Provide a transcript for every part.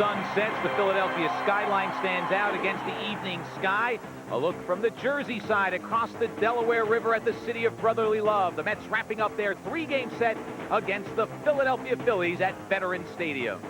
sun sets, the Philadelphia skyline stands out against the evening sky. A look from the Jersey side across the Delaware River at the city of brotherly love. The Mets wrapping up their three-game set against the Philadelphia Phillies at Veterans Stadium.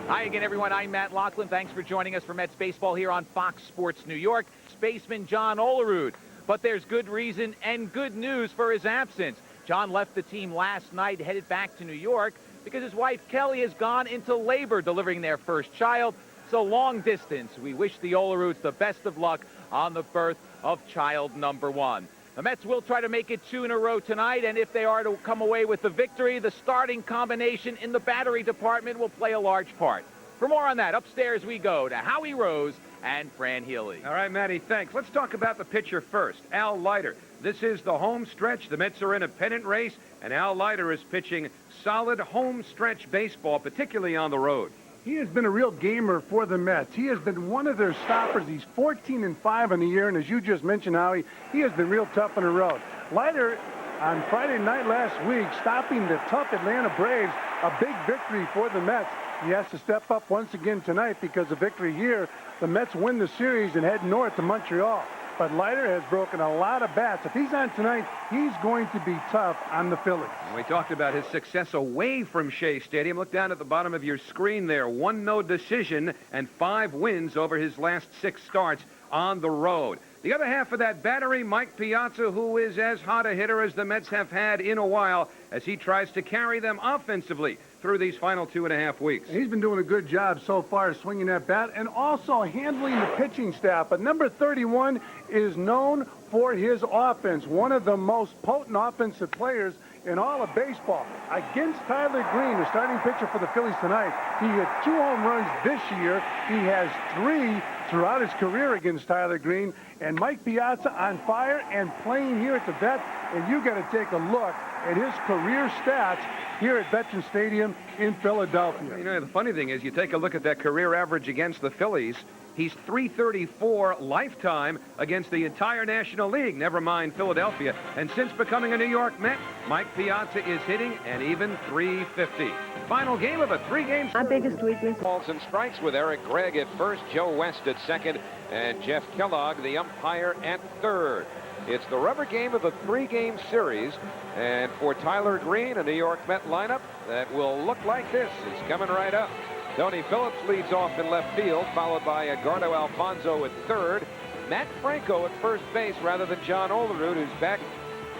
Hi again, everyone. I'm Matt Loughlin. Thanks for joining us for Mets baseball here on Fox Sports New York. Spaceman John Olerud. But there's good reason and good news for his absence. John left the team last night, headed back to New York, because his wife Kelly has gone into labor delivering their first child. So long distance. We wish the Oleruds the best of luck on the birth of child number one. The Mets will try to make it 2 in a row tonight, and if they are to come away with the victory, the starting combination in the battery department will play a large part. For more on that, upstairs we go to Howie Rose and Fran Healy. All right, Matty, thanks. Let's talk about the pitcher first, Al Leiter. This is the home stretch. The Mets are in a pennant race, and Al Leiter is pitching solid home stretch baseball, particularly on the road. He has been a real gamer for the Mets. He has been one of their stoppers. He's 14-5 in the year, and as you just mentioned, Howie, he has been real tough on the road. Leiter, on Friday night last week, stopping the tough Atlanta Braves, a big victory for the Mets. He has to step up once again tonight because of victory here. The Mets win the series and head north to Montreal. But Leiter has broken a lot of bats. If he's on tonight, he's going to be tough on the Phillies. We talked about his success away from Shea Stadium. Look down at the bottom of your screen there. 1 no decision and 5 wins over his last 6 starts on the road. The other half of that battery, Mike Piazza, who is as hot a hitter as the Mets have had in a while, as he tries to carry them offensively through these final 2.5 weeks. He's been doing a good job so far swinging that bat and also handling the pitching staff. But number 31 is known for his offense, one of the most potent offensive players in all of baseball. Against Tyler Green, the starting pitcher for the Phillies tonight, he hit 2 home runs this year. He has 3 throughout his career against Tyler Green. And Mike Piazza on fire and playing here at the Vet. And you got to take a look at his career stats here at Veterans Stadium in Philadelphia. You know, the funny thing is, you take a look at that career average against the Phillies. He's .334 lifetime against the entire National League, never mind Philadelphia. And since becoming a New York Met, Mike Piazza is hitting an even .350. Final game of a 3-game... My biggest weakness... Balls and strikes with Eric Gregg at first, Joe West at second, and Jeff Kellogg, the umpire, at third. It's the rubber game of a 3-game series, and for Tyler Green, a New York Met lineup that will look like this is coming right up. Tony Phillips leads off in left field, followed by Edgardo Alfonzo at third. Matt Franco at first base rather than John Olerud, who's back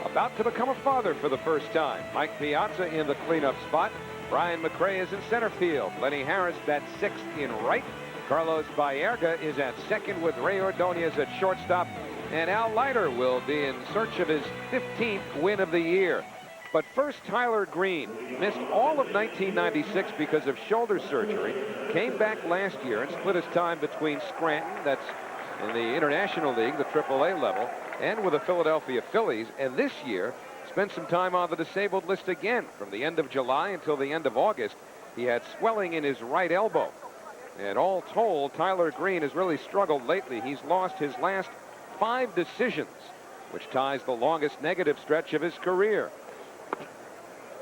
about to become a father for the first time. Mike Piazza in the cleanup spot. Brian McRae is in center field. Lenny Harris bats 6th in right. Carlos Baerga is at second with Ray Ordonez at shortstop. And Al Leiter will be in search of his 15th win of the year. But first, Tyler Green missed all of 1996 because of shoulder surgery. Came back last year and split his time between Scranton, that's in the International League, the AAA level, and with the Philadelphia Phillies. And this year, spent some time on the disabled list again. From the end of July until the end of August, he had swelling in his right elbow. And all told, Tyler Green has really struggled lately. He's lost his last 5 decisions, which ties the longest negative stretch of his career.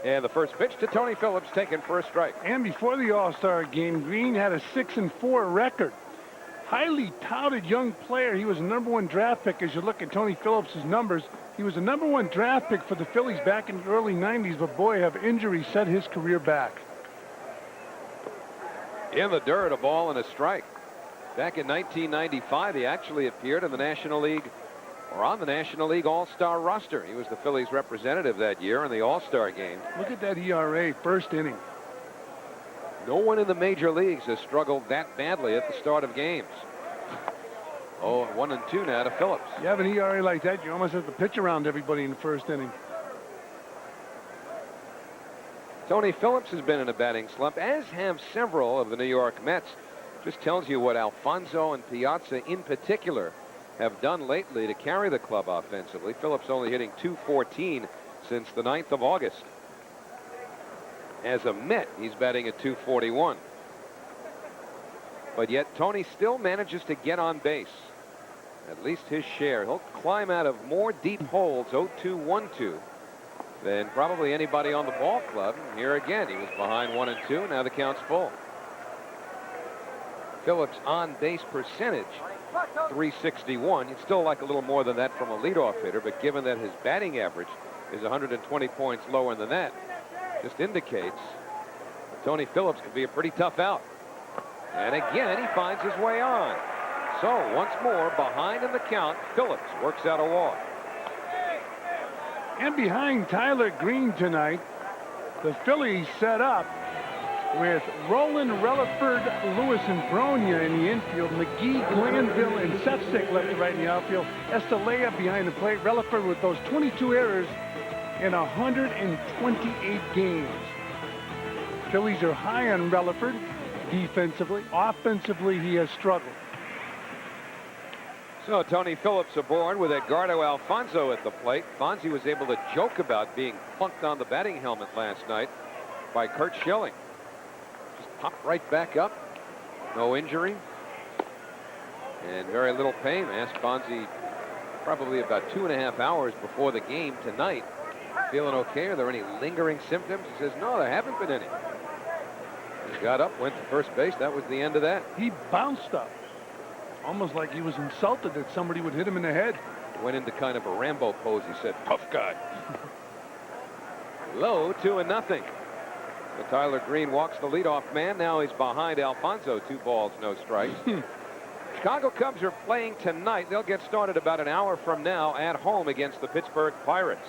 And the first pitch to Tony Phillips, taken for a strike. And before the All-Star game, Green had a 6-4 record. Highly touted young player. He was a #1 draft pick. As you look at Tony Phillips' numbers, he was a #1 draft pick for the Phillies back in the early 90s, but boy, have injuries set his career back. In the dirt, a ball and a strike. Back in 1995, he actually appeared in the National League, or on the National League All-Star roster. He was the Phillies representative that year in the All-Star game. Look at that ERA, first inning. No one in the major leagues has struggled that badly at the start of games. Oh, 1-2 now to Phillips. You have an ERA like that, you almost have to pitch around everybody in the first inning. Tony Phillips has been in a batting slump, as have several of the New York Mets. Just tells you what Alfonzo and Piazza in particular have done lately to carry the club offensively. Phillips only hitting .214 since the 9th of August. As a Met, he's batting at .241. But yet Tony still manages to get on base. At least his share. He'll climb out of more deep holes, 0-2-1-2, than probably anybody on the ball club. And here again, he was behind 1-2. Now the count's full. Phillips' on-base percentage, .361. You'd still like a little more than that from a leadoff hitter, but given that his batting average is 120 points lower than that, just indicates that Tony Phillips could be a pretty tough out. And again, he finds his way on. So once more, behind in the count, Phillips works out a walk. And behind Tyler Green tonight, the Phillies set up with Roland, Relaford, Lewis, and Bronya in the infield. McGee, Glanville, and Sefcik left to right in the outfield. Estalella behind the plate. Relaford with those 22 errors in 128 games. Phillies are high on Relaford defensively. Offensively, he has struggled. So Tony Phillips aboard with Edgardo Alfonzo at the plate. Fonzie was able to joke about being plunked on the batting helmet last night by Curt Schilling. Just popped right back up. No injury. And very little pain. Asked Fonzie probably about 2.5 hours before the game tonight, feeling okay? Are there any lingering symptoms? He says, no, there haven't been any. He got up, went to first base. That was the end of that. He bounced up, almost like he was insulted that somebody would hit him in the head. Went into kind of a Rambo pose. He said, tough guy. Low, 2-0. So Tyler Green walks the leadoff man. Now he's behind Alfonzo. 2 balls, no strikes. Chicago Cubs are playing tonight. They'll get started about an hour from now at home against the Pittsburgh Pirates.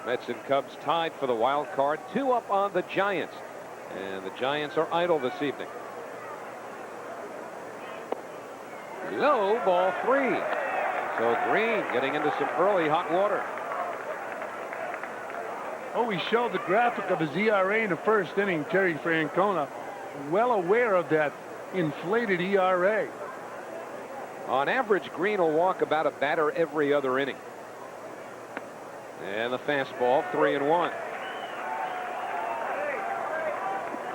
Mets and Cubs tied for the wild card. 2 up on the Giants. And the Giants are idle this evening. Low, ball 3. So Green getting into some early hot water. Oh, we showed the graphic of his ERA in the first inning. Terry Francona, well aware of that inflated ERA. On average, Green will walk about a batter every other inning. And the fastball, 3-1.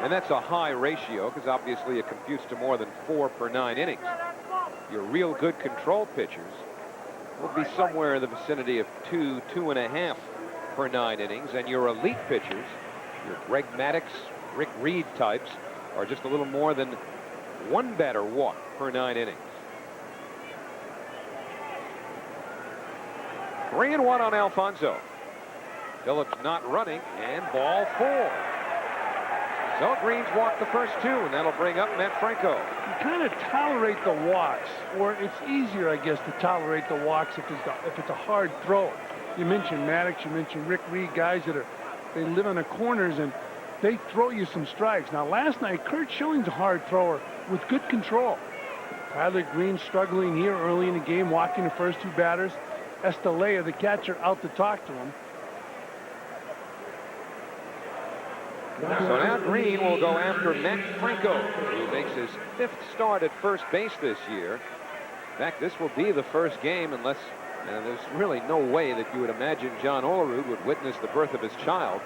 And that's a high ratio because obviously it computes to more than 4 per 9 innings. Your real good control pitchers will be somewhere in the vicinity of 2.5 per 9 innings. And your elite pitchers, your Greg Maddux, Rick Reed types, are just a little more than 1 batter walk per 9 innings. 3-1 on Alfonzo. Phillips not running, and ball 4. So Green's walked the first 2, and that'll bring up Matt Franco. You kind of tolerate the walks, or it's easier, I guess, to tolerate the walks if it's a hard throw. You mentioned Maddux, you mentioned Rick Reed, guys that they live on the corners and they throw you some strikes. Now last night, Curt Schilling's a hard thrower with good control. Tyler Green struggling here early in the game, walking the first 2 batters. Estalella, the catcher, out to talk to him. So now Green will go after Matt Franco, who makes his 5th start at first base this year. In fact, this will be the first game unless, and there's really no way that you would imagine John Olerud would witness the birth of his child,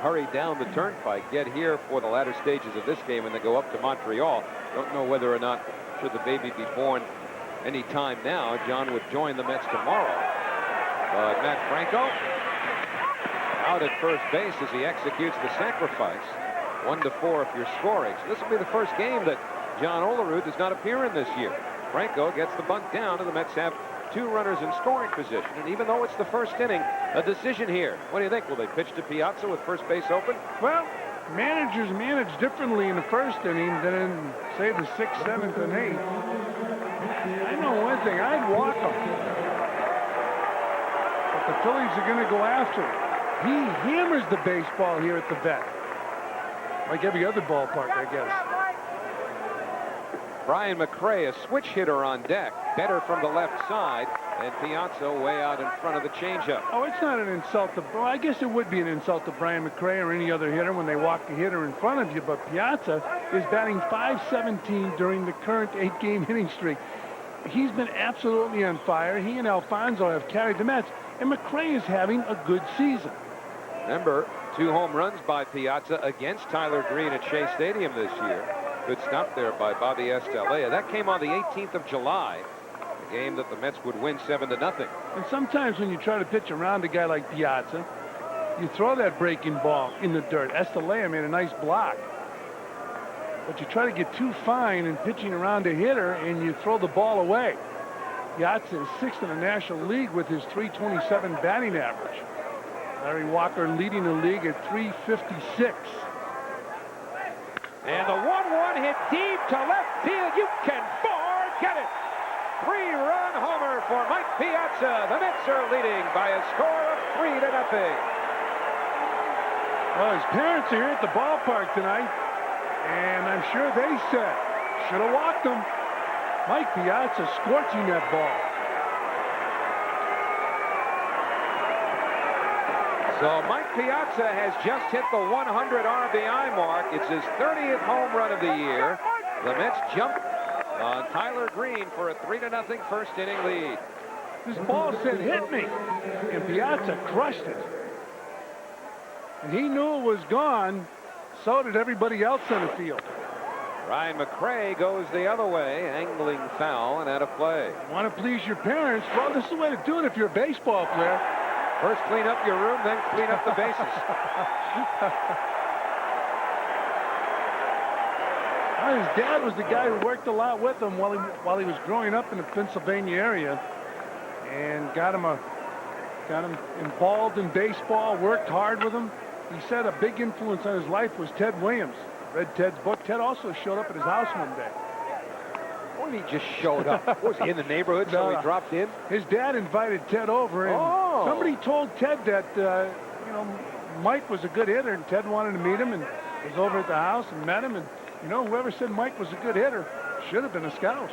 hurry down the turnpike, get here for the latter stages of this game, and then go up to Montreal. Don't know whether or not, should the baby be born any time now, John would join the Mets tomorrow. But Matt Franco out at first base as he executes the sacrifice. 1-4 if you're scoring. So this will be the first game that John Olerud does not appear in this year. Franco gets the bunt down, and the Mets have 2 runners in scoring position. And even though it's the first inning, a decision here. What do you think? Will they pitch to Piazza with first base open? Well, managers manage differently in the first inning than in, say, the 6th, 7th, and 8th. I know one thing. I'd walk him. But the Phillies are going to go after him. He hammers the baseball here at the vet. Like every other ballpark, I guess. Brian McRae, a switch hitter on deck. Better from the left side. And Piazza way out in front of the changeup. Oh, it's not an insult to... Well, I guess it would be an insult to Brian McRae or any other hitter when they walk the hitter in front of you. But Piazza is batting .517 during the current 8-game hitting streak. He's been absolutely on fire. He and Alfonzo have carried the Mets. And McRae is having a good season. Remember, 2 home runs by Piazza against Tyler Green at Shea Stadium this year. Good stop there by Bobby Estalella. That came on the 18th of July, a game that the Mets would win 7-0. And sometimes when you try to pitch around a guy like Piazza, you throw that breaking ball in the dirt. Estalella made a nice block. But you try to get too fine in pitching around a hitter, and you throw the ball away. Piazza is 6th in the National League with his .327 batting average. Larry Walker leading the league at .356. And the 1-1 hit deep to left field. You can forget it. 3-run homer for Mike Piazza. The Mets are leading by a score of 3-0. Well, his parents are here at the ballpark tonight, and I'm sure they said, should have walked him. Mike Piazza scorching that ball. So Mike Piazza has just hit the 100 RBI mark. It's his 30th home run of the year. The Mets jump on Tyler Green for a 3-0 first inning lead. This ball said, hit me, and Piazza crushed it. And he knew it was gone. So did everybody else on the field. Ryan McRae goes the other way, angling foul and out of play. Want to please your parents? Well, this is the way to do it if you're a baseball player. First clean up your room, then clean up the bases. Well, his dad was the guy who worked a lot with him while he was growing up in the Pennsylvania area, and got him involved in baseball, worked hard with him. He said a big influence on his life was Ted Williams. Read Ted's book. Ted also showed up at his house one day. When he just showed up, was he in the neighborhood, so he dropped in? His dad invited Ted over, and somebody told Ted that Mike was a good hitter, and Ted wanted to meet him, and was over at the house and met him, and whoever said Mike was a good hitter should have been a scout.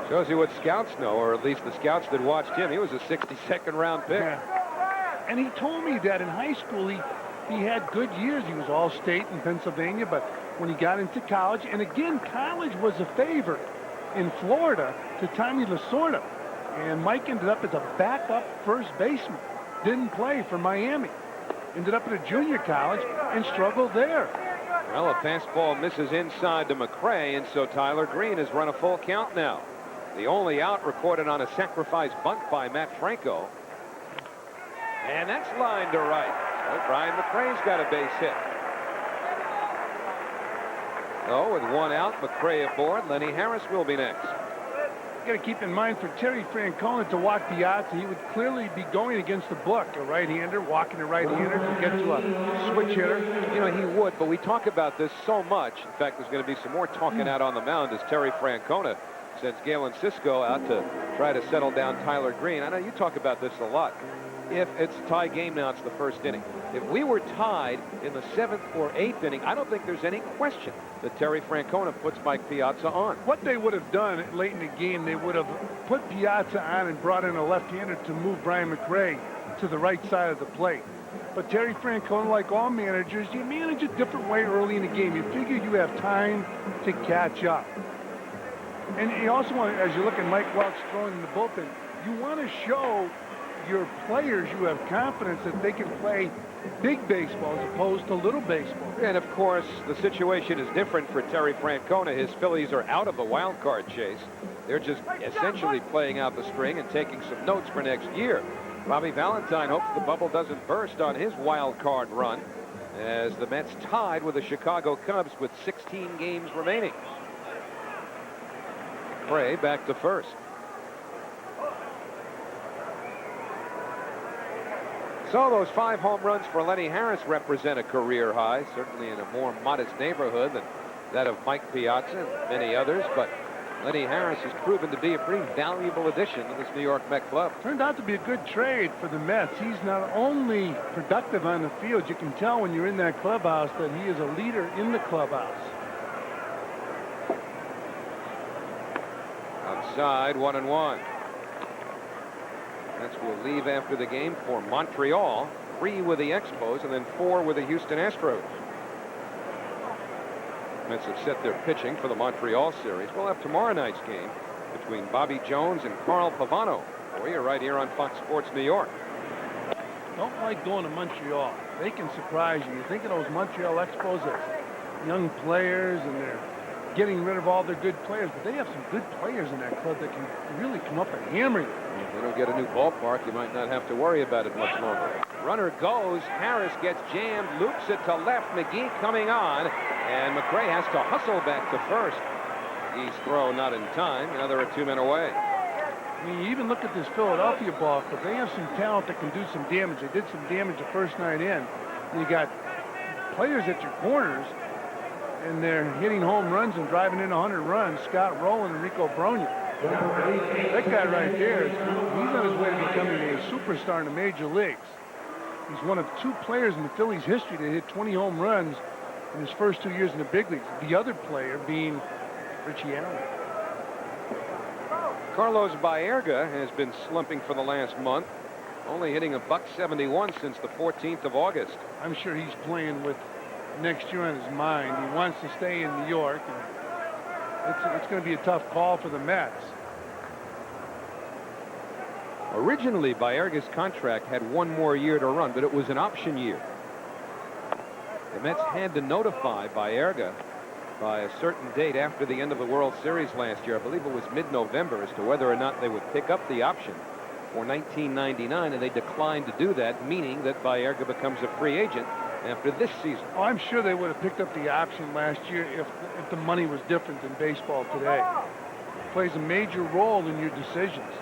Shows you what scouts know, or at least the scouts that watched him. He was a 62nd round pick. Yeah. And he told me that in high school he had good years. He was all-state in Pennsylvania, but when he got into college, and again, college was a favorite in Florida to Tommy Lasorda. And Mike ended up as a backup first baseman. Didn't play for Miami. Ended up at a junior college and struggled there. Well, a fastball misses inside to McRae, and so Tyler Green has run a full count now. The only out recorded on a sacrifice bunt by Matt Franco. And that's lined to right. Well, Brian McRae's got a base hit. So with one out, McRae aboard. Lenny Harris will be next. You got to keep in mind, for Terry Francona to walk Piazza, he would clearly be going against the book. A right-hander, walking a right-hander to get to a switch hitter. He would, but we talk about this so much. In fact, there's going to be some more talking out on the mound as Terry Francona sends Galen Cisco out to try to settle down Tyler Green. I know you talk about this a lot. If it's a tie game now, it's the first inning. If we were tied in the 7th or 8th inning, I don't think there's any question that Terry Francona puts Mike Piazza on. What they would have done late in the game, they would have put Piazza on and brought in a left-hander to move Brian McRae to the right side of the plate. But Terry Francona, like all managers, you manage a different way early in the game. You figure you have time to catch up. And you also want, as you look at Mike Welch throwing in the bullpen, you want to show your players you have confidence that they can play big baseball as opposed to little baseball. And of course, the situation is different for Terry Francona. His Phillies are out of the wild card chase. They're just essentially playing out the string and taking some notes for next year. Bobby Valentine hopes the bubble doesn't burst on his wild card run, as the Mets tied with the Chicago Cubs with 16 games remaining. Gray back to first. So those 5 home runs for Lenny Harris represent a career high, certainly in a more modest neighborhood than that of Mike Piazza and many others, but Lenny Harris has proven to be a pretty valuable addition to this New York Met club. Turned out to be a good trade for the Mets. He's not only productive on the field, you can tell when you're in that clubhouse that he is a leader in the clubhouse. Outside, 1-1. Mets will leave after the game for Montreal. 3 with the Expos and then 4 with the Houston Astros. Mets have set their pitching for the Montreal series. We'll have tomorrow night's game between Bobby Jones and Carl Pavano for you right here on Fox Sports New York. Don't like going to Montreal. They can surprise you. You think of those Montreal Expos as young players and they're getting rid of all their good players, but they have some good players in that club that can really come up and hammer you. If they don't get a new ballpark, you might not have to worry about it much longer. Runner goes. Harris gets jammed, loops it to left. McGee coming on, and McRae has to hustle back to first. McGee's throw not in time. Now there are 2 men away. I mean, you even look at this Philadelphia ball club. They have some talent that can do some damage. They did some damage the first night in. You got players at your corners, and they're hitting home runs and driving in 100 runs. Scott Rowland and Rico Bronya. That guy right there, he's on his way to becoming a superstar in the major leagues. He's one of 2 players in the Phillies' history to hit 20 home runs in his first 2 years in the big leagues. The other player being Richie Allen. Carlos Baerga has been slumping for the last month, only hitting $171 since the 14th of August. I'm sure he's playing with next year on his mind. He wants to stay in New York, and it's going to be a tough call for the Mets. Originally, Baerga's contract had 1 more year to run, but it was an option year. The Mets had to notify Baerga by a certain date after the end of the World Series last year. I believe it was mid-November, as to whether or not they would pick up the option for 1999, and they declined to do that, meaning that Baerga becomes a free agent after this season. Oh, I'm sure they would have picked up the option last year if the money was different than baseball today. It plays a major role in your decisions.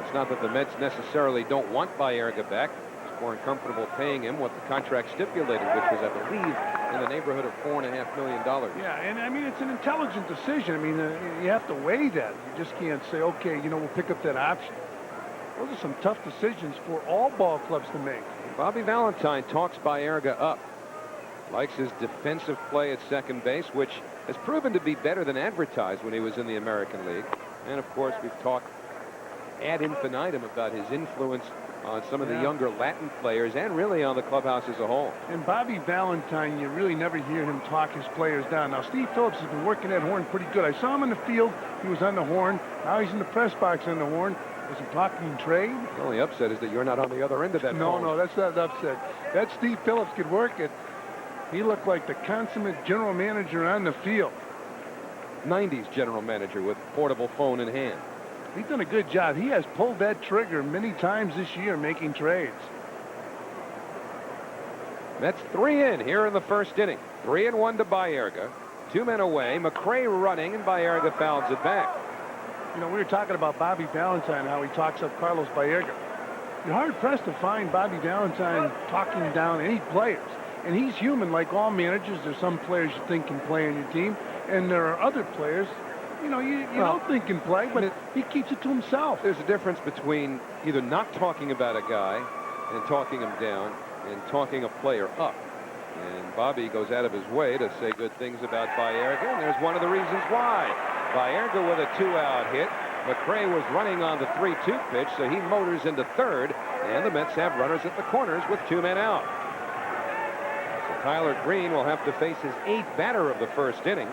It's not that the Mets necessarily don't want Baerga back. It's more uncomfortable paying him what the contract stipulated, which was, I believe, in the neighborhood of $4.5 million. Yeah, and I mean, it's an intelligent decision. I mean, you have to weigh that. You just can't say, okay, you know, we'll pick up that option. Those are some tough decisions for all ball clubs to make. Bobby Valentine talks Baerga up. Likes his defensive play at second base, which has proven to be better than advertised when he was in the American League. And, of course, we've talked ad infinitum about his influence on some of the younger Latin players and really on the clubhouse as a whole. And Bobby Valentine, you really never hear him talk his players down. Now, Steve Phillips has been working that horn pretty good. I saw him in the field. He was on the horn. Now he's in the press box on the horn. Is he talking trade? The only upset is that you're not on the other end of that phone. No, that's not an upset. That Steve Phillips could work it. He looked like the consummate general manager on the field. 90s general manager with portable phone in hand. He's done a good job. He has pulled that trigger many times this year making trades. Mets 3 in here in the first inning. 3-1 to Baerga. 2 men away. McRae running, and Baerga fouls it back. You know, we were talking about Bobby Valentine, how he talks up Carlos Baerga. You're hard-pressed to find Bobby Valentine talking down any players. And he's human like all managers. There's some players you think can play on your team, and there are other players, you know, you don't think can play, but he keeps it to himself. There's a difference between either not talking about a guy and talking him down and talking a player up. And Bobby goes out of his way to say good things about Baerga, and there's one of the reasons why. Baerga with a 2-out hit. McRae was running on the 3-2 pitch, so he motors into third, and the Mets have runners at the corners with 2 men out. So Tyler Green will have to face his 8th batter of the first inning,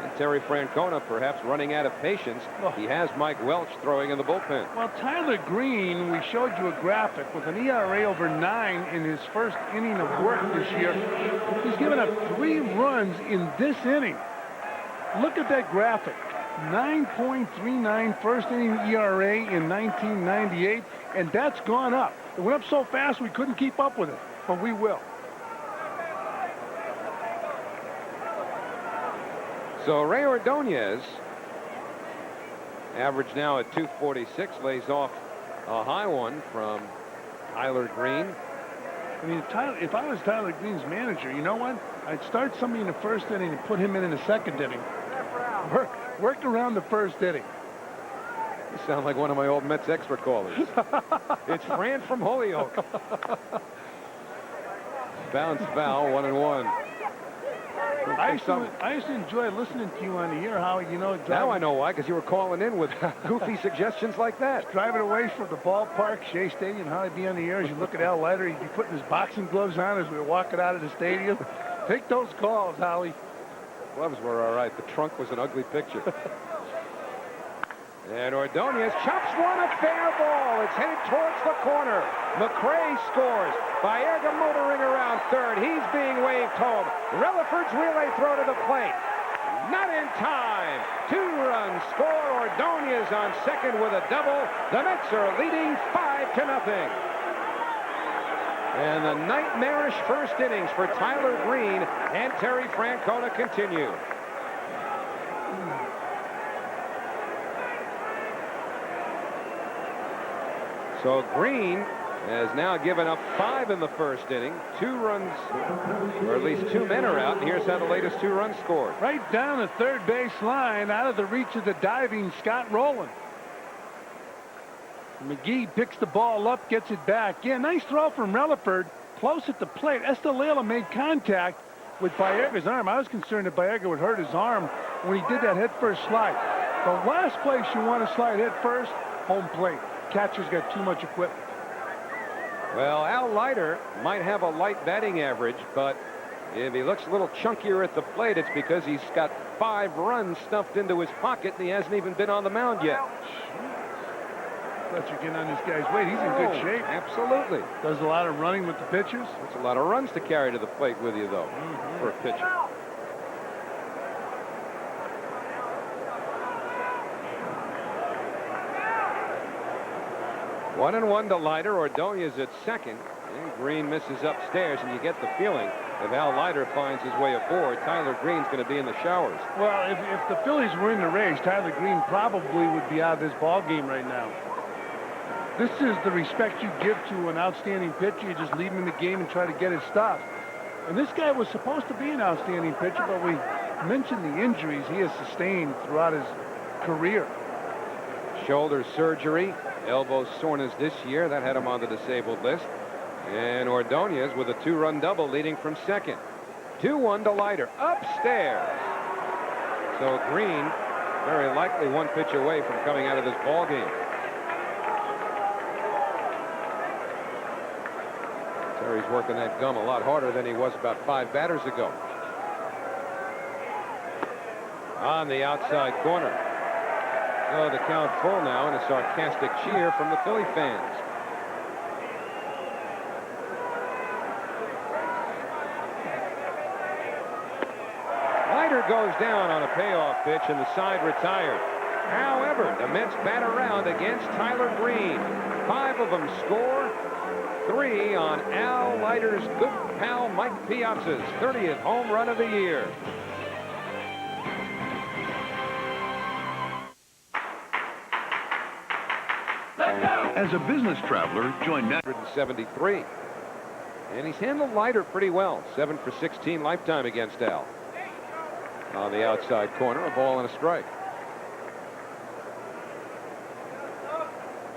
and Terry Francona perhaps running out of patience. He has Mike Welch throwing in the bullpen. Well, Tyler Green, we showed you a graphic with an ERA over 9 in his first inning of work this year. He's given up 3 runs in this inning. Look at that graphic. 9.39 first inning ERA in 1998, and that's gone up. It went up so fast we couldn't keep up with it, but we will. So Ray Ordonez, average now at 246, lays off a high one from Tyler Green. I mean, if I was Tyler Green's manager, you know what? I'd start somebody in the first inning and put him in the second inning. Work around the first inning. You sound like one of my old Mets expert callers. It's Fran from Holyoke. Bounce foul, 1-1. I used to enjoy listening to you on the air, Howie. You know, now I know why, because you were calling in with goofy suggestions like that. Driving away from the ballpark, Shea Stadium, how he'd be on the air as you look at Al Leiter. He'd be putting his boxing gloves on as we were walking out of the stadium. Take those calls, Howie. Gloves were all right. The trunk was an ugly picture. And Ordonez chops one, a fair ball. It's headed towards the corner. McRae scores. Baerga motoring around third. He's being waved home. Relaford's relay throw to the plate. Not in time. 2 runs score. Ordonez on second with a double. The Mets are leading 5-0. And the nightmarish first innings for Tyler Green and Terry Francona continue. So Green has now given up 5 in the first inning. 2 runs, or at least 2 men are out. And here's how the latest 2 runs scored. Right down the third base line, out of the reach of the diving Scott Rowland. McGee picks the ball up, gets it back. Yeah, nice throw from Relaford, close at the plate. Estalella made contact with Baerga's arm. I was concerned that Baerga would hurt his arm when he did that head-first slide. The last place you want to slide head-first, home plate. Catcher's got too much equipment. Well, Al Leiter might have a light batting average, but if he looks a little chunkier at the plate, it's because he's got 5 runs stuffed into his pocket, and he hasn't even been on the mound yet. Thought you're getting on this guy's weight. He's in good shape. Absolutely. Does a lot of running with the pitchers. That's a lot of runs to carry to the plate with you, though, for a pitcher. One and one to Leiter. Ordonez at second. And Green misses upstairs, and you get the feeling if Al Leiter finds his way aboard, Tyler Green's going to be in the showers. Well, if the Phillies were in the race, Tyler Green probably would be out of this ball game right now. This is the respect you give to an outstanding pitcher. You just leave him in the game and try to get his stuff. And this guy was supposed to be an outstanding pitcher, but we mentioned the injuries he has sustained throughout his career. Shoulder surgery, elbow soreness this year. That had him on the disabled list. And Ordonez with a 2-run double leading from second. 2-1 to Leiter. Upstairs. So Green very likely 1 pitch away from coming out of this ball game. Terry's working that gum a lot harder than he was about 5 batters ago. On the outside corner. So the count full now, and a sarcastic cheer from the Philly fans. Leiter goes down on a payoff pitch, and the side retired. However, the Mets bat around against Tyler Green. 5 of them score. 3 on Al Leiter's good pal Mike Piazza's 30th home run of the year. As a business traveler, join Nat. 173. And he's handled Leiter pretty well. 7 for 16 lifetime against Al. On the outside corner, a ball and a strike.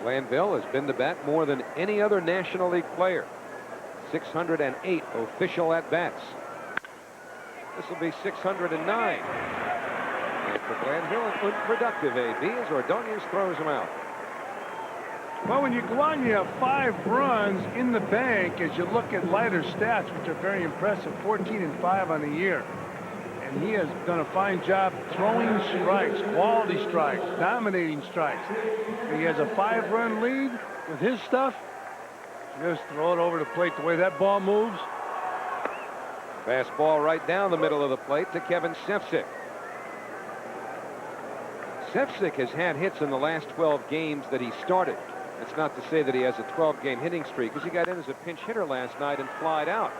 Glanville has been to bat more than any other National League player. 608 official at-bats. This will be 609. And for Glanville, an unproductive AB as Ordonez throws him out. Well, when you go on, you have 5 runs in the bank as you look at Leiter's stats, which are very impressive. 14 and 5 on the year. And he has done a fine job throwing strikes, quality strikes, dominating strikes. He has a 5-run lead with his stuff. Just throw it over the plate the way that ball moves. Fastball right down the middle of the plate to Kevin Stefcik. Stefcik has had hits in the last 12 games that he started. That's not to say that he has a 12-game hitting streak, because he got in as a pinch hitter last night and flied out.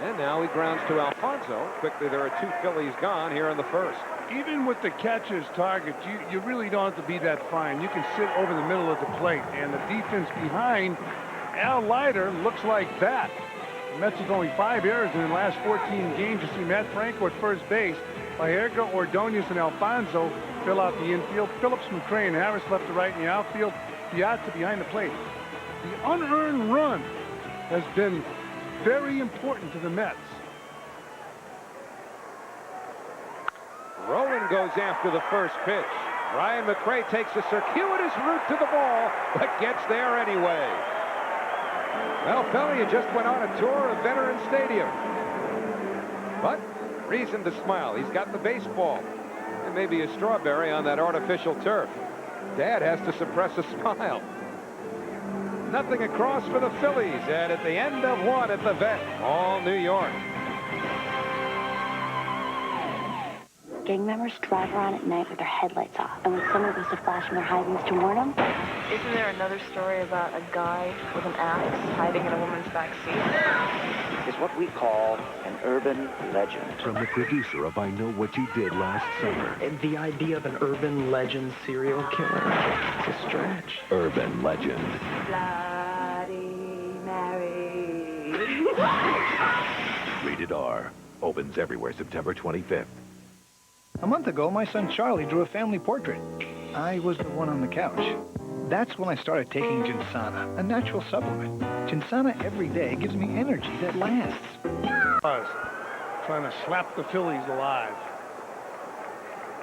And now he grounds to Alfonso. Quickly, there are 2 Phillies gone here in the first. Even with the catcher's target, you really don't have to be that fine. You can sit over the middle of the plate, and the defense behind Al Leiter looks like that. The Mets have only 5 errors in the last 14 games. You see Matt Franco at first base. Baerga, Ordonez, and Alfonso fill out the infield. Phillips, McCray, and Harris left to right in the outfield. Piazza behind the plate. The unearned run has been very important to the Mets. Rowland goes after the first pitch. Ryan McCray takes a circuitous route to the ball, but gets there anyway. Well, Pelly, you just went on a tour of Veterans Stadium. But reason to smile. He's got the baseball. And maybe a strawberry on that artificial turf. Dad has to suppress a smile. Nothing across for the Phillies, and at the end of 1 at the vet, all New York. Gang members drive around at night with their headlights off, and when someone goes to flash them their high beams to warn them... Isn't there another story about a guy with an axe hiding in a woman's back seat? Is what we call an urban legend. From the producer of I Know What You Did Last Summer. The idea of an urban legend serial killer is a stretch. Urban Legend. Bloody Mary. Rated R. Opens everywhere September 25th. A month ago, my son Charlie drew a family portrait. I was the one on the couch. That's when I started taking Ginsana, a natural supplement. Ginsana every day gives me energy that lasts. Trying to slap the Phillies alive.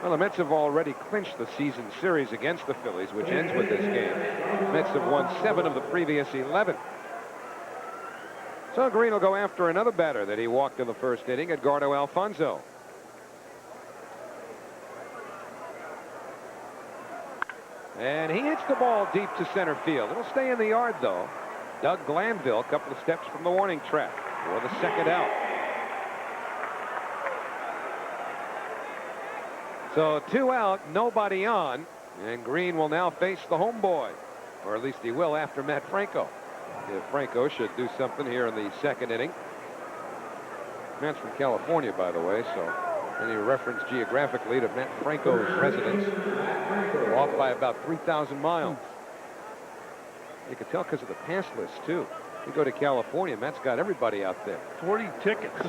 Well, the Mets have already clinched the season series against the Phillies, which ends with this game. Mets have won 7 of the previous 11. So Green will go after another batter that he walked in the first inning, Edgardo Alfonzo. And he hits the ball deep to center field. It'll stay in the yard, though. Doug Glanville, a couple of steps from the warning track for the second out. So 2 out, nobody on, and Green will now face the homeboy, or at least he will after Matt Franco. If Franco should do something here in the second inning. Matt's from California, by the way, so any reference geographically to Matt Franco's residence, off by about 3,000 miles. You can tell because of the pass list, too. You go to California, Matt's got everybody out there. 40 tickets.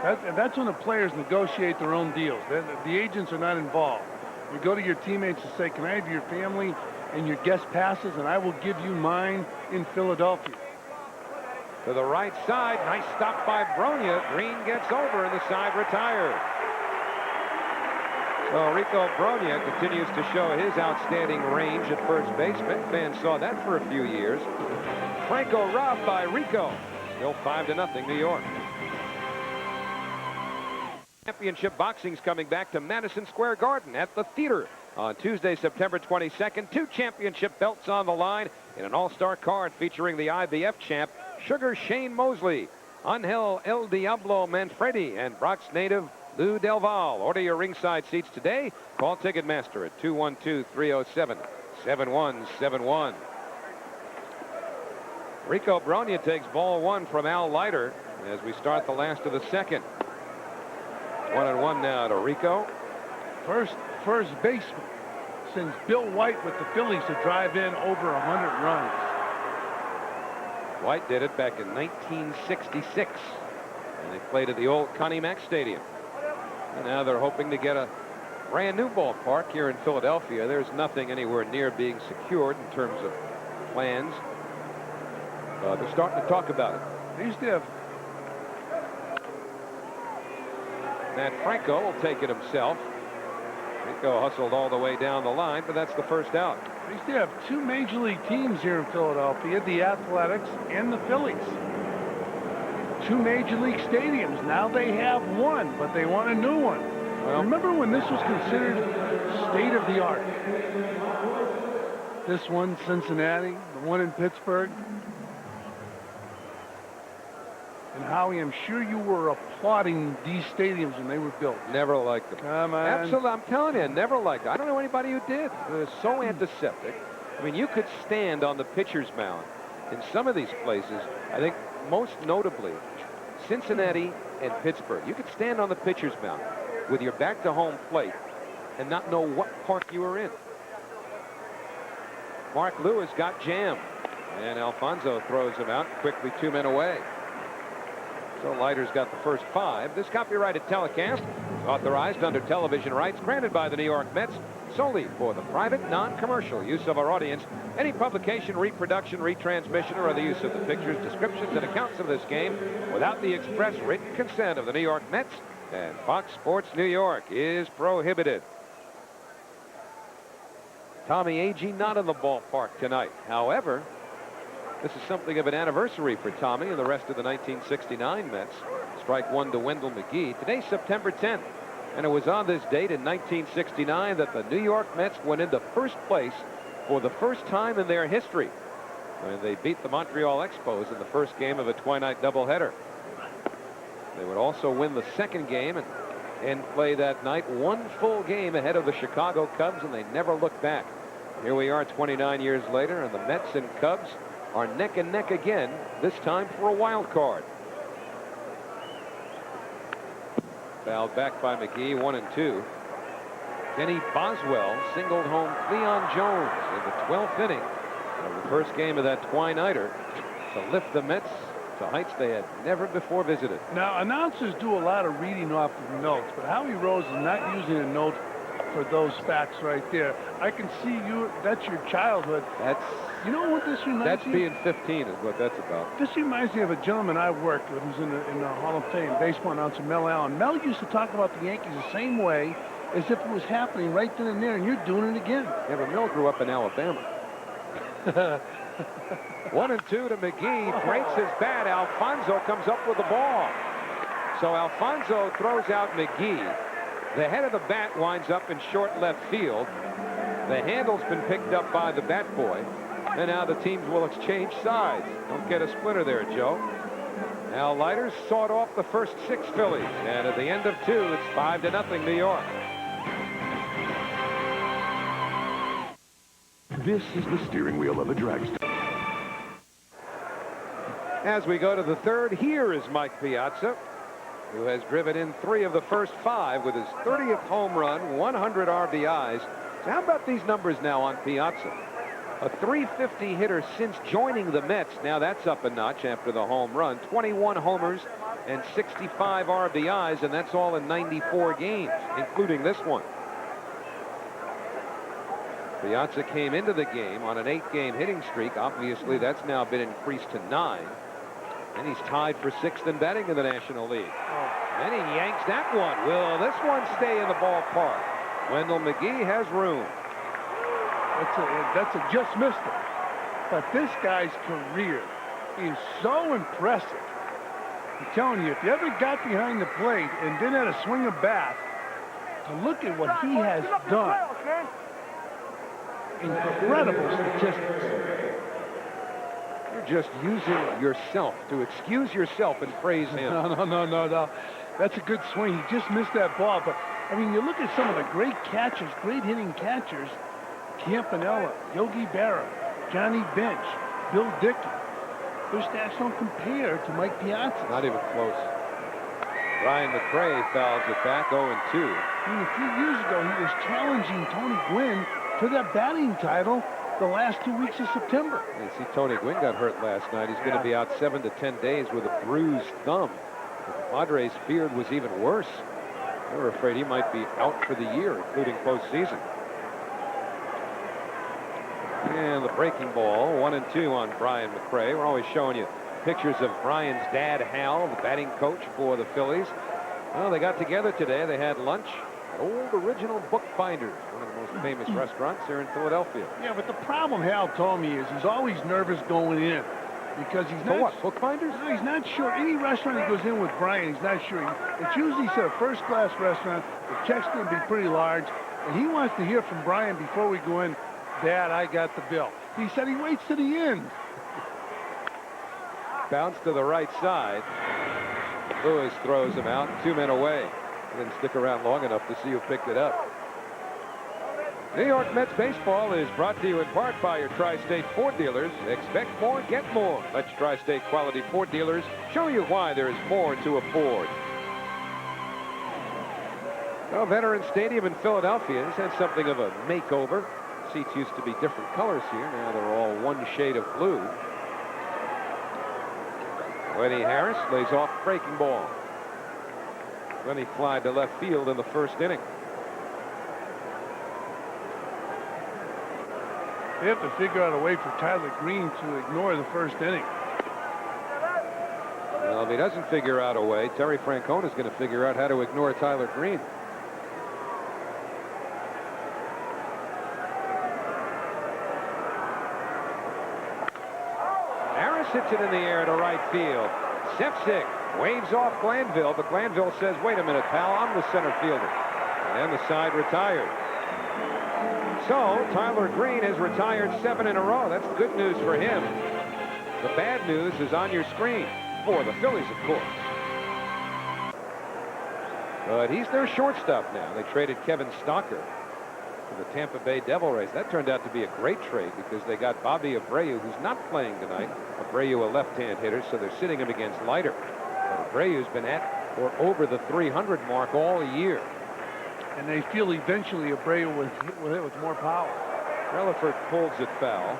That's when the players negotiate their own deals. The agents are not involved. You go to your teammates and say, can I have your family and your guest passes, and I will give you mine in Philadelphia. To the right side, nice stop by Bronya. Green gets over, and the side retired. So Rico Bronya continues to show his outstanding range at first base. Met fans saw that for a few years. Franco robbed by Rico. Still 5-0 New York. Championship boxing's coming back to Madison Square Garden at the theater on Tuesday, September 22nd. 2 championship belts on the line in an all-star card featuring the IBF champ Sugar Shane Mosley, Angel El Diablo Manfredi, and Bronx native Lou Del Valle. Order your ringside seats today. Call Ticketmaster at 212-307-7171. Rico Bronya takes ball 1 from Al Leiter as we start the last of the second. 1-1 now to Rico. First baseman since Bill White with the Phillies to drive in over 100 runs. White did it back in 1966. And they played at the old Connie Mack Stadium. And now they're hoping to get a brand new ballpark here in Philadelphia. There's nothing anywhere near being secured in terms of plans. They're starting to talk about it. They used to have... Matt Franco will take it himself. Rico hustled all the way down the line, but that's the first out. They used to have 2 major league teams here in Philadelphia, the Athletics and the Phillies. 2 major league stadiums. Now they have 1, but they want a new one. Well, remember when this was considered state of the art? This one, Cincinnati, the one in Pittsburgh. And Howie, I'm sure you were applauding these stadiums when they were built. Never liked them. Come on. Absolutely, I'm telling you, never liked them. I don't know anybody who did. It was so antiseptic. I mean, you could stand on the pitcher's mound in some of these places. I think most notably, Cincinnati and Pittsburgh. You could stand on the pitcher's mound with your back to home plate and not know what park you were in. Mark Lewis got jammed, and Alfonzo throws him out quickly. 2 men away. So Leiter's got the first 5. This copyrighted telecast is authorized under television rights granted by the New York Mets solely for the private, non-commercial use of our audience. Any publication, reproduction, retransmission, or other use of the pictures, descriptions, and accounts of this game without the express written consent of the New York Mets and Fox Sports New York is prohibited. Tommy Agee not in the ballpark tonight. However, this is something of an anniversary for Tommy and the rest of the 1969 Mets. Strike 1 to Wendell McGee. Today's September 10th, and it was on this date in 1969 that the New York Mets went into first place for the first time in their history when they beat the Montreal Expos in the first game of a twilight doubleheader. They would also win the second game and in play that night. One full game ahead of the Chicago Cubs, and they never looked back. Here we are 29 years later, and the Mets and Cubs are neck and neck again, this time for a wild card. Fouled back by McGee, 1-2. Kenny Boswell singled home Cleon Jones in the 12th inning of the first game of that Twine-Nighter to lift the Mets to heights they had never before visited. Now, announcers do a lot of reading off of notes, but Howie Rose is not using a note for those facts right there. I can see you. That's your childhood. That's, you know what this reminds me of? That's being 15 is what that's about. This reminds me of a gentleman I worked with who's in the Hall of Fame, baseball announcer Mel Allen. Mel used to talk about the Yankees the same way as if it was happening right then and there, and you're doing it again. Yeah, but Mel grew up in Alabama. 1-2 to McGee, breaks his bat. Alfonso comes up with the ball. So Alfonso throws out McGee. The head of the bat winds up in short left field. The handle's been picked up by the bat boy. And now the teams will exchange sides. Don't get a splinter there, Joe. Al Leiter's sawed off the first 6 Phillies. And at the end of 2, it's 5-0 New York. This is the steering wheel of a dragster. As we go to the 3rd, here is Mike Piazza, who has driven in 3 of the first 5 with his 30th home run, 100 RBIs. So how about these numbers now on Piazza? A .350 hitter since joining the Mets. Now that's up a notch after the home run. 21 homers and 65 RBIs, and that's all in 94 games, including this one. Piazza came into the game on an 8-game hitting streak. Obviously, that's now been increased to 9. And he's tied for 6th in batting in the National League. And he yanks that one. Will this one stay in the ballpark? Wendell McGee has room. That's a just missed it. But this guy's career is so impressive. I'm telling you, if you ever got behind the plate and didn't have a swing of bat, to look at what he has done. Incredible statistics. You're just using yourself to excuse yourself and praise him. No. That's a good swing. He just missed that ball. But, I mean, you look at some of the great catchers, great hitting catchers, Campanella, Yogi Berra, Johnny Bench, Bill Dickey. Their stats don't compare to Mike Piazza. Not even close. Ryan McRae fouls it back, 0-2. I mean, a few years ago, he was challenging Tony Gwynn for that batting title the last 2 weeks of September. You see, Tony Gwynn got hurt last night. He's going to be out 7 to 10 days with a bruised thumb. But the Padres feared was even worse. They were afraid he might be out for the year, including postseason. And the breaking ball, 1-2 on Brian McRae. We're always showing you pictures of Brian's dad, Hal, the batting coach for the Phillies. Well, they got together today. They had lunch at Old Original Bookbinders, one of the most famous restaurants here in Philadelphia. Yeah, but the problem Hal told me is he's always nervous going in because he's not. For what, Bookbinders? No, he's not sure. Any restaurant he goes in with Brian, he's not sure. It's usually a first-class restaurant. The check's going to be pretty large, and he wants to hear from Brian before we go in. Dad, I got the bill. He said he waits to the end. Bounce to the right side. Lewis throws him out. 2 men away. Didn't stick around long enough to see who picked it up. New York Mets baseball is brought to you in part by your Tri-State Ford dealers. Expect more, get more. Let your Tri-State quality Ford dealers show you why there is more to afford. Well, Veterans Stadium in Philadelphia has had something of a makeover. Seats used to be different colors here. Now they're all one shade of blue. Lenny Harris lays off breaking ball. Lenny fly to left field in the first inning. They have to figure out a way for Tyler Green to ignore the first inning. Well, if he doesn't figure out a way, Terry Francona is going to figure out how to ignore Tyler Green. Hits it in the air to right field. Sefcik waves off Glanville, but Glanville says, wait a minute, pal, I'm the center fielder. And the side retired. So Tyler Green has retired 7 in a row. That's good news for him. The bad news is on your screen for the Phillies, of course. But he's their shortstop now. They traded Kevin Stocker to the Tampa Bay Devil Rays. That turned out to be a great trade because they got Bobby Abreu, who's not playing tonight. Abreu, a left-hand hitter, so they're sitting him against Leiter. But Abreu's been at or over the 300 mark all year. And they feel eventually Abreu will hit with more power. Relaford pulls it foul.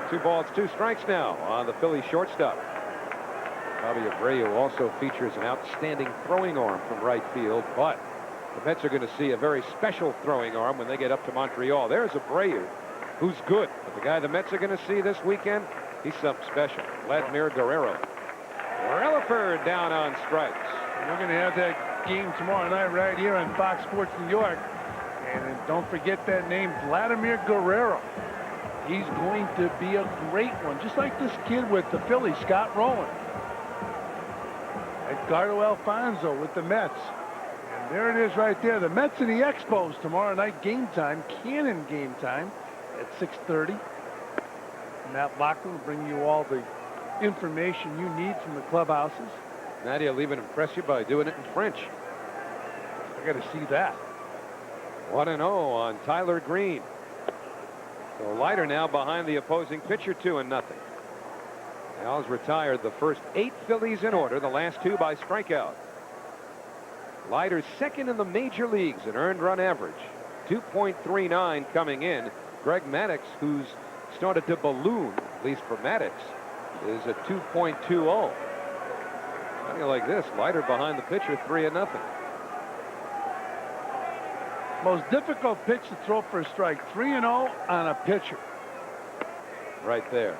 2 balls, 2 strikes now on the Phillies shortstop. Bobby Abreu also features an outstanding throwing arm from right field, but the Mets are going to see a very special throwing arm when they get up to Montreal. There's Abreu, who's good, but the guy the Mets are going to see this weekend, he's something special. Vladimir Guerrero. Relaford down on strikes. We're going to have that game tomorrow night right here on Fox Sports New York. And don't forget that name, Vladimir Guerrero. He's going to be a great one, just like this kid with the Phillies, Scott Rowland. Edgardo Alfonso with the Mets. And there it is right there. The Mets and the Expos tomorrow night, game time, Cannon game time at 6:30. Matt Loughlin will bring you all the information you need from the clubhouses. Nadia will even impress you by doing it in French. I got to see that. 1-0 on Tyler Green. So Leiter now behind the opposing pitcher 2-0. Al's retired the first 8 Phillies in order, the last 2 by strikeout. Leiter's second in the major leagues in earned run average, 2.39 coming in. Greg Maddux, who's started to balloon, at least for Maddux, is at 2.20. Something like this, Leiter behind the pitcher, 3-0. Most difficult pitch to throw for a strike, 3-0 on a pitcher. Right there.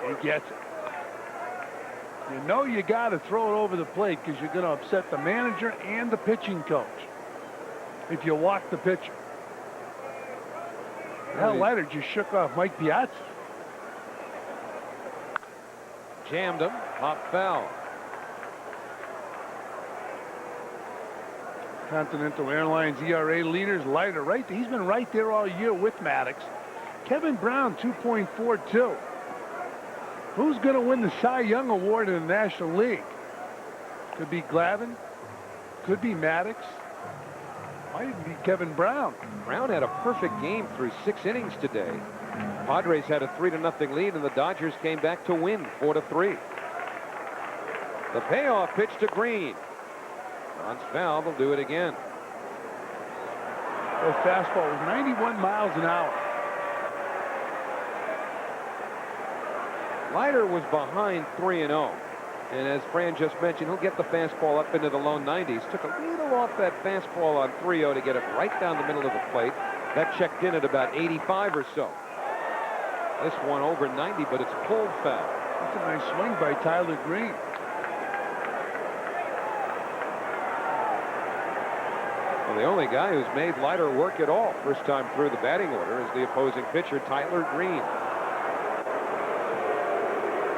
He gets it. You know you got to throw it over the plate because you're going to upset the manager and the pitching coach if you walk the pitcher. That Leiter just shook off Mike Piazza. Jammed him, pop foul. Continental Airlines ERA leaders, Leiter right there. He's been right there all year with Maddux. Kevin Brown, 2.42. Who's going to win the Cy Young Award in the National League? Could be Glavine. Could be Maddux. Might even be Kevin Brown. Brown had a perfect game through 6 innings today. Padres had a 3-0 lead, and the Dodgers came back to win 4-3. The payoff pitch to Green. Ron's foul, they'll do it again. That fastball was 91 miles an hour. Leiter was behind 3-0. And as Fran just mentioned, he'll get the fastball up into the low 90s. Took a little off that fastball on 3-0 to get it right down the middle of the plate. That checked in at about 85 or so. This one over 90, but it's pulled foul. That's a nice swing by Tyler Green. Well, the only guy who's made Leiter work at all first time through the batting order is the opposing pitcher, Tyler Green.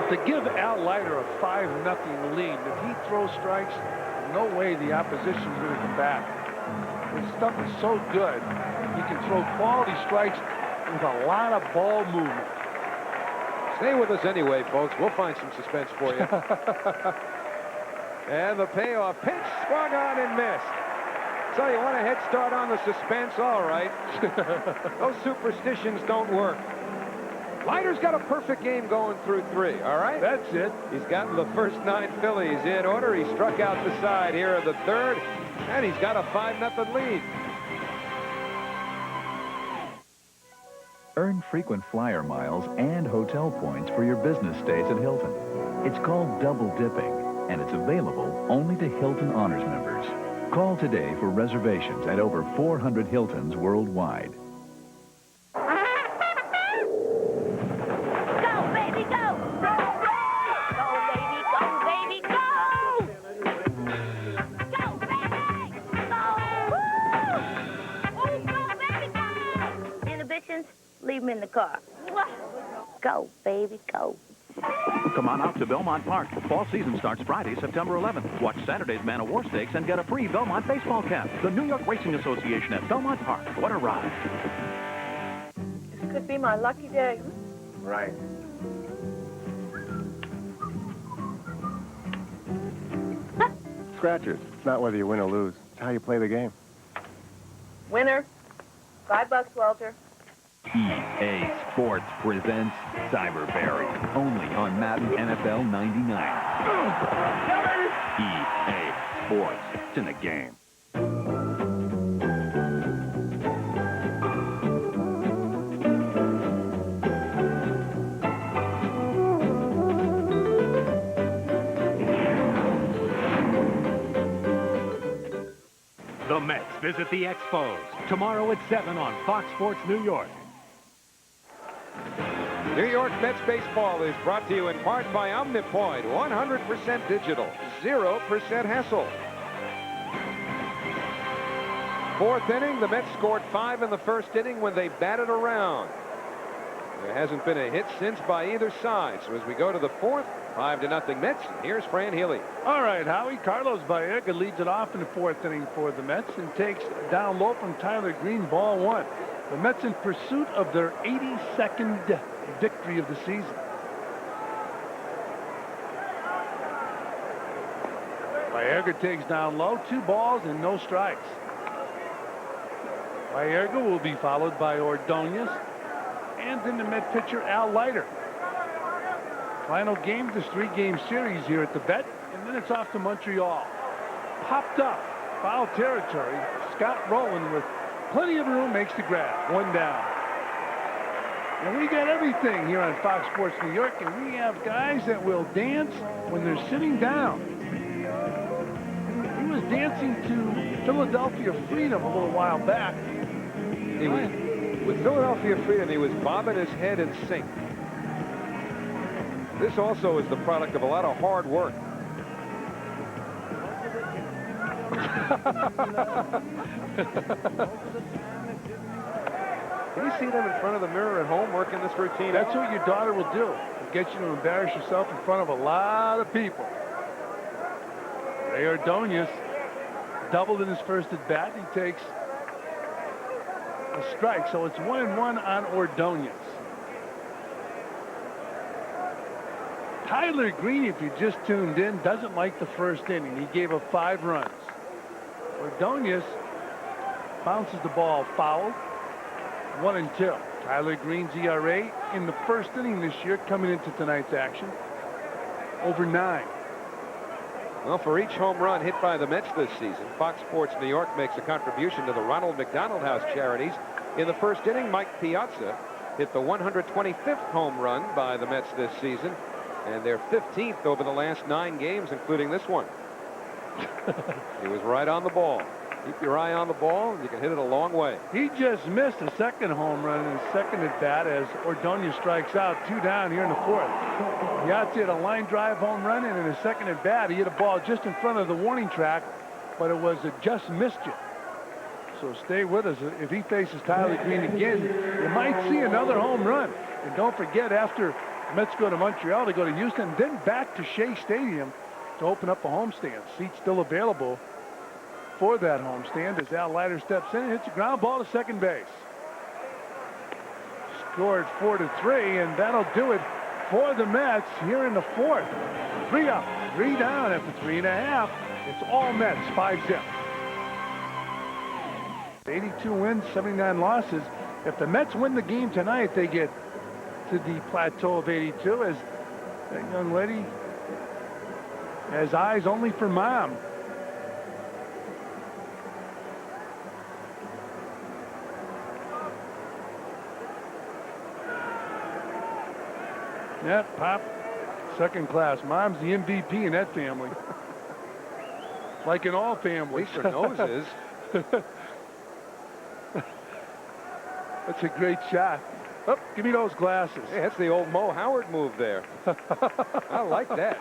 To give Al Leiter a 5-0 lead, if he throws strikes, no way the opposition's going to come back. His stuff is so good, he can throw quality strikes with a lot of ball movement. Stay with us anyway, folks. We'll find some suspense for you. And the payoff pitch swung on and missed. So you want a head start on the suspense? All right. Those superstitions don't work. Leiter's got a perfect game going through 3, all right? That's it. He's gotten the first 9 Phillies in order. He struck out the side here in the 3rd, and he's got a 5-0 lead. Earn frequent flyer miles and hotel points for your business stays at Hilton. It's called double dipping, and it's available only to Hilton Honors members. Call today for reservations at over 400 Hiltons worldwide. Leave him in the car. Go, baby, go. Come on out to Belmont Park. Fall season starts Friday, September 11th. Watch Saturday's Man of War Stakes and get a free Belmont baseball cap. The New York Racing Association at Belmont Park. What a ride. This could be my lucky day. Right. Scratchers. It's not whether you win or lose. It's how you play the game. Winner. $5, Walter. EA Sports presents Cyberberry, only on Madden NFL 99. EA Sports. It's in the game. The Mets visit the Expos tomorrow at 7 on Fox Sports New York. New York Mets baseball is brought to you in part by Omnipoint, 100% digital, 0% hassle. Fourth inning, the Mets scored 5 in the first inning when they batted around. There hasn't been a hit since by either side. So as we go to the fourth, 5-0 Mets. Here's Fran Healy. All right, Howie. Carlos Baerga leads it off in the fourth inning for the Mets and takes down low from Tyler Green, ball 1. The Mets in pursuit of their 82nd victory of the season. Baerga takes down low, 2 balls and no strikes. Baerga will be followed by Ordonez and then the Met pitcher Al Leiter. Final game of this 3-game series here at the Bet, and then it's off to Montreal. Popped up, foul territory. Scott Rowland with plenty of room makes the grab. 1 down. And we got everything here on Fox Sports New York, and we have guys that will dance when they're sitting down. He was dancing to Philadelphia Freedom a little while back. He was, with Philadelphia Freedom, he was bobbing his head in sync. This also is the product of a lot of hard work. Can you see them in front of the mirror at home working this routine? That's what your daughter will do. It'll get you to embarrass yourself in front of a lot of people. Ray Ordonez doubled in his first at bat. He takes a strike, so it's 1-1 on Ordonez. Tyler Green, if you just tuned in, doesn't like the first inning. He gave up 5 runs. Ordonez bounces the ball foul. 1-2. Tyler Green's ERA in the first inning this year coming into tonight's action over 9. Well, for each home run hit by the Mets this season, Fox Sports New York makes a contribution to the Ronald McDonald House charities. In the first inning, Mike Piazza hit the 125th home run by the Mets this season, and their 15th over the last 9 games, including this one. He was right on the ball. Keep your eye on the ball, and you can hit it a long way. He just missed a second home run in his second at bat as Ordonez strikes out. 2 down here in the fourth. Piazza hit a line drive home run, and in his second at bat, he hit a ball just in front of the warning track, but it was a just missed you. So stay with us. If he faces Tyler Green again, you might see another home run. And don't forget, after Mets go to Montreal, they go to Houston, then back to Shea Stadium to open up a homestand. Seats still available for that homestand as Al Leiter steps in and hits a ground ball to second base. Scored 4-3, and that'll do it for the Mets here in the fourth. 3 up, 3 down after 3.5. It's all Mets, 5-zip. 82 wins, 79 losses. If the Mets win the game tonight, they get to the plateau of 82 as that young lady has eyes only for Mom. Yep, Pop, second class. Mom's the MVP in that family. Like in all families. At least her nose is. That's a great shot. Oh, give me those glasses. Hey, that's the old Mo Howard move there. I like that.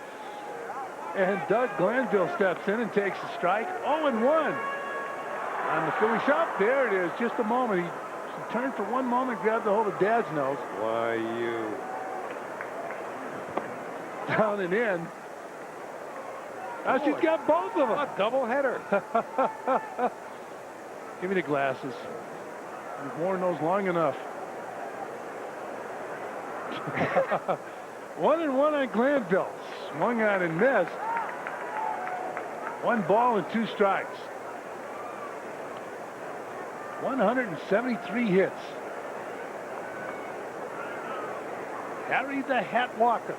And Doug Glanville steps in and takes a strike. 0-1 on the Philly shot. There it is. Just a moment. He turned for one moment, grabbed a hold of Dad's nose. Why, you. Down and in. Now she's got both of them. A doubleheader. Give me the glasses. You've worn those long enough. 1-1 on Glanville. Swung on and missed. 1 ball and 2 strikes. 173 hits. Harry the Hat Walker,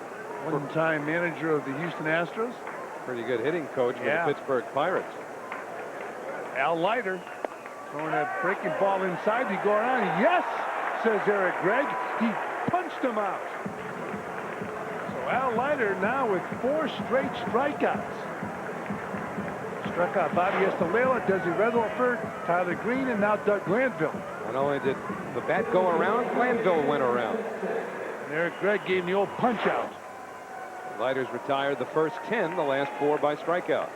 one-time manager of the Houston Astros. Pretty good hitting coach for the Pittsburgh Pirates. Al Leiter throwing a breaking ball inside. He go around. Yes, says Eric Gregg. He punched him out. So Al Leiter now with 4 straight strikeouts. Struck out Bobby Estalella, Desi Rutherford, Tyler Green, and now Doug Glanville. Not only did the bat go around, Glanville went around. And Eric Gregg gave him the old punch out. Leiter's retired the first 10, the last 4 by strikeout.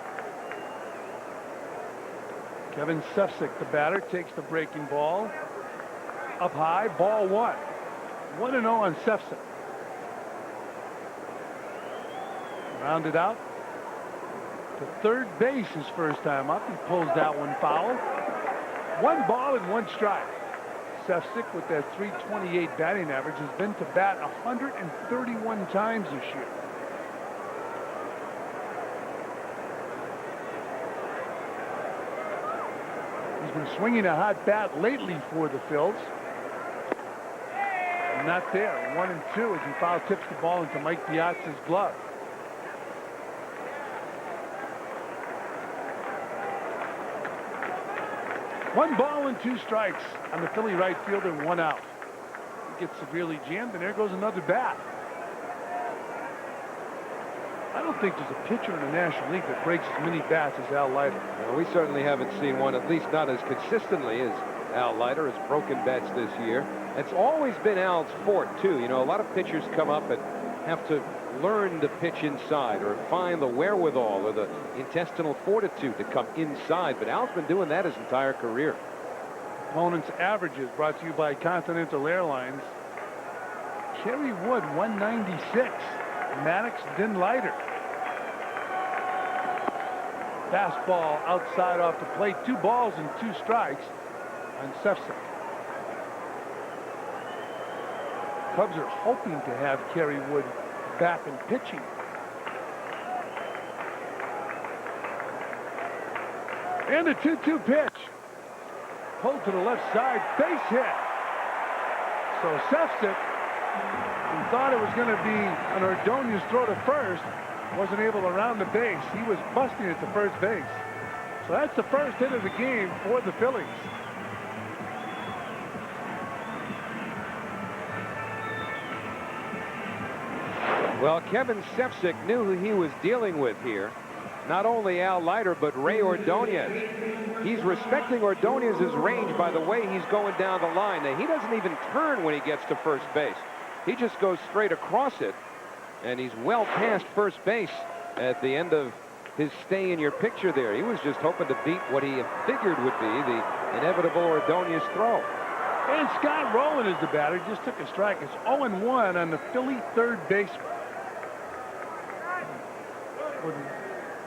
Kevin Sefcik, the batter, takes the breaking ball. Up high, ball 1. 1-0 on Sefcik. Rounded out to third base his first time up. He pulls that one foul. 1 ball and 1 strike. Sefcik, with that .328 batting average, has been to bat 131 times this year. He's been swinging a hot bat lately for the Phils. Not there. 1 and 2 as he foul tips the ball into Mike Piazza's glove. One ball and 2 strikes on the Philly right fielder, 1 out. He gets severely jammed, and there goes another bat. I don't think there's a pitcher in the National League that breaks as many bats as Al Leiter. Well, we certainly haven't seen one, at least not as consistently as Al Leiter has broken bats this year. It's always been Al's fort, too. You know, a lot of pitchers come up and have to learn to pitch inside or find the wherewithal or the intestinal fortitude to come inside. But Al's been doing that his entire career. Opponent's averages brought to you by Continental Airlines. Kerry Wood, 196. Maddox, then Leiter. Fastball outside off the plate. 2 balls and 2 strikes on Sefcik. Cubs are hoping to have Kerry Wood back in pitching. And a 2-2 pitch. Pulled to the left side, base hit. So Sefcik, who thought it was going to be an Ordonez throw to first, wasn't able to round the base. He was busting at the first base. So that's the first hit of the game for the Phillies. Well, Kevin Sefcik knew who he was dealing with here. Not only Al Leiter, but Ray Ordonez. He's respecting Ordonez's range by the way he's going down the line. Now, he doesn't even turn when he gets to first base. He just goes straight across it, and he's well past first base at the end of his stay in your picture there. He was just hoping to beat what he figured would be the inevitable Ordonez throw. And Scott Rowland is the batter. Just took a strike. It's 0-1 on the Philly third baseman.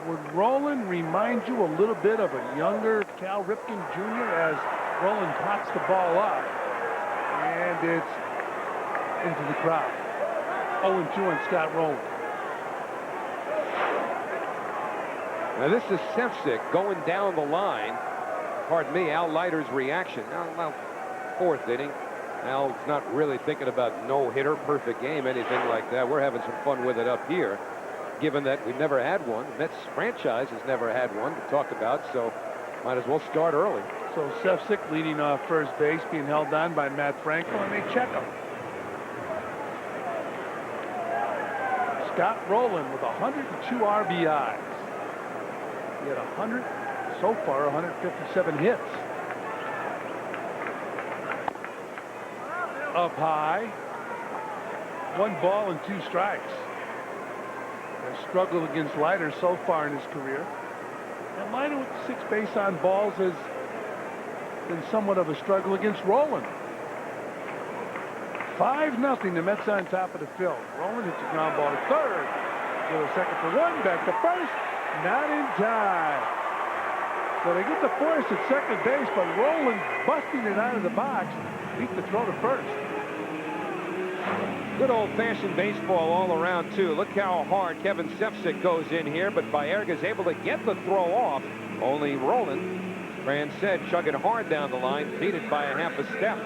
Would Rowland remind you a little bit of a younger Cal Ripken Jr. as Rowland pops the ball up? And it's into the crowd. 0-2 on Scott Rowland. Now this is Sefcik going down the line. Pardon me, Al Leiter's reaction. Now, 4th inning. Al's not really thinking about no-hitter, perfect game, anything like that. We're having some fun with it up here, given that we've never had one. The Mets franchise has never had one to talk about, so might as well start early. So Sefcik leading off first base, being held on by Matt Franco, and they check him. Scott Rowland with 102 RBIs. He had 100 so far, 157 hits. Up high. 1 ball and 2 strikes. Has struggled against Leiter so far in his career. And Leiter with 6 base on balls has been somewhat of a struggle against Rowland. 5-0, the Mets on top of the field. Rowland hits a ground ball to third. Go to second for 1, back to first. Not in time. So they get the force at second base, but Rowland busting it out of the box. Beat the throw to first. Good old-fashioned baseball all around, too. Look how hard Kevin Sefcik goes in here, but Baerga's able to get the throw off. Only Roland, Fran said, chugging hard down the line, beat it by a half a step.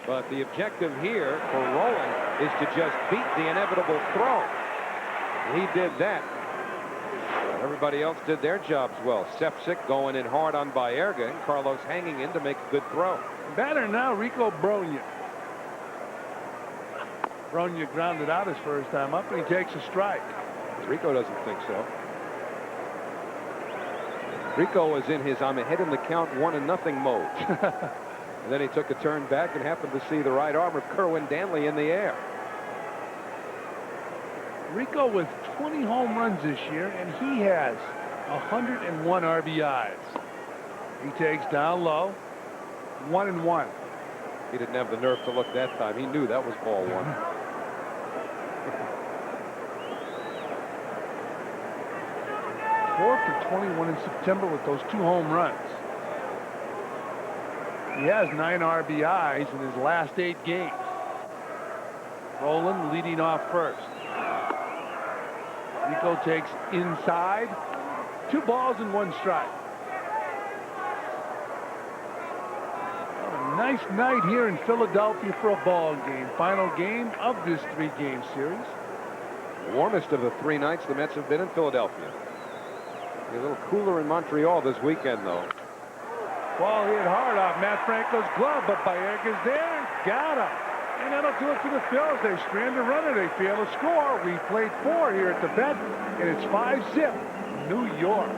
But the objective here for Roland is to just beat the inevitable throw. He did that. Everybody else did their jobs well. Sefcik going in hard on Baerga, and Carlos hanging in to make a good throw. Batter now, Rico Bronya. Bronya grounded out his first time up, and he takes a strike. Rico doesn't think so. Rico was in his I'm ahead in the count 1-0 mode. And then he took a turn back and happened to see the right arm of Kerwin Danley in the air. Rico with 20 home runs this year, and he has 101 RBIs. He takes down low, 1-1. He didn't have the nerve to look that time. He knew that was ball one. 4 for 21 in September with those 2 home runs. He has 9 RBIs in his last 8 games. Roland leading off first. Rico takes inside. 2 balls and 1 strike. A nice night here in Philadelphia for a ball game. Final game of this 3-game series. The warmest of the 3 nights the Mets have been in Philadelphia. A little cooler in Montreal this weekend, though. Ball hit hard off Matt Franco's glove, but Baerga's there. Got him. And that'll do it for the Phillies. They strand a runner. They fail to score. We played 4 here at the vet, and it's 5-zip, New York.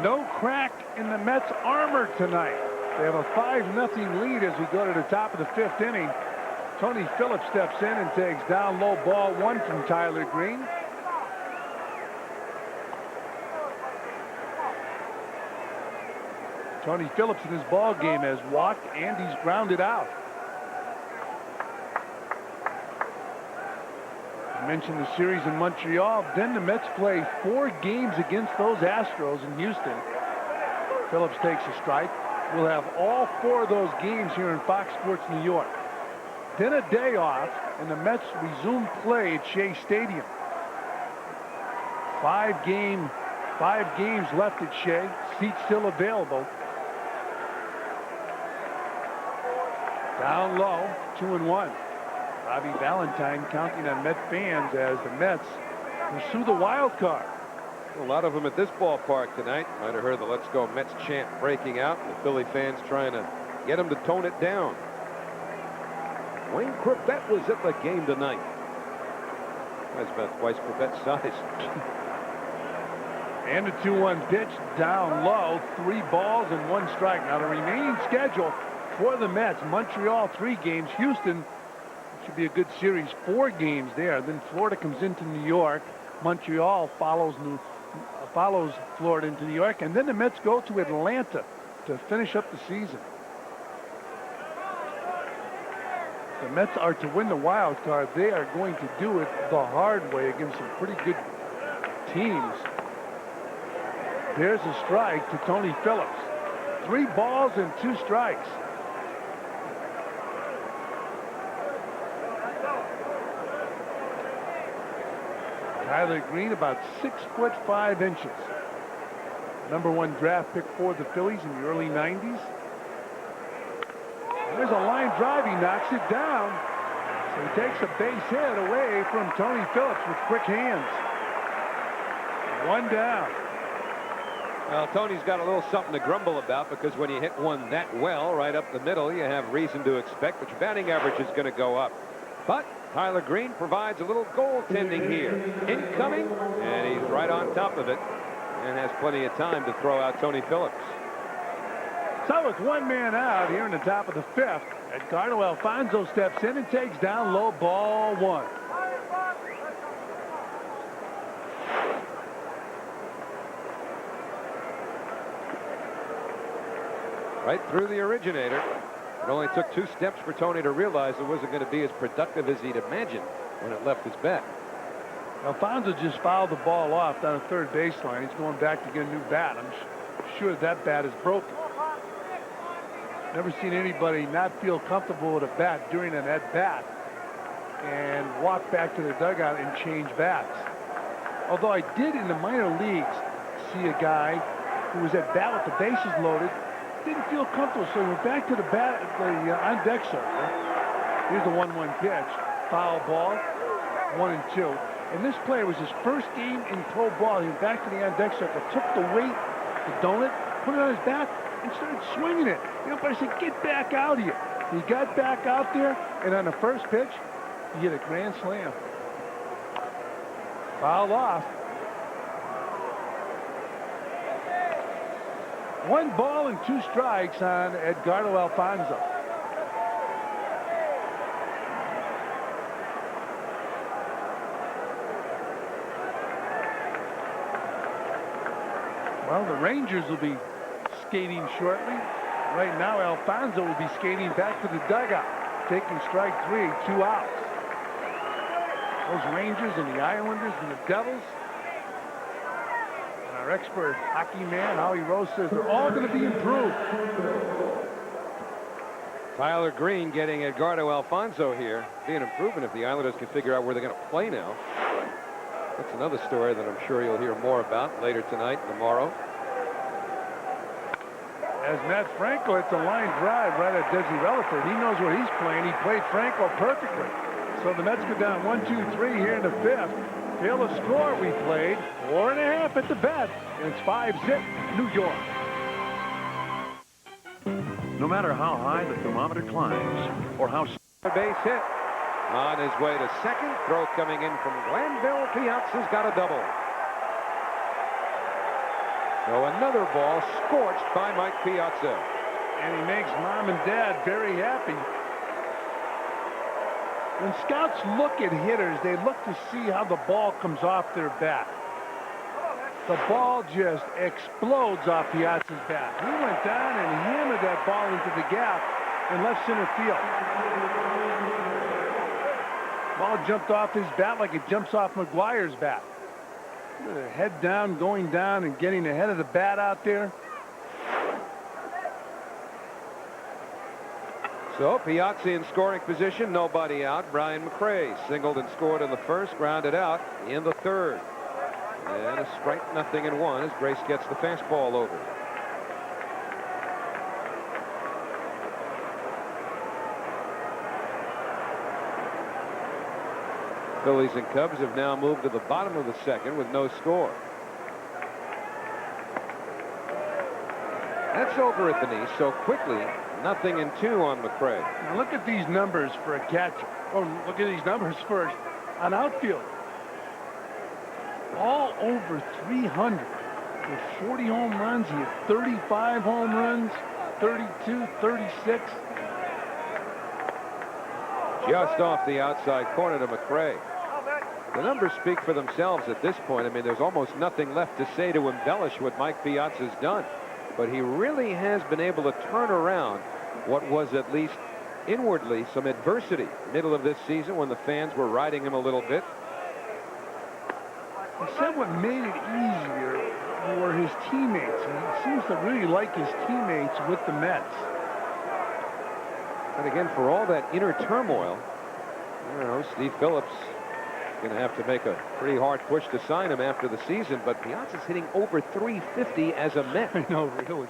No crack in the Mets' armor tonight. They have a 5-0 lead as we go to the top of the 5th inning. Tony Phillips steps in and takes down low ball 1 from Tyler Green. Tony Phillips in his ball game has walked and he's grounded out. I mentioned the series in Montreal. Then the Mets play 4 games against those Astros in Houston. Phillips takes a strike. We'll have all 4 of those games here in Fox Sports New York. Then a day off, and the Mets resume play at Shea Stadium. 5 games left at Shea. Seats still available. Down low, 2-1. Bobby Valentine counting on Met fans as the Mets pursue the wild card. A lot of them at this ballpark tonight. Might have heard the Let's Go Mets chant breaking out. The Philly fans trying to get them to tone it down. Wayne Corbett was at the game tonight. That's about twice Corbett's size. And a 2-1 pitch down low. 3 balls and 1 strike. Now the remaining schedule for the Mets: Montreal 3 games, Houston should be a good series, 4 games there. Then Florida comes into New York. Montreal follows Florida into New York, and then the Mets go to Atlanta to finish up the season. The Mets are to win the wild card. They are going to do it the hard way against some pretty good teams. There's a strike to Tony Phillips. 3 balls and 2 strikes. Tyler Green, about 6'5". #1 draft pick for the Phillies in the early 90s. There's a line drive. He knocks it down. So he takes a base hit away from Tony Phillips with quick hands. 1 down. Well, Tony's got a little something to grumble about, because when you hit one that well right up the middle, you have reason to expect that your batting average is going to go up. But Tyler Green provides a little goaltending here. Incoming, and he's right on top of it and has plenty of time to throw out Tony Phillips. So with 1 man out here in the top of the 5th, Edgardo Alfonso steps in and takes down low ball 1. Right through the originator. It only took 2 steps for Tony to realize it wasn't going to be as productive as he'd imagined when it left his bat. Alfonso just fouled the ball off down the third baseline. He's going back to get a new bat. I'm sure that bat is broken. Never seen anybody not feel comfortable with a bat during an at-bat and walk back to the dugout and change bats. Although I did in the minor leagues see a guy who was at bat with the bases loaded, didn't feel comfortable, so he went back to the bat, on-deck circle. Here's the 1-1 pitch. Foul ball, 1-2. And this player was his first game in pro ball. He went back to the on-deck circle, took the weight, the donut, put it on his back, and started swinging it. The umpire said, get back out here. He got back out there, and on the first pitch, he hit a grand slam. Fouled off. 1 ball and 2 strikes on Edgardo Alfonso. Well, the Rangers will be skating shortly. Right now, Alfonso will be skating back to the dugout, taking strike 3, 2 outs. Those Rangers and the Islanders and the Devils, and our expert hockey man, Howie Rose, says they're all going to be improved. Tyler Green getting Edgardo Alfonso here. Be an improvement if the Islanders can figure out where they're going to play now. That's another story that I'm sure you'll hear more about later tonight and tomorrow. As Matt Franco hits a line drive right at Desi Relaford, he knows where he's playing. He played Franco perfectly. So the Mets go down 1-2-3 here in the 5th. Fail to score. We played 4.5 at the bat, and it's 5-zip New York. No matter how high the thermometer climbs or how Base hit. On his way to second. Throw coming in from Glanville. Piazza's got a double. So another ball scorched by Mike Piazza. And he makes mom and dad very happy. When scouts look at hitters, they look to see how the ball comes off their bat. The ball just explodes off Piazza's bat. He went down and hammered that ball into the gap in left center field. Ball jumped off his bat like it jumps off McGuire's bat. Head down, going down, and getting ahead of the bat out there. So Piazza in scoring position, nobody out. Brian McRae singled and scored in the first, grounded out in the third. And a strike, 0-1 as Grace gets the fastball over. Phillies and Cubs have now moved to the bottom of the second with no score. That's over at the knee so quickly. 0-2 on McRae. Now look at these numbers for a catcher. Oh, look at these numbers for an outfielder. All over 300 with 40 home runs. He had 35 home runs, 32, 36. Just off the outside corner to McRae. The numbers speak for themselves at this point. I mean, there's almost nothing left to say to embellish what Mike Piazza's done. But he really has been able to turn around what was at least inwardly some adversity middle of this season when the fans were riding him a little bit. He said what made it easier were his teammates. He seems to really like his teammates with the Mets. And again, for all that inner turmoil, I don't know, Steve Phillips is going to have to make a pretty hard push to sign him after the season. But Piazza's hitting over 350 as a Met. I know, really.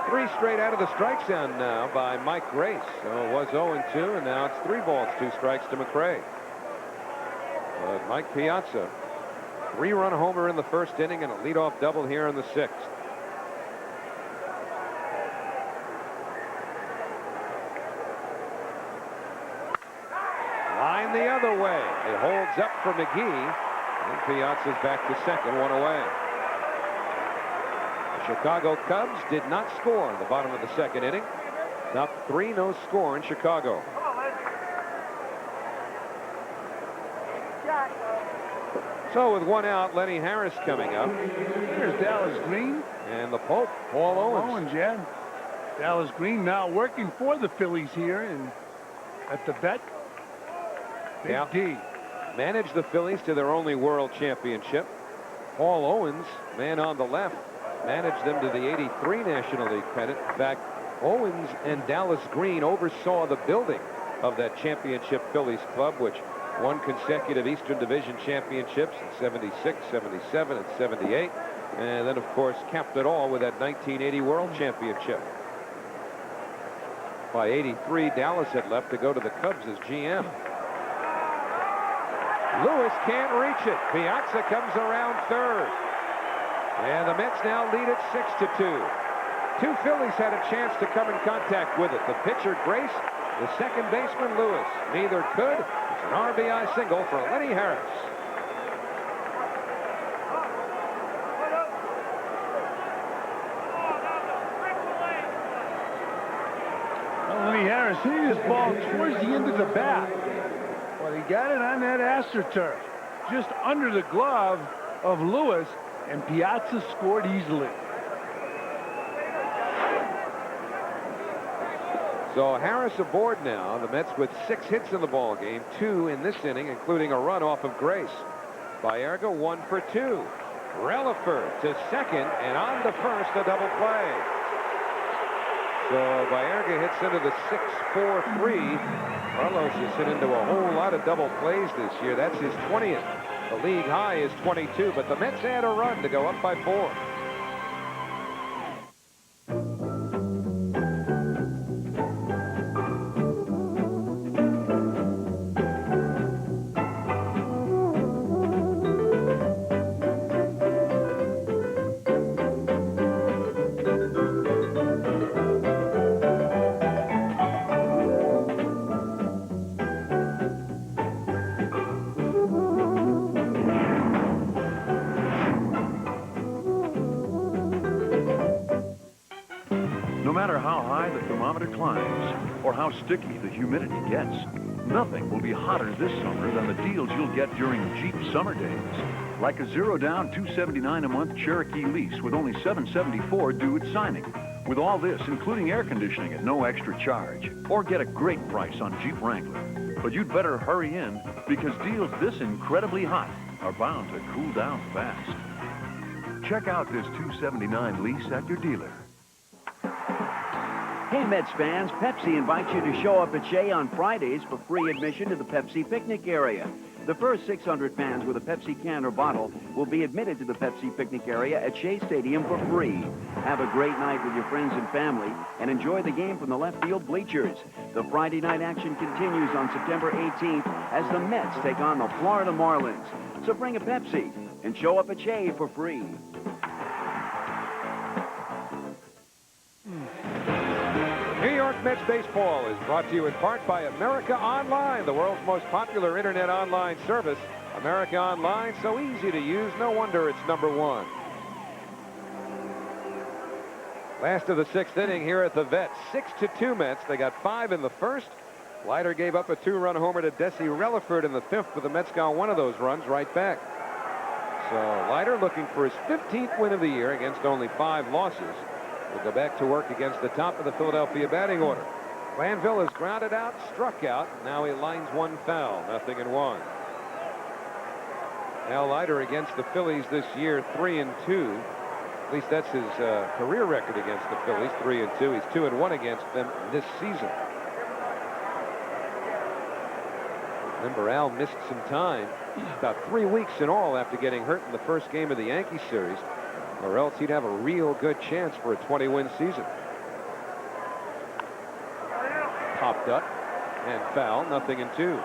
3 straight out of the strike zone now by Mike Grace. So it was 0-2, and now it's 3 balls, 2 strikes to McRae. But Mike Piazza, 3-run homer in the first inning and a leadoff double here in the 6th. Line the other way. It holds up for McGee, and Piazza's back to second, 1 away. The Chicago Cubs did not score in the bottom of the second inning. Now 3, no score in Chicago. So with 1 out, Lenny Harris coming up. Here's Dallas Green. And the Pope, Paul Owens. Yeah. Dallas Green now working for the Phillies here and at the vet. Big D. managed the Phillies to their only world championship. Paul Owens, man on the left, managed them to the '83 National League pennant. In fact, Owens and Dallas Green oversaw the building of that championship Phillies club, which won consecutive Eastern Division championships in '76, '77, and '78. And then, of course, capped it all with that 1980 World Championship. By '83, Dallas had left to go to the Cubs as GM. Lewis can't reach it. Piazza comes around third. And the Mets now lead it 6-2. Two Phillies had a chance to come in contact with it. The pitcher, Grace, the second baseman, Lewis. Neither could. It's an RBI single for Lenny Harris. Well, Lenny Harris hit his ball towards the end of the bat. Well, he got it on that AstroTurf, just under the glove of Lewis, and Piazza scored easily. So Harris aboard now. The Mets with 6 hits in the ball game, 2 in this inning, including a run off of Grace. Baerga 1 for 2. Relaford to second, and on to first, a double play. So Baerga hits into the 6-4-3. Carlos has hit into a whole lot of double plays this year. That's his 20th. The league high is 22, but the Mets add a run to go up by 4. No matter how high the thermometer climbs or how sticky the humidity gets, nothing will be hotter this summer than the deals you'll get during Jeep Summer Days. Like a zero-down $279 a month Cherokee lease with only $774 due at signing. With all this, including air conditioning at no extra charge. Or get a great price on Jeep Wrangler. But you'd better hurry in because deals this incredibly hot are bound to cool down fast. Check out this $279 lease at your dealer. Hey, Mets fans, Pepsi invites you to show up at Shea on Fridays for free admission to the Pepsi picnic area. The first 600 fans with a Pepsi can or bottle will be admitted to the Pepsi picnic area at Shea Stadium for free. Have a great night with your friends and family and enjoy the game from the left field bleachers. The Friday night action continues on September 18th as the Mets take on the Florida Marlins. So bring a Pepsi and show up at Shea for free. New York Mets baseball is brought to you in part by America Online, the world's most popular internet online service. America Online, so easy to use, no wonder it's #1. Last of the 6th inning here at the Vet. 6-2 Mets. They got 5 in the first. Leiter gave up a 2-run homer to Desi Relaford in the 5th, but the Mets got one of those runs right back. So Leiter looking for his 15th win of the year against only 5 losses. Will go back to work against the top of the Philadelphia batting order. Glanville is grounded out, struck out. Now he lines one foul, 0-1. Al Leiter against the Phillies this year, 3-2. At least that's his career record against the Phillies, 3-2. He's 2-1 against them this season. Remember, Al missed some time, about 3 weeks in all after getting hurt in the first game of the Yankee series, or else he'd have a real good chance for a 20-win season. Popped up and foul, 0-2.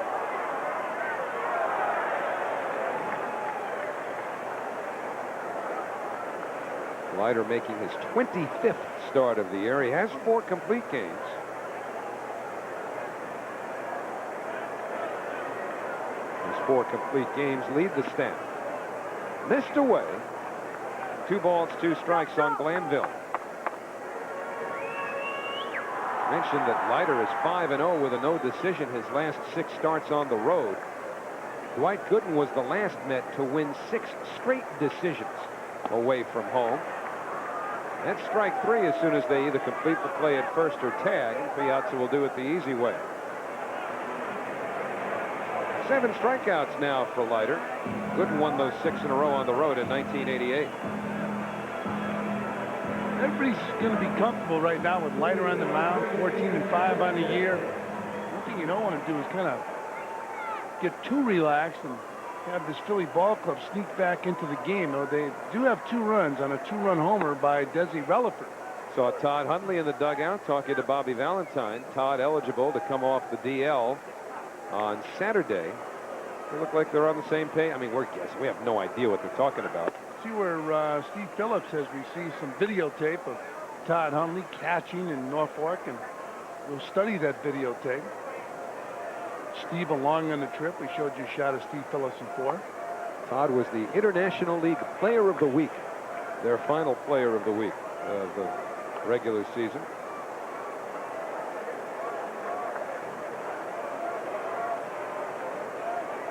Leiter making his 25th start of the year. He has 4 complete games. His 4 complete games lead the stat. Missed away. 2 balls, 2 strikes on Glanville. Mentioned that Leiter is 5-0 with a no decision his last 6 starts on the road. Dwight Gooden was the last Met to win 6 straight decisions away from home. That's strike 3 as soon as they either complete the play at first or tag. Piazza will do it the easy way. 7 strikeouts now for Leiter. Gooden won those 6 in a row on the road in 1988. Everybody's going to be comfortable right now with Leiter on the mound, 14-5 on the year. One thing you don't want to do is kind of get too relaxed and have this Philly ball club sneak back into the game. Though they do have 2 runs on a 2-run homer by Desi Relaford. Saw Todd Hundley in the dugout talking to Bobby Valentine. Todd eligible to come off the DL on Saturday. They look like they're on the same page. I mean, we're guessing. We have no idea what they're talking about. See where Steve Phillips has received some videotape of Todd Hundley catching in Norfolk, and we'll study that videotape. Steve along on the trip. We showed you a shot of Steve Phillips before. Todd was the International League Player of the Week, their final Player of the Week of the regular season.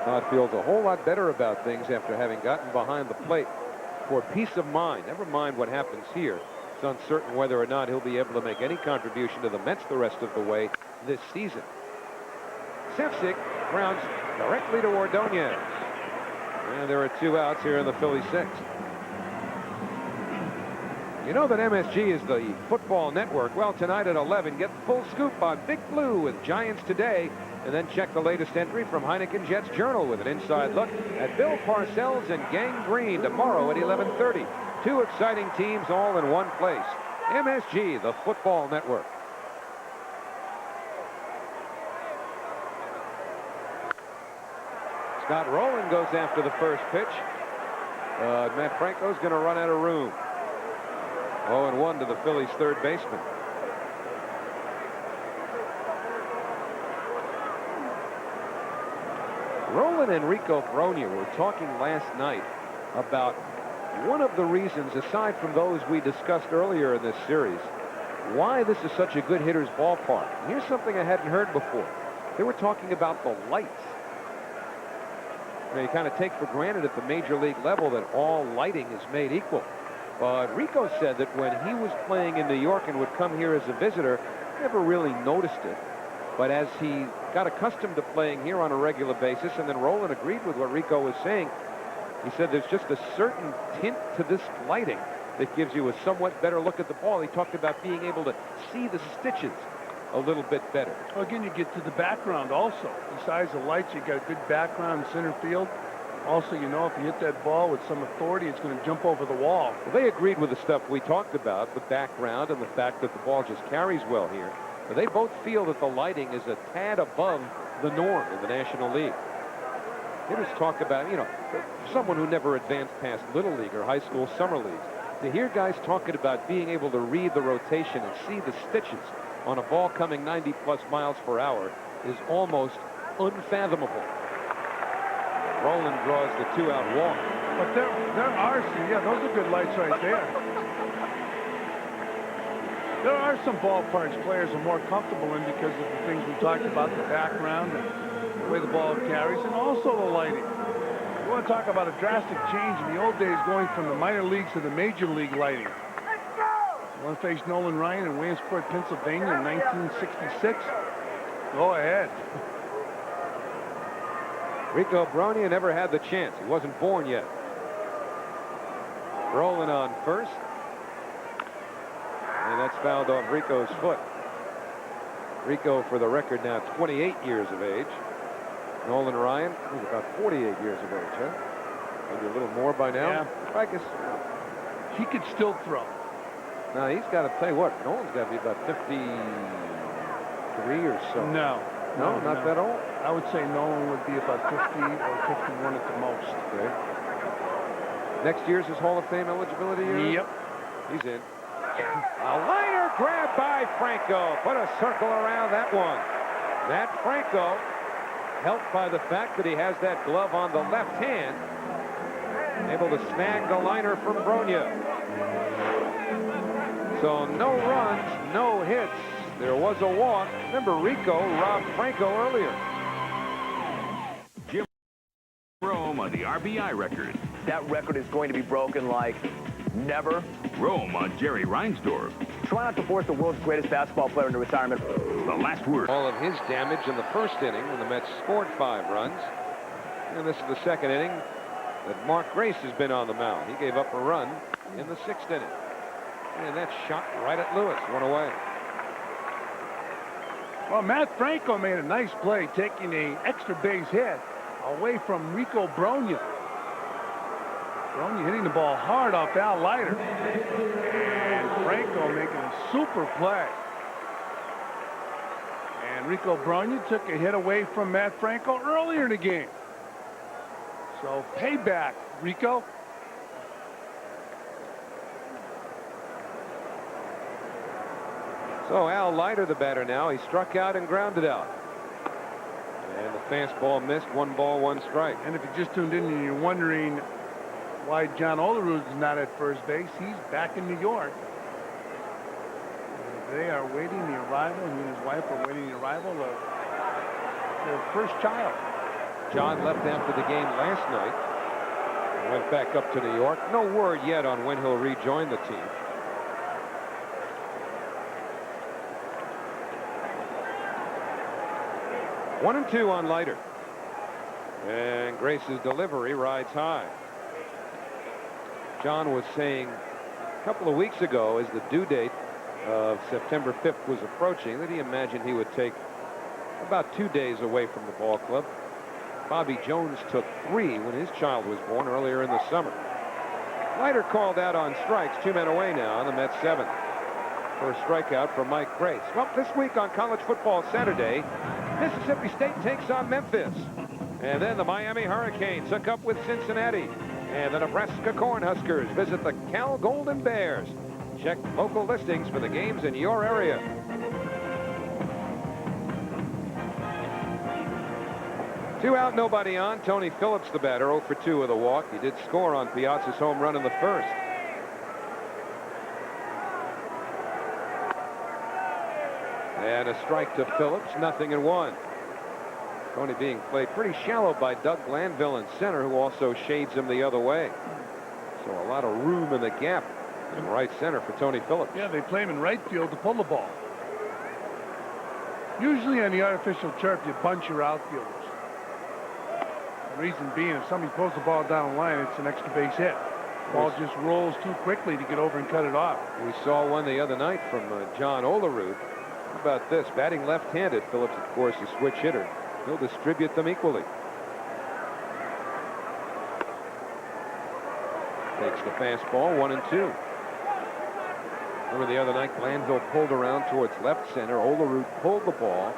Todd feels a whole lot better about things after having gotten behind the plate. For peace of mind, never mind what happens here, it's uncertain whether or not he'll be able to make any contribution to the Mets the rest of the way this season. Sefcik grounds directly to Ordonez. And there are 2 outs here in the Philly 6th. You know that MSG is the football network. Well, tonight at 11, get the full scoop on Big Blue with Giants Today, and then check the latest entry from Heineken Jets Journal with an inside look at Bill Parcells and Gang Green tomorrow at 11:30. 2 exciting teams all in one place. MSG, the football network. Scott Rowland goes after the first pitch. Matt Franco's going to run out of room. 0-1 to the Phillies' third baseman. Roland and Rico Brogna were talking last night about one of the reasons, aside from those we discussed earlier in this series, why this is such a good hitter's ballpark. And here's something I hadn't heard before. They were talking about the lights. You kind of take for granted at the major league level that all lighting is made equal. But Rico said that when he was playing in New York and would come here as a visitor, never really noticed it. But as he got accustomed to playing here on a regular basis, and then Roland agreed with what Rico was saying, he said there's just a certain tint to this lighting that gives you a somewhat better look at the ball. He talked about being able to see the stitches a little bit better. Well, again, you get to the background also. Besides the lights, you got a good background in center field. Also, you know, if you hit that ball with some authority, it's going to jump over the wall. Well, they agreed with the stuff we talked about, the background and the fact that the ball just carries well here. But they both feel that the lighting is a tad above the norm in the National League. Hitters talk about, you know, someone who never advanced past Little League or high school summer leagues, to hear guys talking about being able to read the rotation and see the stitches on a ball coming 90+ miles per hour is almost unfathomable. Roland draws the 2-out walk. But there are some, yeah, those are good lights right there. There are some ballparks players are more comfortable in because of the things we talked about, the background and the way the ball carries, and also the lighting. You want to talk about a drastic change in the old days going from the minor leagues to the major league lighting. Want to face Nolan Ryan in Williamsport, Pennsylvania in 1966? Go ahead. Rico Brogna never had the chance. He wasn't born yet. Roland on first. And that's fouled off Rico's foot. Rico, for the record, now 28 years of age. Nolan Ryan, he's about 48 years of age, huh? Maybe a little more by now. Yeah. I guess he could still throw. Now, he's got to tell you what, Nolan's got to be about 53 or so. No, not that old. I would say Nolan would be about 50 or 51 at the most. Okay. Next year's his Hall of Fame eligibility year? Yep. He's in. A liner grab by Franco. Put a circle around that one. Matt Franco, helped by the fact that he has that glove on the left hand, able to snag the liner from Brogna. So no runs, no hits. There was a walk. Remember, Rico robbed Franco earlier. Jim Rome on the RBI record. That record is going to be broken like never. Rome on Jerry Reinsdorf. Try not to force the world's greatest basketball player into retirement. The last word. All of his damage in the first inning when the Mets scored 5 runs. And this is the second inning that Mark Grace has been on the mound. He gave up a run in the 6th inning. And that shot right at Lewis. One away. Well, Matt Franco made a nice play taking an extra base hit away from Rico Brogna. Brogna hitting the ball hard off Al Leiter. And Franco making a super play. And Rico Brogna took a hit away from Matt Franco earlier in the game. So payback, Rico. So Al Leiter, the batter now. He struck out and grounded out. And the fastball missed. 1 ball, 1 strike. And if you just tuned in and you're wondering why John Olerud is not at first base, he's back in New York. They are waiting the arrival, he and his wife are waiting the arrival of their first child. John left after the game last night and went back up to New York. No word yet on when he'll rejoin the team. One and 2 on Leiter. And Grace's delivery rides high. John was saying a couple of weeks ago, as the due date of September 5th was approaching, that he imagined he would take about 2 days away from the ball club. Bobby Jones took 3 when his child was born earlier in the summer. Leiter called out on strikes. 2 men away now on the Mets 7th. First strikeout for Mike Grace. Well, this week on College Football Saturday, Mississippi State takes on Memphis. And then the Miami Hurricanes hook up with Cincinnati. And the Nebraska Cornhuskers visit the Cal Golden Bears. Check local listings for the games in your area. Two out, nobody on. Tony Phillips, the batter, 0 for 2 with a walk. He did score on Piazza's home run in the first. And a strike to Phillips, 0-1. Tony being played pretty shallow by Doug Glanville in center, who also shades him the other way. So a lot of room in the gap in right center for Tony Phillips. Yeah, they play him in right field to pull the ball. Usually on the artificial turf, you bunch your outfielders. The reason being, if somebody pulls the ball down the line, it's an extra base hit. The ball just rolls too quickly to get over and cut it off. We saw one the other night from John Olerud. How about this? Batting left-handed, Phillips, of course, a switch hitter. He'll distribute them equally. Takes the fastball, 1-2. Remember the other night, Glanville pulled around towards left center. Olerud pulled the ball.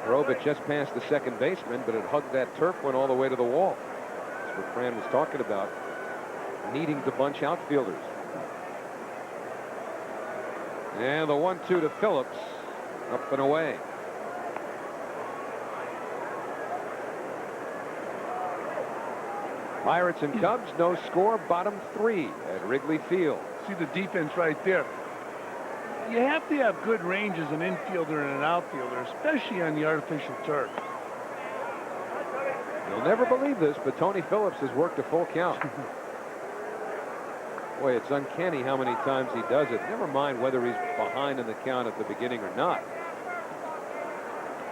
Drove it just past the second baseman, but it hugged that turf, went all the way to the wall. That's what Fran was talking about, needing to bunch outfielders. And the 1-2 to Phillips, up and away. Pirates and Cubs, no score, bottom 3 at Wrigley Field. See the defense right there. You have to have good range as an infielder and an outfielder, especially on the artificial turf. You'll never believe this, but Tony Phillips has worked a full count. Boy, it's uncanny how many times he does it. Never mind whether he's behind in the count at the beginning or not.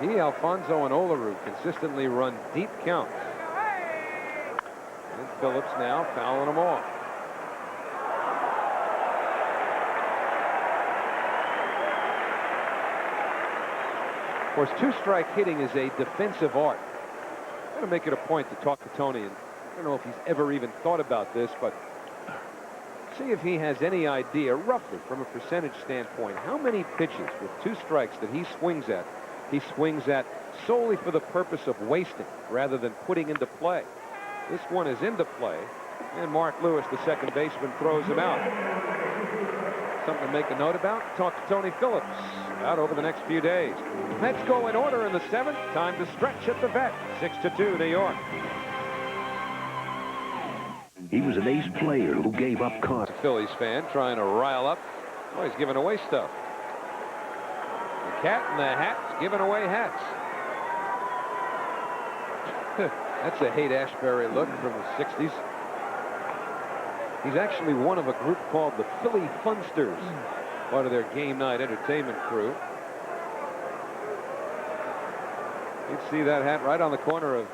He, Alfonso, and Olerud consistently run deep counts. And Phillips now fouling them off. Of course, two-strike hitting is a defensive art. I'm going to make it a point to talk to Tony, and I don't know if he's ever even thought about this, but see if he has any idea, roughly, from a percentage standpoint, how many pitches with 2 strikes that he swings at solely for the purpose of wasting rather than putting into play. This one is into play, and Mark Lewis, the second baseman, throws him out. Something to make a note about. Talk to Tony Phillips out over the next few days. Mets go in order in the 7th. Time to stretch at the vet. 6-2, New York. He was an ace player who gave up cards. Phillies fan trying to rile up. Oh, he's giving away stuff. The cat in the hat's giving away hats. That's a Haight-Ashbury look from the 60s. He's actually one of a group called the Philly Funsters, part of their game night entertainment crew. You'd see that hat right on the corner of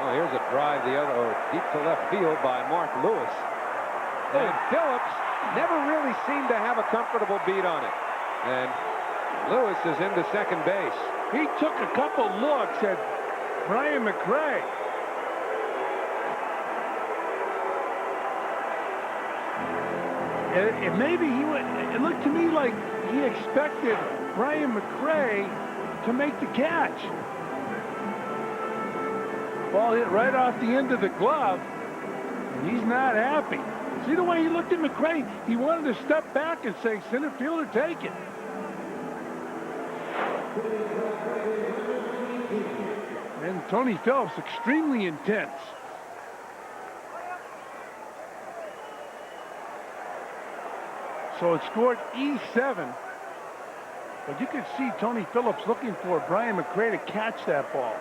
Oh, here's a drive deep to left field by Mark Lewis. And Phillips never really seemed to have a comfortable beat on it. And Lewis is into second base. He took a couple looks at Brian McRae. It looked to me like he expected Brian McRae to make the catch. Ball hit right off the end of the glove, and he's not happy. See the way he looked at McRae? He wanted to step back and say, center fielder, take it. And Tony Phillips, extremely intense. So it scored E7. But you could see Tony Phillips looking for Brian McRae to catch that ball.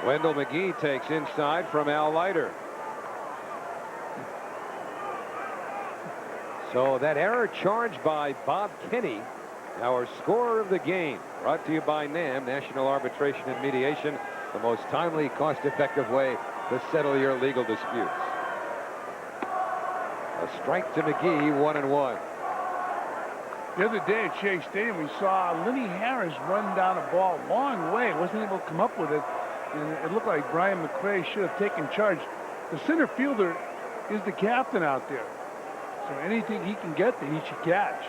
Wendell McGee takes inside from Al Leiter. So that error charged by Bob Kinney, our scorer of the game, brought to you by NAM, National Arbitration and Mediation, the most timely, cost-effective way to settle your legal disputes. A strike to McGee, 1-1. The other day at Shea Stadium, we saw Lenny Harris run down a ball a long way. Wasn't able to come up with it. And it looked like Brian McRae should have taken charge. The center fielder is the captain out there. So anything he can get, he should catch.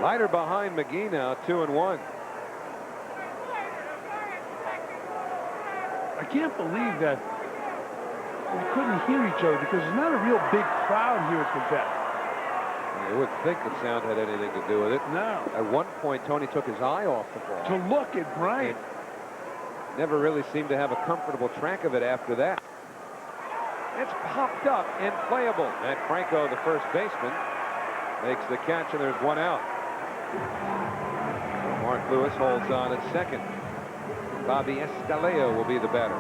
Leiter behind McGee now, 2-1. I can't believe that we couldn't hear each other because there's not a real big crowd here at the vet. You wouldn't think the sound had anything to do with it. No. At one point, Tony took his eye off the ball. To look at Brian. Never really seemed to have a comfortable track of it after that. It's popped up and playable. Matt Franco, the first baseman, makes the catch, and there's one out. Mark Lewis holds on at second. Bobby Escaleo will be the batter.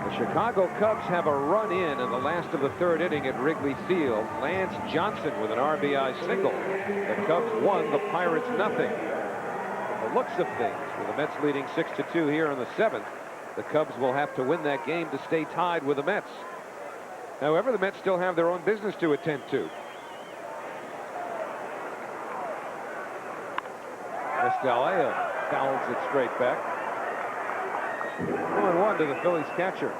The Chicago Cubs have a run in the last of the third inning at Wrigley Field. Lance Johnson with an RBI single. The Cubs won, the Pirates nothing. From the looks of things, with the Mets leading 6-2 here in the seventh, the Cubs will have to win that game to stay tied with the Mets. However, the Mets still have their own business to attend to. Escaleo fouls it straight back. 0-1 to the Phillies catcher.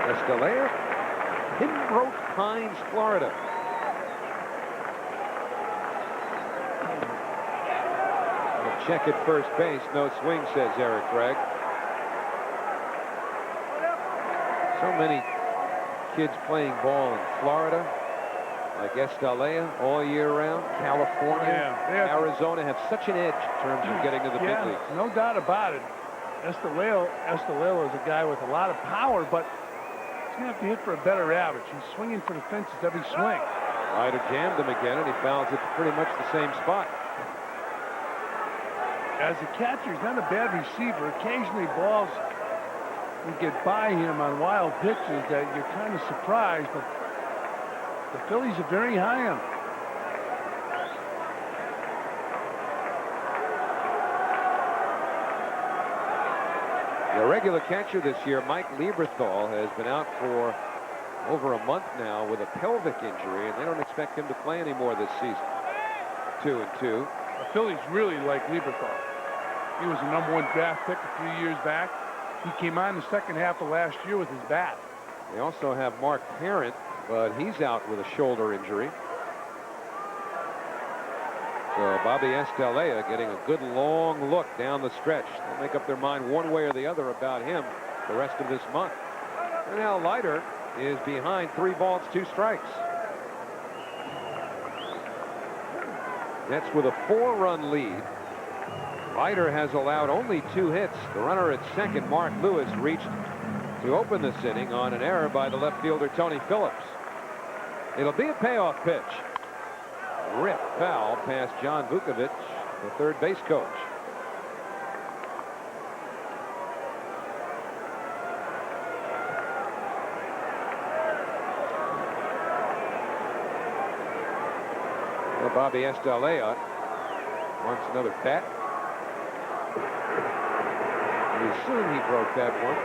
Escaleo, Pembroke Pines, Florida. Check at first base. No swing, says Eric Gregg. So many kids playing ball in Florida, like Escaleo, all year round. California, Arizona have such an edge in terms of getting to the big leagues. No doubt about it. Escaleo is a guy with a lot of power, but he's going to have to hit for a better average. He's swinging for the fences every swing. Ryder jammed him again, and he fouls it to pretty much the same spot. As a catcher, he's not a bad receiver. Occasionally balls would get by him on wild pitches that you're kind of surprised, but the Phillies are very high on him. The regular catcher this year, Mike Lieberthal, has been out for over a month now with a pelvic injury, and they don't expect him to play anymore this season. 2-2. The Phillies really like Lieberthal. He was a #1 draft pick a few years back. He came on the second half of last year with his bat. They also have Mark Parent, but he's out with a shoulder injury. So Bobby Escaleo getting a good long look down the stretch. They'll make up their mind one way or the other about him the rest of this month. And now Leiter is behind 3 balls, 2 strikes. Mets with a 4-run lead. Leiter has allowed only 2 hits. The runner at second, Mark Lewis, reached to open this inning on an error by the left fielder Tony Phillips. It'll be a payoff pitch. rip foul past John Vukovic, the third base coach. Well, Bobby Estalella wants another bat. We assume he broke that one.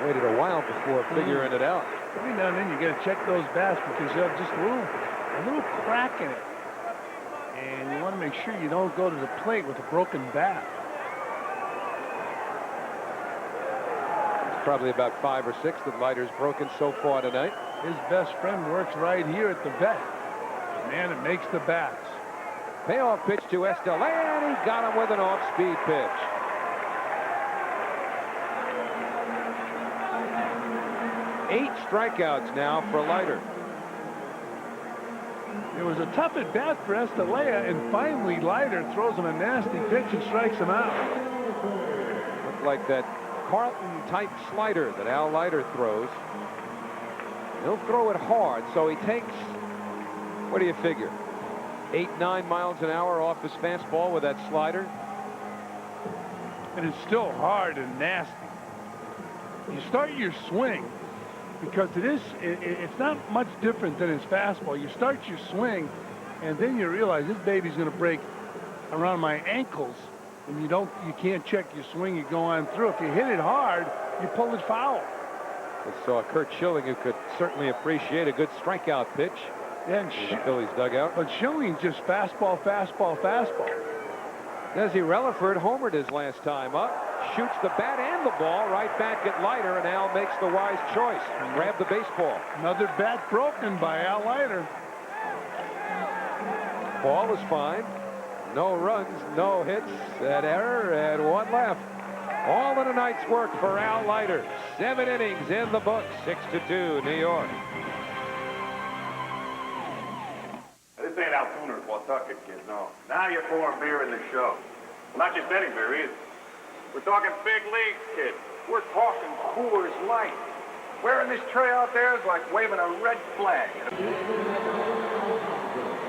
Waited a while before figuring it out. Every now and then you got to check those bats because you have just a little crack in it. And you want to make sure you don't go to the plate with a broken bat. It's probably about 5 or 6 that Leiter's broken so far tonight. His best friend works right here at the vet. The man that makes the bats. Payoff pitch to Estalella, and he got him with an off-speed pitch. Eight strikeouts now for Leiter. It was a tough at bat for Estalella, and finally Leiter throws him a nasty pitch and strikes him out. Looked like that Carlton-type slider that Al Leiter throws. He'll throw it hard, so he takes, what do you figure, 8-9 miles an hour off his fastball with that slider. And it's still hard and nasty. You start your swing, because it's not much different than his fastball. You start your swing, and then you realize this baby's going to break around my ankles, and you can't check your swing. You go on through. If you hit it hard, you pull it foul. I saw Kurt Schilling, who could certainly appreciate a good strikeout pitch. Yeah, and in the Phillies dugout. But Schilling's just fastball, fastball, fastball. Desi Relaford homered his last time up. Shoots the bat and the ball right back at Leiter, and Al makes the wise choice. Grab the baseball. Another bat broken by Al Leiter. Ball is fine. No runs, no hits, an error, and one left. All of the night's work for Al Leiter. 7 innings in the books. 6-2, New York. This ain't Altooner's Watucket, kid, no. Now you're pouring beer in the show. Not just any beer, either. We're talking big leagues, kid. We're talking Coors Light. Wearing this tray out there is like waving a red flag.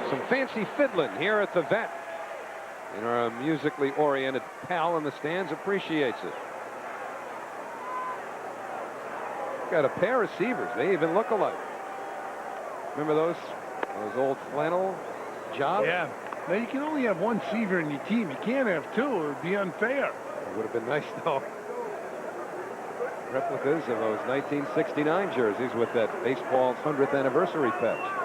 Some fancy fiddling here at the vet. And our musically oriented pal in the stands appreciates it. Got a pair of receivers. They even look alike. Remember those old flannel jobs? Yeah. Now you can only have one receiver in your team. You can't have two. It would be unfair. It would have been nice, though. Replicas of those 1969 jerseys with that baseball's 100th anniversary patch.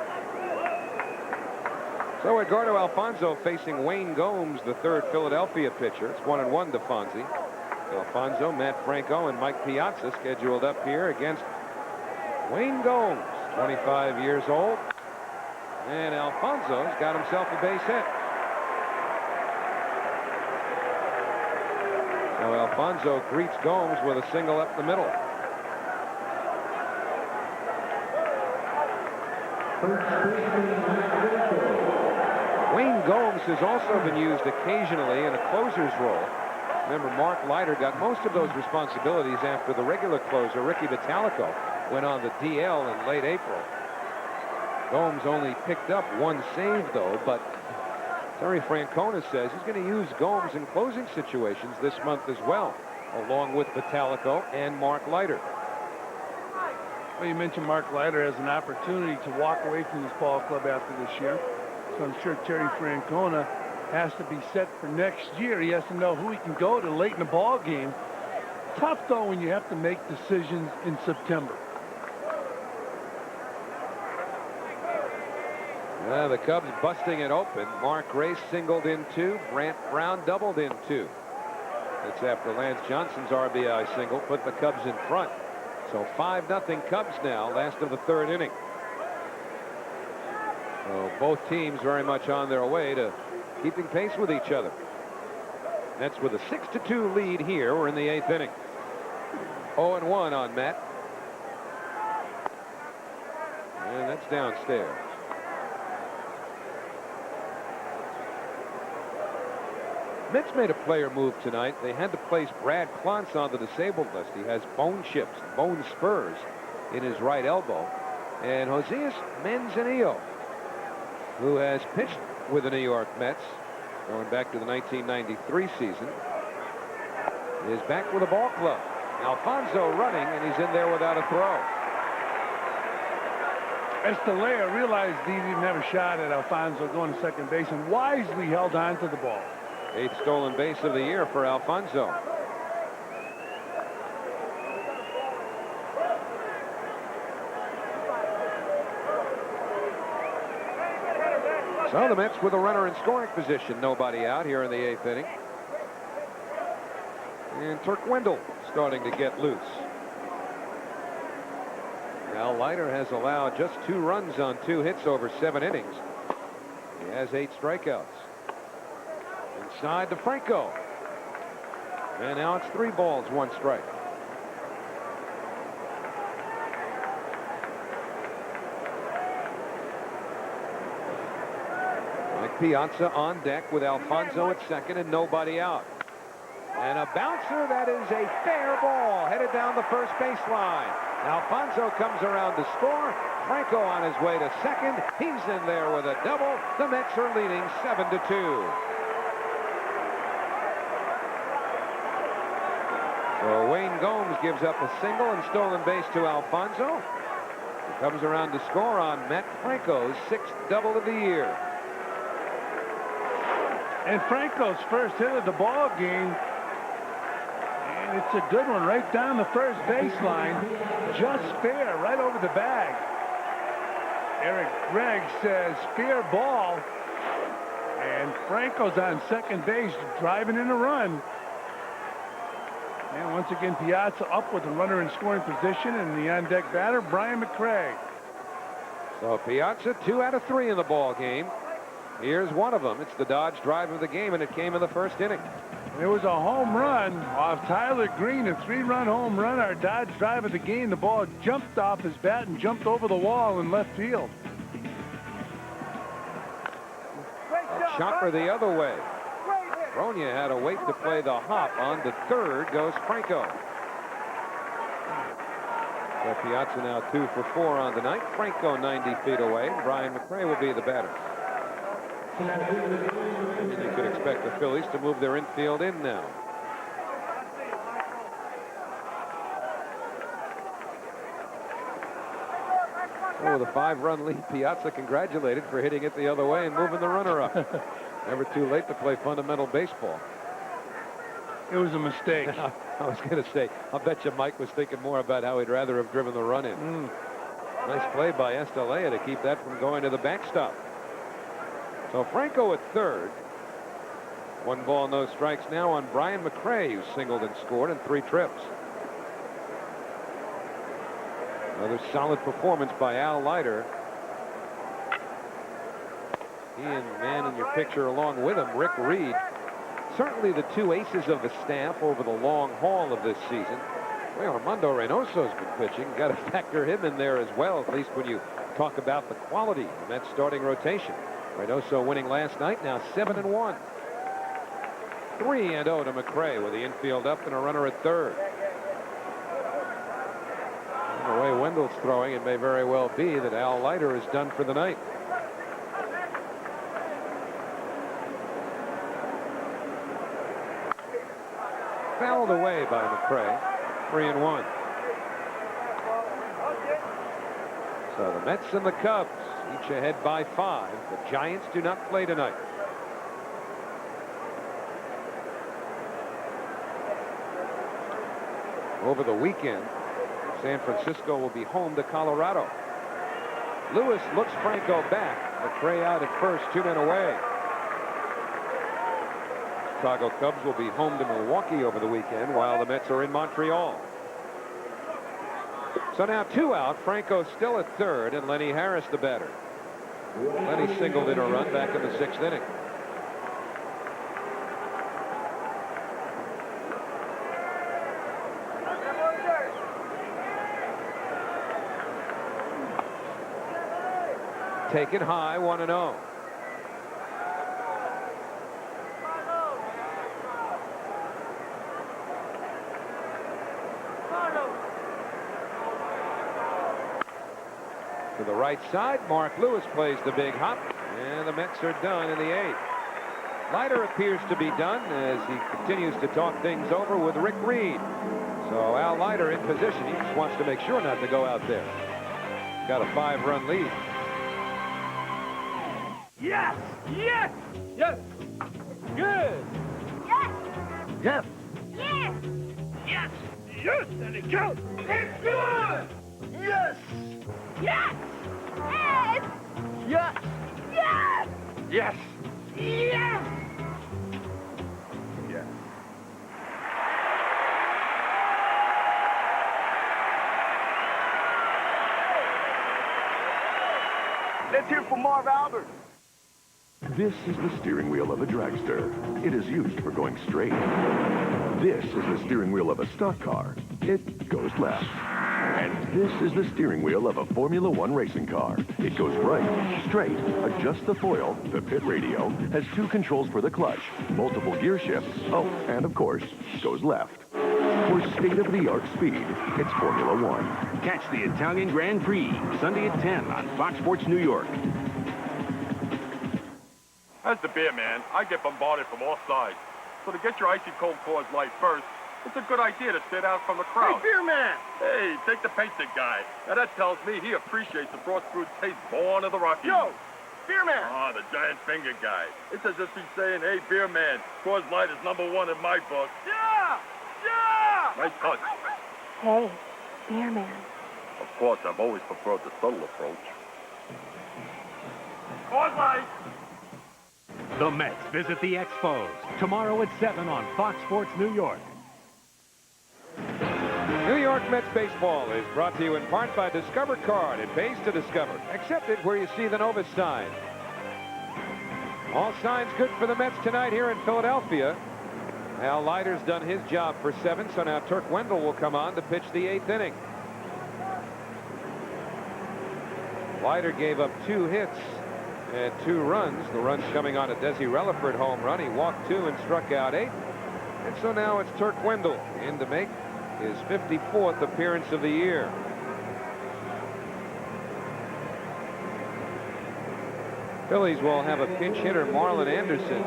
So Edgardo Alfonzo facing Wayne Gomes, the third Philadelphia pitcher. It's 1-1 to Fonzie. Alfonzo, Matt Franco, and Mike Piazza scheduled up here against Wayne Gomes, 25 years old. And Alfonso's got himself a base hit. So Alfonso greets Gomes with a single up the middle. Wayne Gomes has also been used occasionally in a closer's role. Remember, Mark Leiter got most of those responsibilities after the regular closer, Ricky Vitalico, went on the DL in late April. Gomes only picked up one save, though, but Terry Francona says he's going to use Gomes in closing situations this month as well, along with Vitalico and Mark Leiter. Well, you mentioned Mark Leiter has an opportunity to walk away from this ball club after this year. So I'm sure Terry Francona has to be set for next year. He has to know who he can go to late in the ball game. Tough, though, when you have to make decisions in September. The Cubs busting it open. Mark Grace singled in 2. Brant Brown doubled in 2. That's after Lance Johnson's RBI single put the Cubs in front. So 5-0 Cubs now, last of the third inning. So both teams very much on their way to keeping pace with each other. That's with a 6-2 lead here. We're in the 8th inning. 0-1 on Matt. And that's downstairs. Mets made a player move tonight. They had to place Brad Klontz on the disabled list. He has bone chips, bone spurs in his right elbow. And Josias Manzanillo, who has pitched with the New York Mets going back to the 1993 season, is back with a ball club. Alfonso running, and he's in there without a throw. Estalella realized he didn't have a shot at Alfonso going to second base and wisely held on to the ball. 8th stolen base of the year for Alfonso. So the Mets with a runner in scoring position. Nobody out here in the 8th inning. And Turk Wendell starting to get loose. Al Leiter has allowed just 2 runs on 2 hits over 7 innings. He has 8 strikeouts. Inside to Franco. And now it's 3 balls, 1 strike. Mike Piazza on deck with Alfonso at second and nobody out. And a bouncer that is a fair ball headed down the first baseline. Alfonso comes around to score. Franco on his way to second. He's in there with a double. The Mets are leading 7-2. So Wayne Gomes gives up a single and stolen base to Alfonso. He comes around to score on Matt Franco's 6th double of the year. And Franco's first hit of the ball game. And it's a good one right down the first baseline. Just fair, right over the bag. Eric Gregg says fair ball. And Franco's on second base driving in a run. And once again, Piazza up with the runner in scoring position, and the on-deck batter, Brian McCray. So Piazza 2 out of 3 in the ball game. Here's one of them. It's the Dodge drive of the game, and it came in the first inning. It was a home run off Tyler Green, a 3-run home run. Our Dodge drive of the game. The ball jumped off his bat and jumped over the wall in left field. A chopper the other way. Ronya had to wait to play the hop. On to third goes Franco. So Piazza now 2 for 4 on the night. Franco 90 feet away. Brian McCray will be the batter. You could expect the Phillies to move their infield in now. So with a 5-run lead, Piazza congratulated for hitting it the other way and moving the runner up. Never too late to play fundamental baseball. It was a mistake. I was going to say, I'll bet you Mike was thinking more about how he'd rather have driven the run in. Nice play by Estalella to keep that from going to the backstop. So Franco at third. 1 ball, no strikes now on Brian McCray, who singled and scored in 3 trips. Another solid performance by Al Leiter. He and the man in your picture along with him, Rick Reed, certainly the 2 aces of the staff over the long haul of this season. Well, Armando Reynoso's been pitching. Got to factor him in there as well, at least when you talk about the quality of that starting rotation. Reynoso winning last night, now 7-1. 3-0 to McCray with the infield up and a runner at third. And the way Wendell's throwing, it may very well be that Al Leiter is done for the night. Fouled away by McCray. 3-1. So the Mets and the Cubs each ahead by 5. The Giants do not play tonight. Over the weekend, San Francisco will be home to Colorado. Lewis looks Franco back. McCray out at first, 2 men away. Chicago Cubs will be home to Milwaukee over the weekend while the Mets are in Montreal. So now 2 out. Franco still at third, and Lenny Harris the batter. Lenny singled in a run back in the 6th inning. Taken high, 1-0. To the right side, Mark Lewis plays the big hop, and the Mets are done in the 8th. Leiter appears to be done as he continues to talk things over with Rick Reed. So Al Leiter in position. He just wants to make sure not to go out there. Got a 5-run lead. Yes! Yes! Yes! Good! Yes! Yes. Yes! Yes! Yes! And it counts! It's good! Yes! Yes! Yes! Yes! Yes! Yes. Yes! Yes. Let's hear from Marv Albert. This is the steering wheel of a dragster. It is used for going straight. This is the steering wheel of a stock car. It goes left. And this is the steering wheel of a Formula One racing car. It goes right, straight, adjusts the foil, the pit radio, has 2 controls for the clutch, multiple gear shifts, oh, and of course, goes left. For state-of-the-art speed, it's Formula One. Catch the Italian Grand Prix, Sunday at 10 on Fox Sports New York. As the beer man, I get bombarded from all sides. So to get your icy cold Coors Light first, it's a good idea to stay out from the crowd. Hey, beer man! Hey, take the painted guy. Now that tells me he appreciates the frost brewed taste born of the Rockies. Yo, beer man! Ah, the giant finger guy. It's as if he's saying, hey, beer man, Coors Light is #1 in my book. Yeah! Yeah! Nice touch. Hey, beer man. Of course, I've always preferred the subtle approach. Coors Light! The Mets visit the Expos tomorrow at 7 on Fox Sports New York. New York Mets baseball is brought to you in part by Discover Card. It pays to discover. Accept it where you see the Novus sign. All signs good for the Mets tonight here in Philadelphia. Al Leiter's done his job for 7, so now Turk Wendell will come on to pitch the 8th inning. Leiter gave up 2 hits and 2 runs. The runs coming on a Desi Relaford home run. He walked 2 and struck out 8. And so now it's Turk Wendell in to make his 54th appearance of the year. Phillies will have a pinch hitter, Marlon Anderson.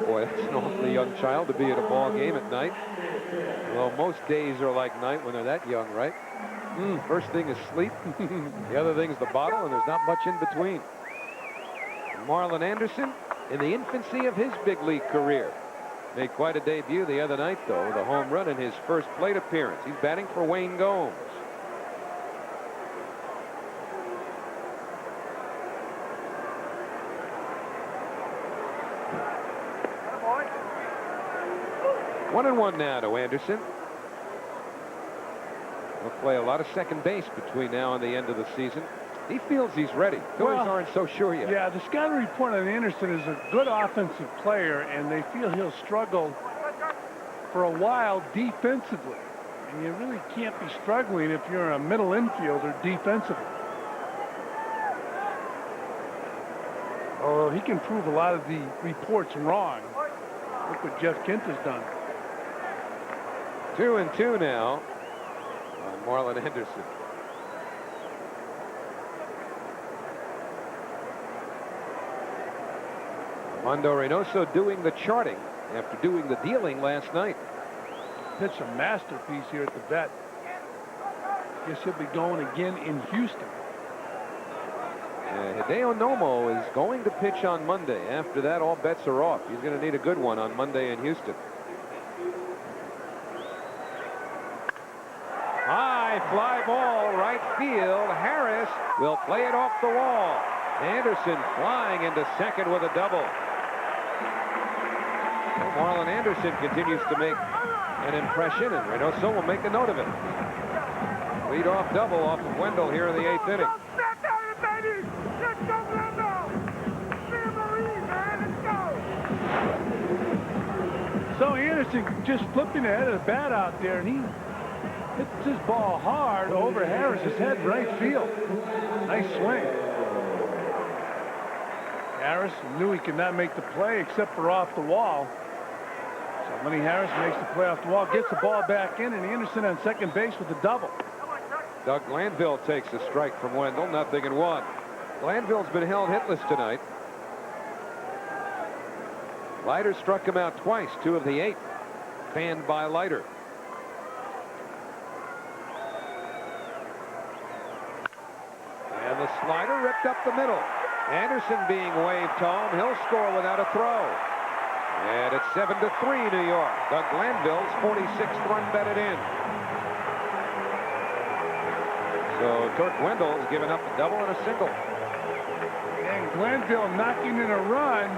Boy, that's an awfully young child to be at a ball game at night. Well, most days are like night when they're that young, right? First thing is sleep. The other thing is the bottle, and there's not much in between. Marlon Anderson, in the infancy of his big league career, made quite a debut the other night, though, with a home run in his first plate appearance. He's batting for Wayne Gomes. One and one now to Anderson. He'll play a lot of second base between now and the end of the season. He feels he's ready. Phillies aren't so sure yet. Yeah, the scouting report on Anderson is a good offensive player, and they feel he'll struggle for a while defensively. And you really can't be struggling if you're a middle infielder defensively. Although he can prove a lot of the reports wrong. Look what Jeff Kent has done. 2 and 2 now on Marlon Anderson. Armando Reynoso doing the charting after doing the dealing last night. Pitched a masterpiece here at the vet. Guess he'll be going again in Houston. Hideo Nomo is going to pitch on Monday. After that, all bets are off. He's going to need a good one on Monday in Houston. High fly ball, right field. Harris will play it off the wall. Anderson flying into second with a double. Marlon Anderson continues to make an impression, and Reynoso will make a note of it. Lead-off double off of Wendell here in the 8th inning. So Anderson just flipping the head of the bat out there, and he hits his ball hard over Harris's head right field. Nice swing. Harris knew he could not make the play except for off the wall. So Lenny Harris makes the play off the wall, gets the ball back in, and Anderson on second base with the double. Doug Glanville takes a strike from Wendell, 0-1. Glanville's been held hitless tonight. Leiter struck him out twice, 2 of the 8 fanned by Leiter. And the slider ripped up the middle. Anderson being waved home. He'll score without a throw. And it's 7-3 New York. Doug Glanville's 46th run batted in. So Turk Wendell's given up a double and a single. And Glanville knocking in a run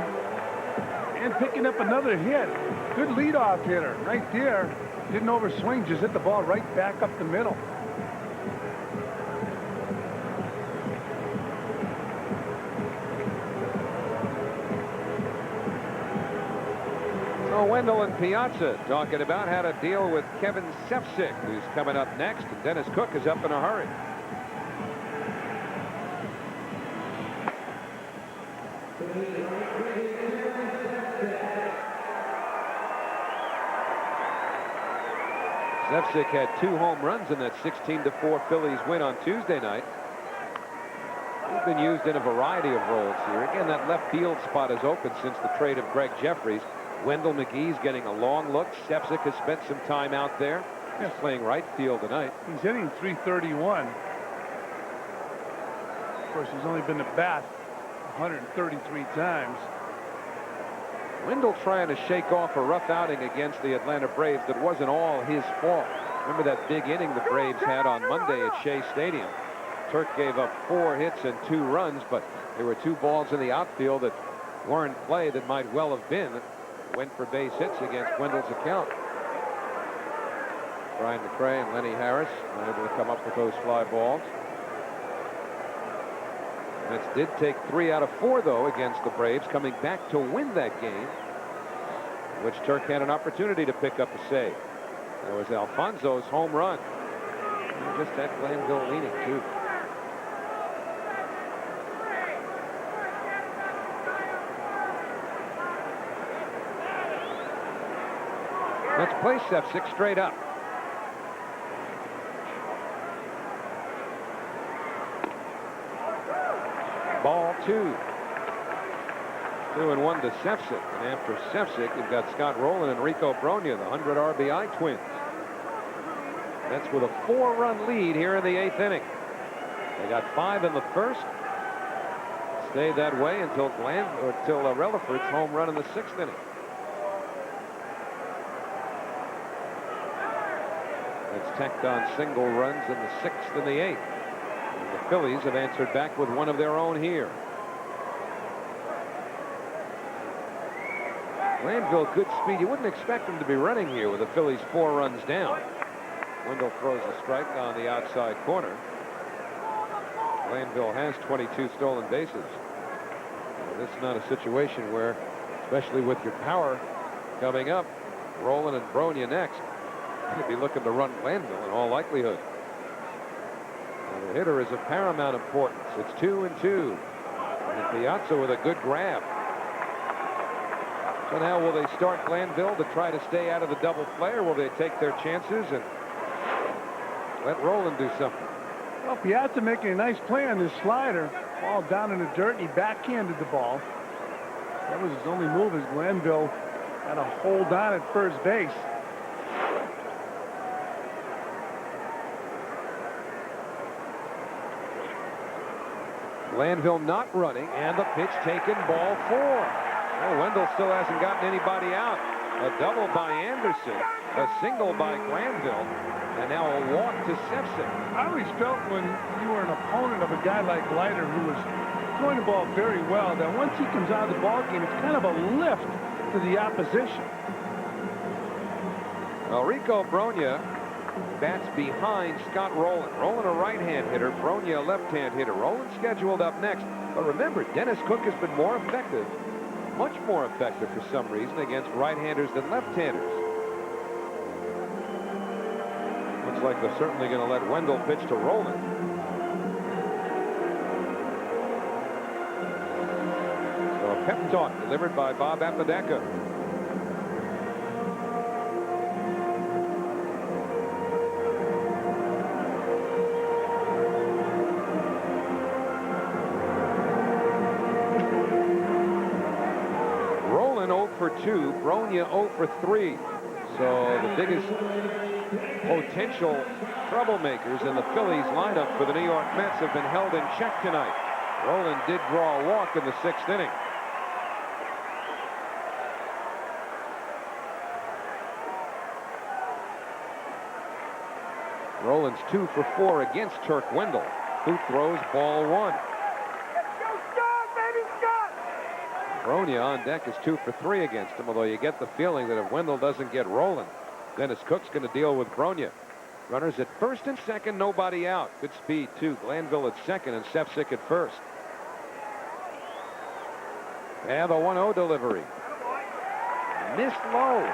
and picking up another hit. Good leadoff hitter right there. Didn't overswing, just hit the ball right back up the middle. So Wendell and Piazza talking about how to deal with Kevin Sefcik, who's coming up next, and Dennis Cook is up in a hurry. Sefcik had 2 home runs in that 16-4 Phillies win on Tuesday night. He's been used in a variety of roles here. Again, that left field spot is open since the trade of Greg Jeffries. Wendell McGee's getting a long look. Sefcik has spent some time out there. He's playing right field tonight. He's hitting .331. Of course, he's only been to bat 133 times. Wendell trying to shake off a rough outing against the Atlanta Braves that wasn't all his fault. Remember that big inning the Braves had on Monday at Shea Stadium. Turk gave up 4 hits and 2 runs, but there were 2 balls in the outfield that weren't play that might well have been. Went for base hits against Wendell's account. Brian McRae and Lenny Harris unable to come up with those fly balls. Mets did take 3 out of 4, though, against the Braves, coming back to win that game, which Turk had an opportunity to pick up a save. There was Alfonso's home run. He just had Glanville leaning, too. Let's play Sefcik straight up. Ball 2. 2-1 to Sefcik. And after Sefcik, you've got Scott Rowland and Rico Brogna, the 100 RBI twins. That's with a 4-run lead here in the 8th inning. They got 5 in the first. Stayed that way until Relaford's home run in the 6th inning. It's tacked on single runs in the 6th and the 8th. And the Phillies have answered back with one of their own here. Glanville, good speed. You wouldn't expect him to be running here with the Phillies 4 runs down. Wendell throws a strike on the outside corner. Glanville has 22 stolen bases. This is not a situation where, especially with your power coming up, Rowland and Brogna next, you'd be looking to run Glanville in all likelihood. And the hitter is of paramount importance. It's 2-2. And Piazza with a good grab. So now will they start Glanville to try to stay out of the double play, or will they take their chances and let Rowland do something? Well, Piazza making a nice play on this slider. Ball down in the dirt, and he backhanded the ball. That was his only move as Glanville had a hold on at first base. Glanville not running, and the pitch taken, ball 4. Oh, Wendell still hasn't gotten anybody out. A double by Anderson, a single by Glanville, and now a walk to Sefcik. I always felt when you were an opponent of a guy like Leiter, who was throwing the ball very well, that once he comes out of the ball game, it's kind of a lift to the opposition. Well, Rico Brogna bats behind Scott Rowland. Rowland a right-hand hitter, Brogna a left-hand hitter. Rowland scheduled up next. But remember, Dennis Cook has been more effective, much more effective for some reason, against right-handers than left-handers. Looks like they're certainly going to let Wendell pitch to Rowland. So a pep talk delivered by Bob Apodaca. 2. Bronya 0 for 3. So the biggest potential troublemakers in the Phillies lineup for the New York Mets have been held in check tonight. Rolen did draw a walk in the 6th inning. Rolen's 2 for 4 against Turk Wendell, who throws ball 1. Bronya on deck is 2 for 3 against him, although you get the feeling that if Wendell doesn't get rolling, Dennis Cook's going to deal with Bronya. Runners at first and second, nobody out. Good speed, too. Glanville at second and Sefcik at first. And the 1-0 delivery. Missed low.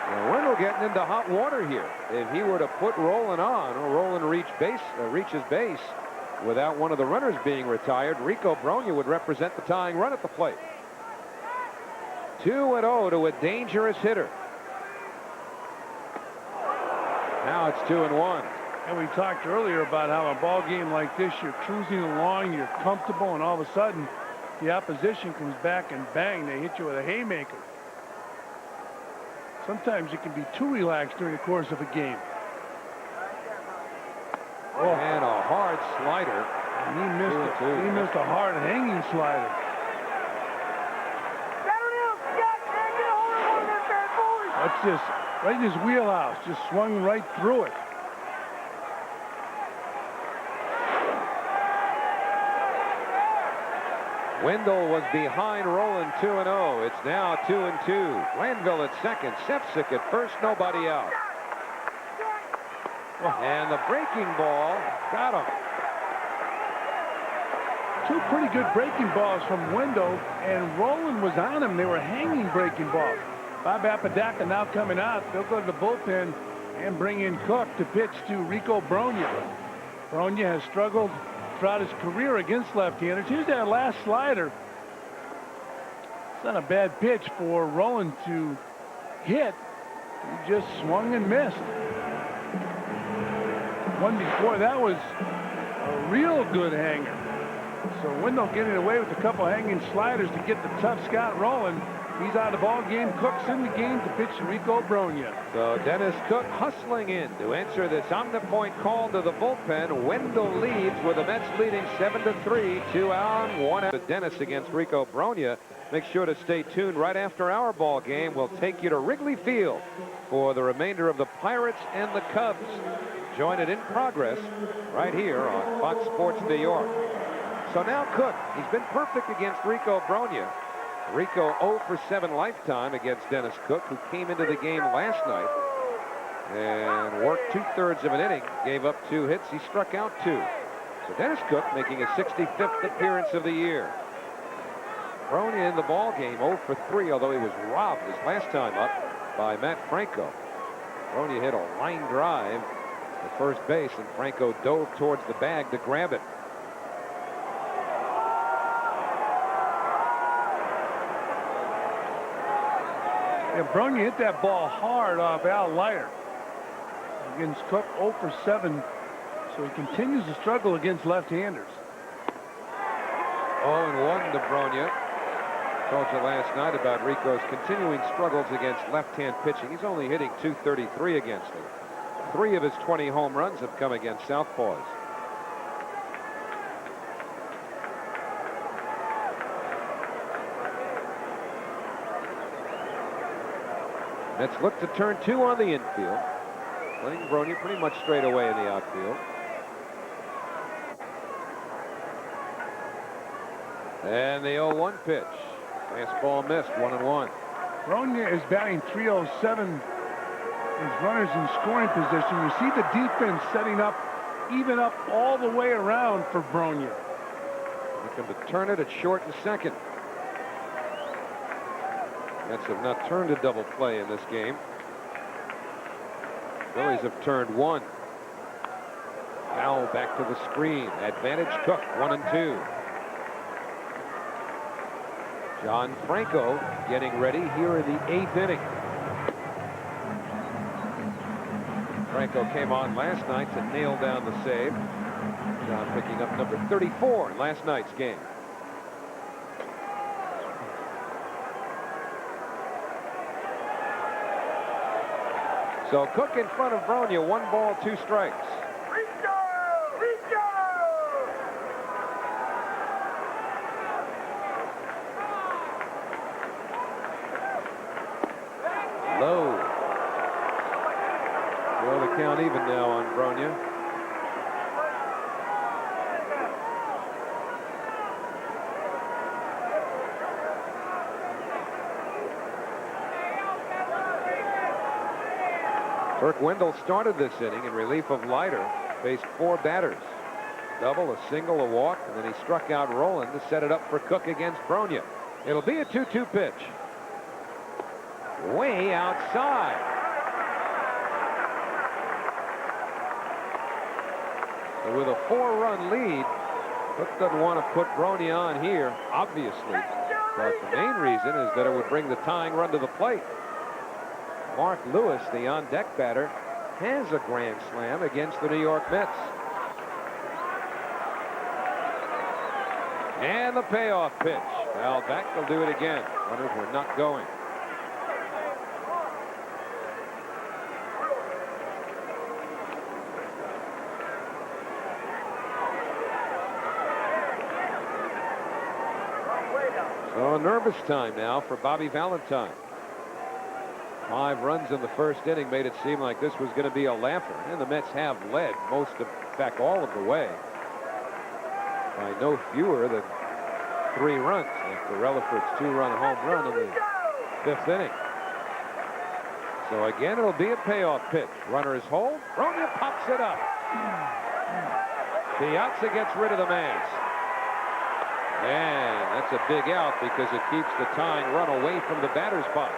Now, Wendell getting into hot water here. If he were to put Rolen on, or Rolen reaches base without one of the runners being retired, Rico Bronya would represent the tying run at the plate. 2-0 to a dangerous hitter. Now it's 2-1. And we talked earlier about how a ball game like this, you're cruising along, you're comfortable, and all of a sudden the opposition comes back and bang, they hit you with a haymaker. Sometimes you can be too relaxed during the course of a game. Oh. And a hard slider. And he missed a hard hanging slider. That's just right in his wheelhouse. Just swung right through it. Wendell was behind Rolen 2-0. It's now 2-2. Glanville at second. Sefcik at first. Nobody out. And the breaking ball got him. Two pretty good breaking balls from Wendell, and Rolen was on him. They were hanging breaking balls. Bob Apodaca now coming out. They'll go to the bullpen and bring in Cook to pitch to Rico Bronya. Bronya has struggled throughout his career against left-handers. Here's that last slider. It's not a bad pitch for Rolen to hit. He just swung and missed. One before that was a real good hanger. So Wendell getting away with a couple hanging sliders to get the tough Scott rolling. He's out of the ball game. Cook's in the game to pitch Rico Bronya. So Dennis Cook hustling in to answer this on-the-point call to the bullpen. Wendell leads with the Mets leading 7-3. 2 out, 1 out. Dennis against Rico Bronya. Make sure to stay tuned right after our ball game. We'll take you to Wrigley Field for the remainder of the Pirates and the Cubs. Join it in progress right here on Fox Sports New York. So now Cook, he's been perfect against Rico Bronya. Rico 0 for 7 lifetime against Dennis Cook, who came into the game last night and worked 2/3 of an inning, gave up 2 hits. He struck out 2. So Dennis Cook making his 65th appearance of the year. Bronya in the ball game 0 for 3, although he was robbed his last time up by Matt Franco. Bronya hit a line drive to first base, and Franco dove towards the bag to grab it. Yeah, Bronya hit that ball hard off Al Leiter against Cook. 0 for 7, so he continues to struggle against left-handers. 0-1 to Bronya. Told you last night about Rico's continuing struggles against left-hand pitching. He's only hitting .233 against them. 3 of his 20 home runs have come against southpaws. Mets look to turn 2 on the infield. Putting Bronya pretty much straight away in the outfield. And the 0-1 pitch. Fastball missed, 1-1. Bronya is batting .307. His runners in scoring position. You see the defense setting up, even up all the way around for Bronya. Looking to turn it at short and second. Mets have not turned a double play in this game. Phillies have turned 1. Foul back to the screen. Advantage Cook, 1-2. John Franco getting ready here in the 8th inning. Franco came on last night to nail down the save. John picking up number 34 in last night's game. So Cook in front of Bronya, 1 ball, 2 strikes. Low. Well, the count even now on Bronya. Kirk Wendell started this inning in relief of Leiter. Faced 4 batters. Double, a single, a walk, and then he struck out Rowland to set it up for Cook against Bronya. It'll be a 2-2 pitch. Way outside. So with a 4-run lead, Cook doesn't want to put Bronya on here, obviously. But the main reason is that it would bring the tying run to the plate. Mark Lewis, the on-deck batter, has a grand slam against the New York Mets. And the payoff pitch. Foul back, they'll do it again. Runners were not going. So a nervous time now for Bobby Valentine. 5 runs in the first inning made it seem like this was going to be a laugher. And the Mets have led most of, in fact, all of the way by no fewer than 3 runs after Relaford's 2-run home run in the 5th inning. So again, it'll be a payoff pitch. Runner is hold. Bronya pops it up. Piazza gets rid of the mask. And that's a big out because it keeps the tying run away from the batter's box.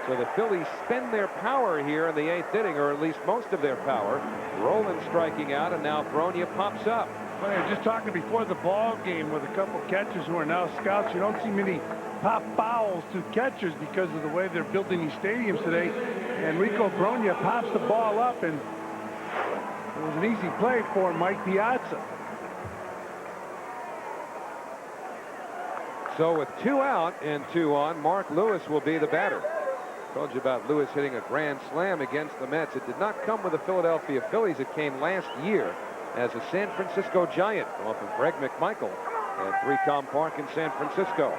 So the Phillies spend their power here in the 8th inning, or at least most of their power. Rowland striking out, and now Bronya pops up. Well, I was just talking before the ball game with a couple catchers who are now scouts. You don't see many pop fouls to catchers because of the way they're building these stadiums today. And Rico Bronya pops the ball up, and it was an easy play for Mike Piazza. So with 2 out and 2 on, Mark Lewis will be the batter. Told you about Lewis hitting a grand slam against the Mets. It did not come with the Philadelphia Phillies. It came last year as a San Francisco Giant off of Greg McMichael at 3Com Park in San Francisco.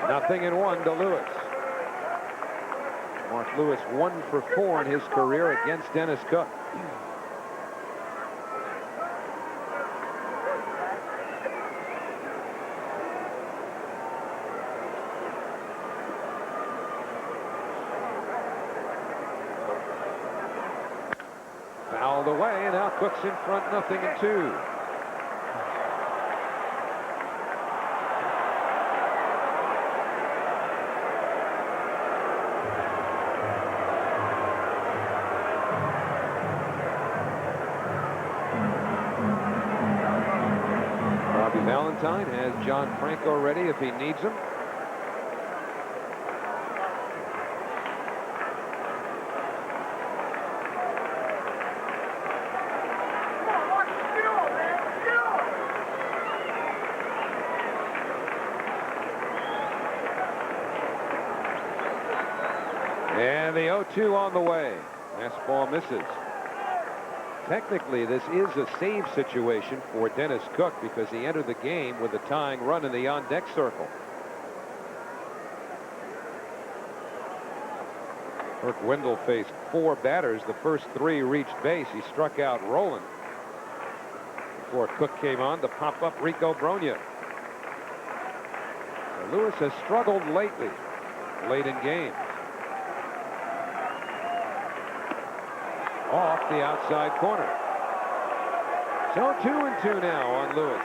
Nothing in 1 to Lewis. Mark Lewis 1 for 4 in his career against Dennis Cook. Fouled away, and now Cook's in front, 0-2. Valentine has John Franco ready if he needs him. And the 0-2 on the way. Fastball misses. Technically, this is a save situation for Dennis Cook because he entered the game with a tying run in the on-deck circle. Kirk Wendell faced 4 batters. The first 3 reached base. He struck out Rowland before Cook came on to pop up Rico Bronya. So Lewis has struggled lately, late in games. Off the outside corner. So 2-2 now on Lewis.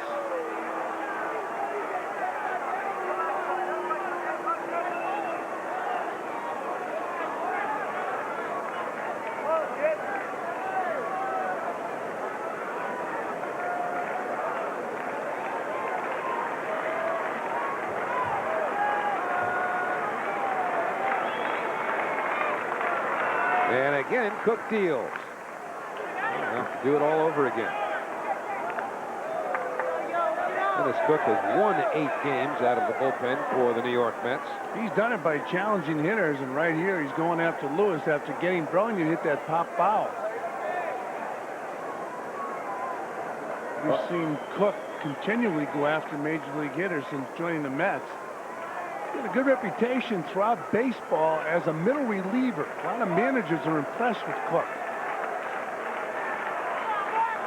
And again, Cook deals. We'll have to do it all over again. Dennis Cook has won 8 games out of the bullpen for the New York Mets. He's done it by challenging hitters, and right here he's going after Lewis after getting Bronya to hit that pop foul. We've seen Cook continually go after major league hitters since joining the Mets. He's got a good reputation throughout baseball as a middle reliever. A lot of managers are impressed with Cook.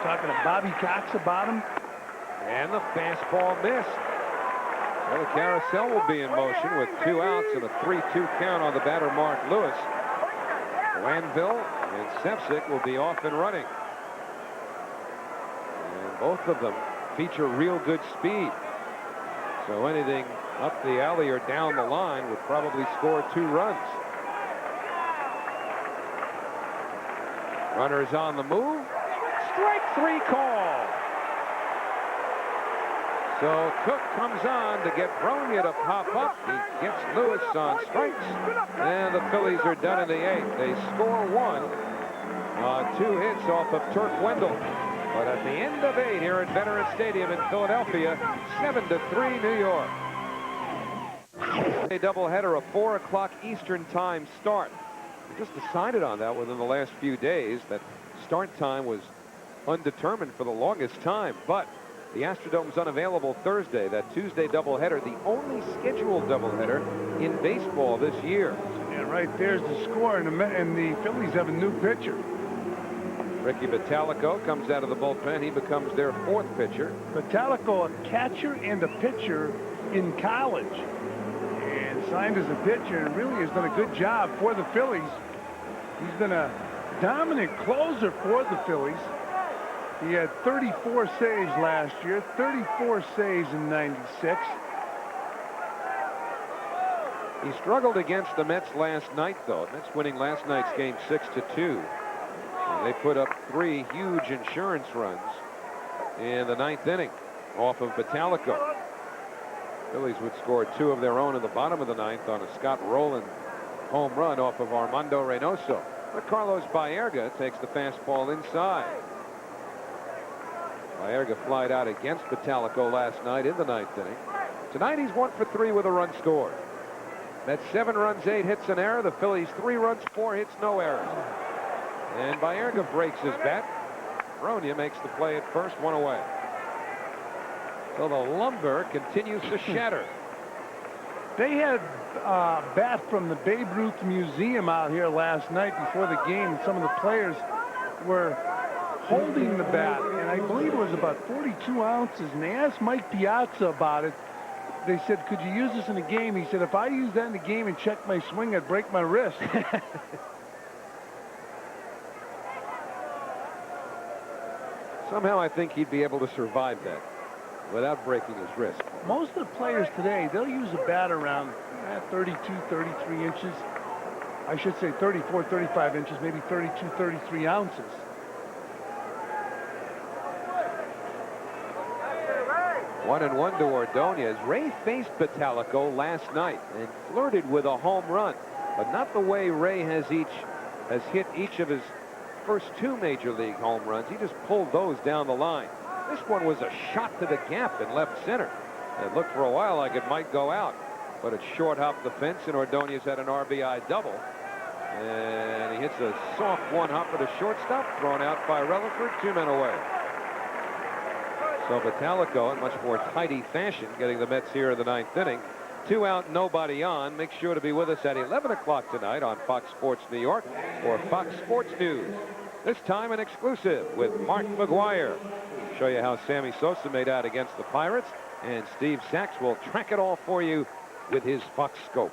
Talking to Bobby Cox about him. And the fastball missed. Well, the carousel will be in motion with 2 outs and a 3-2 count on the batter, Mark Lewis. Wanville and Sefcik will be off and running. And both of them feature real good speed. So anything up the alley or down the line would probably score 2 runs. Runners on the move. Strike 3 call. So Cook comes on to get Bronya to pop up. He gets Lewis on strikes. And the Phillies are done in the 8th. They score 1 on 2 hits off of Turk Wendell. But at the end of 8 here at Veterans Stadium in Philadelphia, 7-3 New York. A doubleheader, a 4 o'clock Eastern time start. We just decided on that within the last few days. That start time was undetermined for the longest time, but the Astrodome's unavailable Thursday. That Tuesday doubleheader, the only scheduled doubleheader in baseball this year. And right there's the score, and the Phillies have a new pitcher. Ricky Batalico comes out of the bullpen. He becomes their 4th pitcher. Batalico, a catcher and a pitcher in college, and signed as a pitcher, and really has done a good job for the Phillies. He's been a dominant closer for the Phillies. He had 34 saves last year, 34 saves in '96. He struggled against the Mets last night, though. Mets winning last night's game 6-2. And they put up 3 huge insurance runs in the 9th inning off of Batalico. Phillies would score 2 of their own in the bottom of the 9th on a Scott Rowland home run off of Armando Reynoso. But Carlos Baerga takes the fastball inside. Baerga flied out against Batalico last night in the 9th inning. Tonight he's 1 for 3 with a run scored. That's 7 runs, 8 hits, an error. The Phillies 3 runs, 4 hits, no errors. And Baerga breaks his bat. Bronya makes the play at first, 1 away. So the lumber continues to shatter. They had a bat from the Babe Ruth Museum out here last night before the game, and some of the players were holding the bat, and I believe it was about 42 ounces, and they asked Mike Piazza about it. They said, could you use this in a game? He said, if I use that in a game and check my swing, I'd break my wrist. Somehow I think he'd be able to survive that without breaking his wrist. Most of the players today, they'll use a bat around 32, 33 inches. I should say 34, 35 inches, maybe 32, 33 ounces. One and one to Ordonez. Ray faced Batalico last night and flirted with a home run, but not the way Ray has hit each of his first 2 major league home runs. He just pulled those down the line. This one was a shot to the gap in left center. It looked for a while like it might go out, but it short hopped the fence, and Ordonez had an RBI double. And he hits a soft one-hopper to shortstop, thrown out by Rutherford, 2 men away. So Batalico in much more tidy fashion getting the Mets here in the 9th inning. 2 out, nobody on. Make sure to be with us at 11 o'clock tonight on Fox Sports New York or Fox Sports News. This time an exclusive with Mark McGuire. Show you how Sammy Sosa made out against the Pirates, and Steve Sachs will track it all for you with his Fox Scope.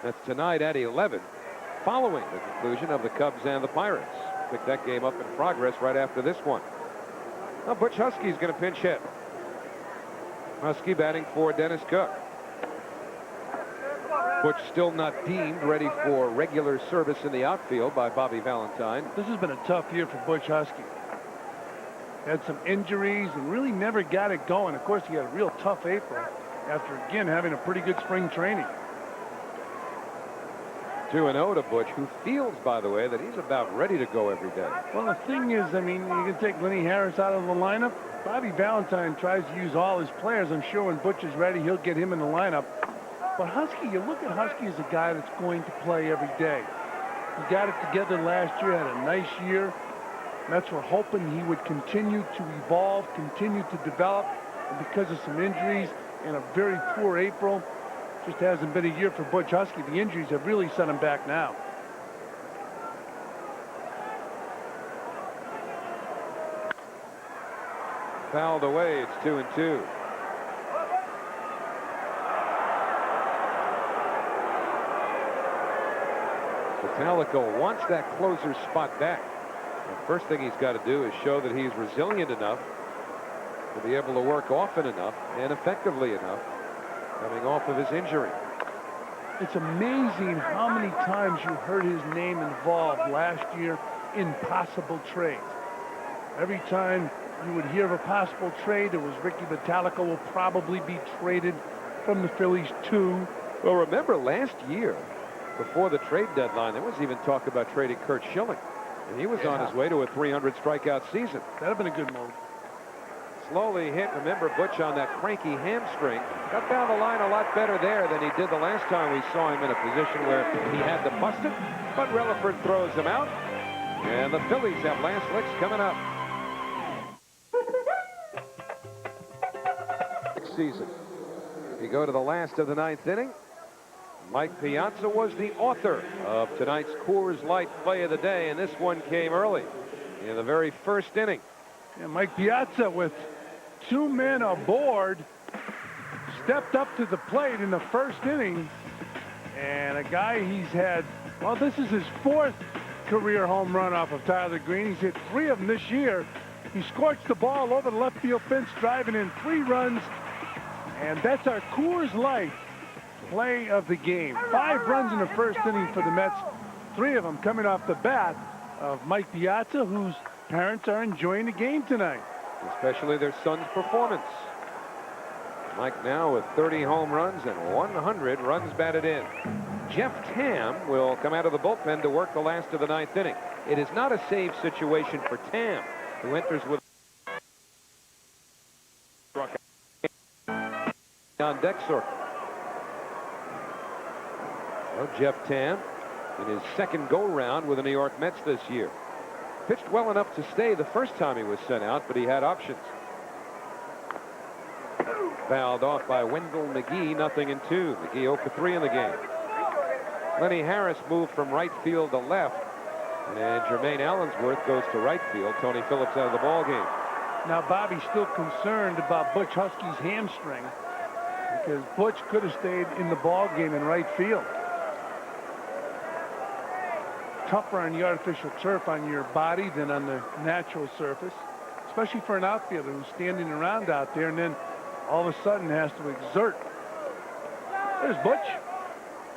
That's tonight at 11, following the conclusion of the Cubs and the Pirates. Pick that game up in progress right after this one. Now Butch Husky's going to pinch hit. Husky batting for Dennis Cook. Butch still not deemed ready for regular service in the outfield by Bobby Valentine. This has been a tough year for Butch Husky. Had some injuries and really never got it going. Of course, he had a real tough April after, again, having a pretty good spring training. 2-0 to Butch, who feels, by the way, that he's about ready to go every day. Well, the thing is, I mean, you can take Lenny Harris out of the lineup. Bobby Valentine tries to use all his players. I'm sure when Butch is ready, he'll get him in the lineup. But Husky, you look at Husky as a guy that's going to play every day. He got it together last year, had a nice year. Mets were hoping he would continue to evolve, continue to develop. And because of some injuries and a very poor April, just hasn't been a year for Butch Husky. The injuries have really set him back now. Fouled away. It's 2-2. Vitalico wants that closer spot back. The first thing he's got to do is show that he's resilient enough to be able to work often enough and effectively enough coming off of his injury. It's amazing how many times you heard his name involved last year in possible trades. Every time you would hear of a possible trade, it was Ricky Vitalico will probably be traded from the Phillies too. Well, remember last year, before the trade deadline, there was even talk about trading Kurt Schilling. And he was on his way to a 300 strikeout season. That'd have been a good move. Slowly hit. Remember, Butch on that cranky hamstring. Got down the line a lot better there than he did the last time we saw him in a position where he had to bust it. But Relaford throws him out. And the Phillies have last licks coming up. Next season. We go to the last of the ninth inning. Mike Piazza was the author of tonight's Coors Light play of the day, and this one came early in the very first inning. Yeah, Mike Piazza, with 2 men aboard, stepped up to the plate in the first inning. And a guy he's had, well, this is his 4th career home run off of Tyler Green. He's hit 3 of them this year. He scorched the ball over the left field fence, driving in 3 runs. And that's our Coors Light play of the game. 5 runs in the first inning for the Mets. 3 of them coming off the bat of Mike Piazza, whose parents are enjoying the game tonight. Especially their son's performance. Mike now with 30 home runs and 100 runs batted in. Jeff Tam will come out of the bullpen to work the last of the ninth inning. It is not a save situation for Tam, who enters with on deck circle. Well, Jeff Tam in his 2nd go-round with the New York Mets this year. Pitched well enough to stay the first time he was sent out, but he had options. Fouled off by Wendell McGee, 0-2. McGee 0 for 3 in the game. Lenny Harris moved from right field to left, and Jermaine Allensworth goes to right field. Tony Phillips out of the ball game. Now Bobby's still concerned about Butch Husky's hamstring, because Butch could have stayed in the ball game in right field. Tougher on the artificial turf on your body than on the natural surface, especially for an outfielder who's standing around out there and then all of a sudden has to exert. There's Butch.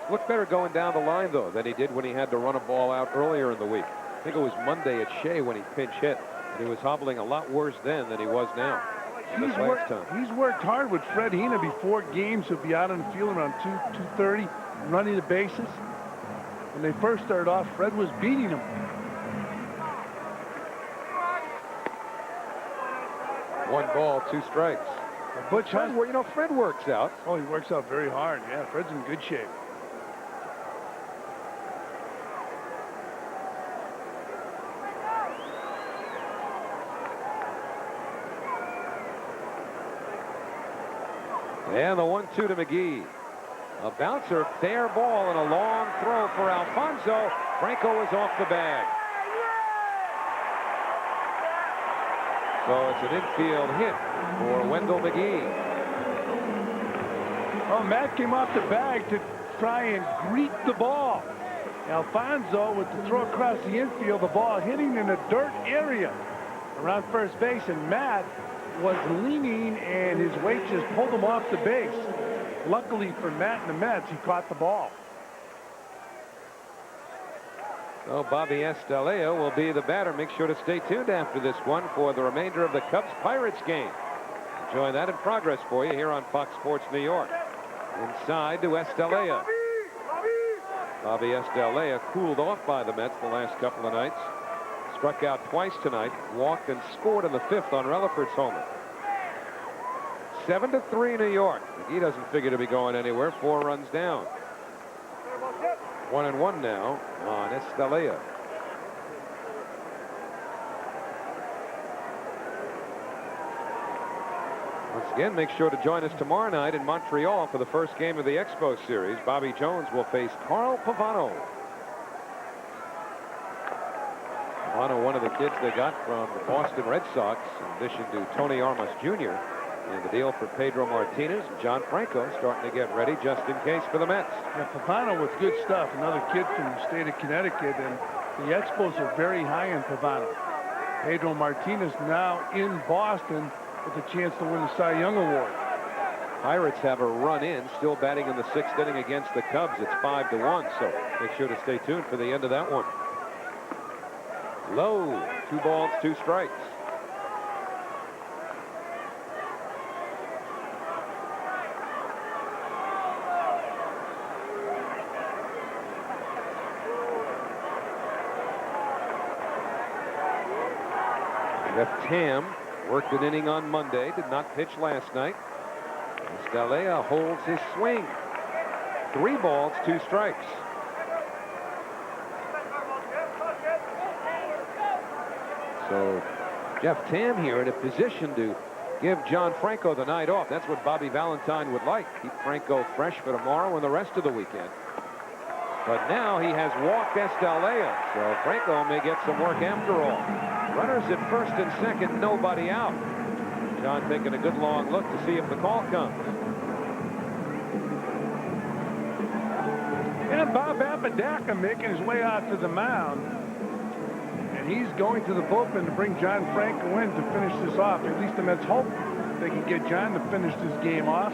Looked better going down the line, though, than he did when he had to run a ball out earlier in the week. I think it was Monday at Shea when he pinch hit, and he was hobbling a lot worse then than he was now. He's worked hard with Fred Hina before games. He'll be out on the field around 2:30, running the bases. When they first started off, Fred was beating him. 1 ball, 2 strikes. Butch Fred, you know, Fred works out. Oh, he works out very hard. Yeah, Fred's in good shape. And the 1-2 to McGee. A bouncer, fair ball, and a long throw for Alfonso. Franco is off the bag. So it's an infield hit for Wendell McGee. Oh, Matt came off the bag to try and greet the ball. Alfonso with the throw across the infield, the ball hitting in a dirt area around first base, and Matt was leaning and his weight just pulled him off the base. Luckily for Matt and the Mets, he caught the ball. So Bobby Estalella will be the batter. Make sure to stay tuned after this one for the remainder of the Cubs-Pirates game. Enjoy that in progress for you here on Fox Sports New York. Inside to Estalella. Bobby Estalella cooled off by the Mets the last couple of nights. Struck out twice tonight, walked and scored in the 5th on Relaford's homer. 7-3 New York. He doesn't figure to be going anywhere. 4 runs down. 1-1 now on Estalella. Once again, make sure to join us tomorrow night in Montreal for the first game of the Expo Series. Bobby Jones will face Carl Pavano. Pavano, one of the kids they got from the Boston Red Sox, in addition to Tony Armas Jr. And the deal for Pedro Martinez and John Franco starting to get ready just in case for the Mets. Yeah, Pavano with good stuff. Another kid from the state of Connecticut, and the Expos are very high in Pavano. Pedro Martinez now in Boston with a chance to win the Cy Young Award. Pirates have a run in, still batting in the 6th inning against the Cubs. It's 5-1, so make sure to stay tuned for the end of that one. Low, 2 balls, 2 strikes. Jeff Tam worked an inning on Monday, did not pitch last night. Estalella holds his swing. 3 balls, 2 strikes. So Jeff Tam here in a position to give John Franco the night off. That's what Bobby Valentine would like. Keep Franco fresh for tomorrow and the rest of the weekend. But now he has walked Estalella, so Franco may get some work after all. Runners at 1st and 2nd, nobody out. John taking a good long look to see if the call comes. And Bob Apodaca making his way out to the mound. And he's going to the bullpen to bring John Franco in to finish this off. At least the Mets hope they can get John to finish this game off.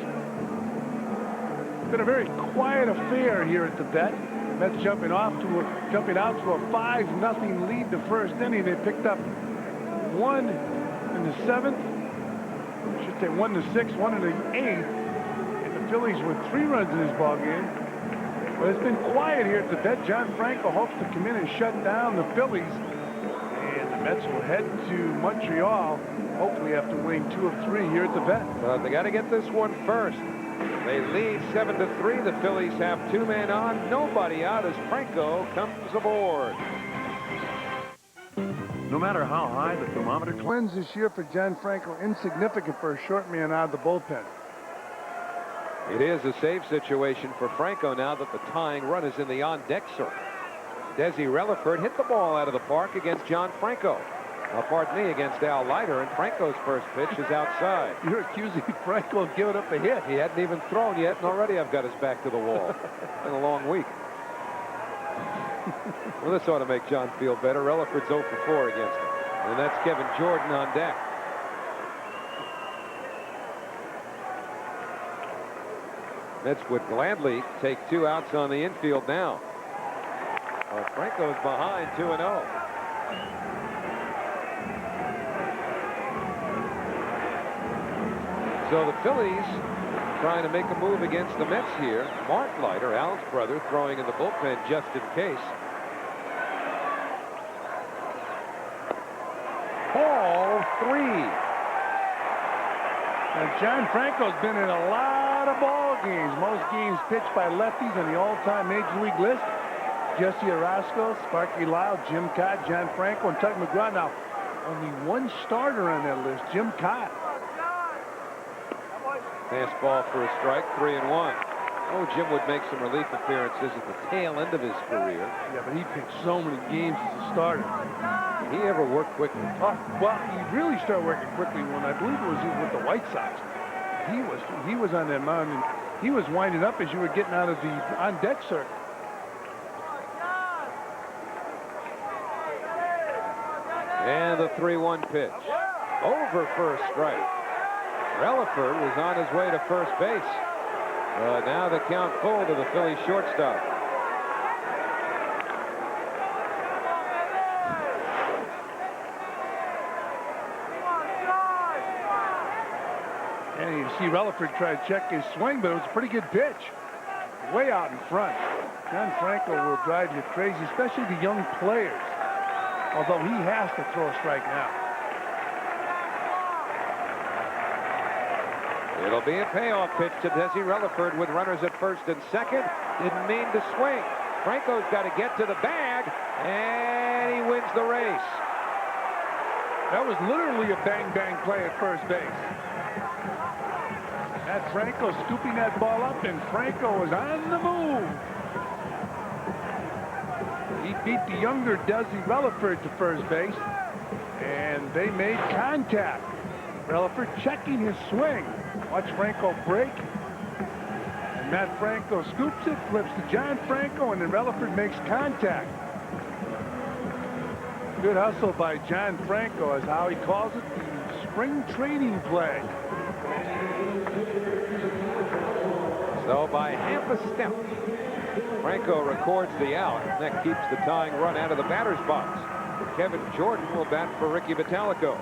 It's been a very quiet affair here at the vet. Mets jumping out to a 5-0 lead the 1st inning. They picked up 1 in the 7th. I should say 1 in the 6th, 1 in the 8th. And the Phillies with 3 runs in this ball game. But it's been quiet here at the vet. John Franco hopes to come in and shut down the Phillies. And the Mets will head to Montreal, hopefully after winning 2 of 3 here at the vet. Well, they got to get this one first. They lead 7-3. The Phillies have 2 men on, nobody out as Franco comes aboard. No matter how high the thermometer Wins this year for John Franco, insignificant for a short man out of the bullpen. It is a save situation for Franco now that the tying run is in the on-deck circle. Desi Relaford hit the ball out of the park against John Franco. Pardon me, against Al Leiter, and Franco's first pitch is outside. You're accusing Franco of giving up a hit. He hadn't even thrown yet, and already I've got his back to the wall. It's been a long week. Well, this ought to make John feel better. Relaford's 0 for 4 against him. And that's Kevin Jordan on deck. Mets would gladly take 2 outs on the infield now. Well, Franco's behind 2-0. So the Phillies trying to make a move against the Mets here. Mark Leiter, Al's brother, throwing in the bullpen just in case. Ball 3. Now, John Franco's been in a lot of ball games. Most games pitched by lefties on the all-time Major League list. Jesse Orozco, Sparky Lyle, Jim Cott, John Franco, and Tug McGraw. Now, only 1 starter on that list, Jim Cott. Fastball for a strike, 3-1. Oh, Jim would make some relief appearances at the tail end of his career. Yeah, but he pitched so many games as a starter. Did he ever work quickly? Well, he really started working quickly when I believe it was with the White Sox. He was on that mound, and he was winding up as you were getting out of the on-deck circle. And the 3-1 pitch. Over first strike. Relaford was on his way to first base. Now the count full to the Phillies shortstop. And you see Relaford try to check his swing, but it was a pretty good pitch. way out in front. John Franco will drive you crazy, especially the young players. Although he has to throw a strike now. It'll be a payoff pitch to Desi Relaford with runners at first and second. Didn't mean to swing. Franco's got to get to the bag, and he wins the race. That was literally a bang-bang play at first base. Matt Franco scooping that ball up, and Franco was on the move. He beat the younger Desi Relaford to first base, and they made contact. Relaford checking his swing. Watch Franco break. And Matt Franco scoops it, flips to John Franco, and then Relaford makes contact. Good hustle by John Franco is how he calls it, the spring training play. So by half a step, Franco records the out. That keeps the tying run out of the batter's box. Kevin Jordan will bat for Ricky Vitalico.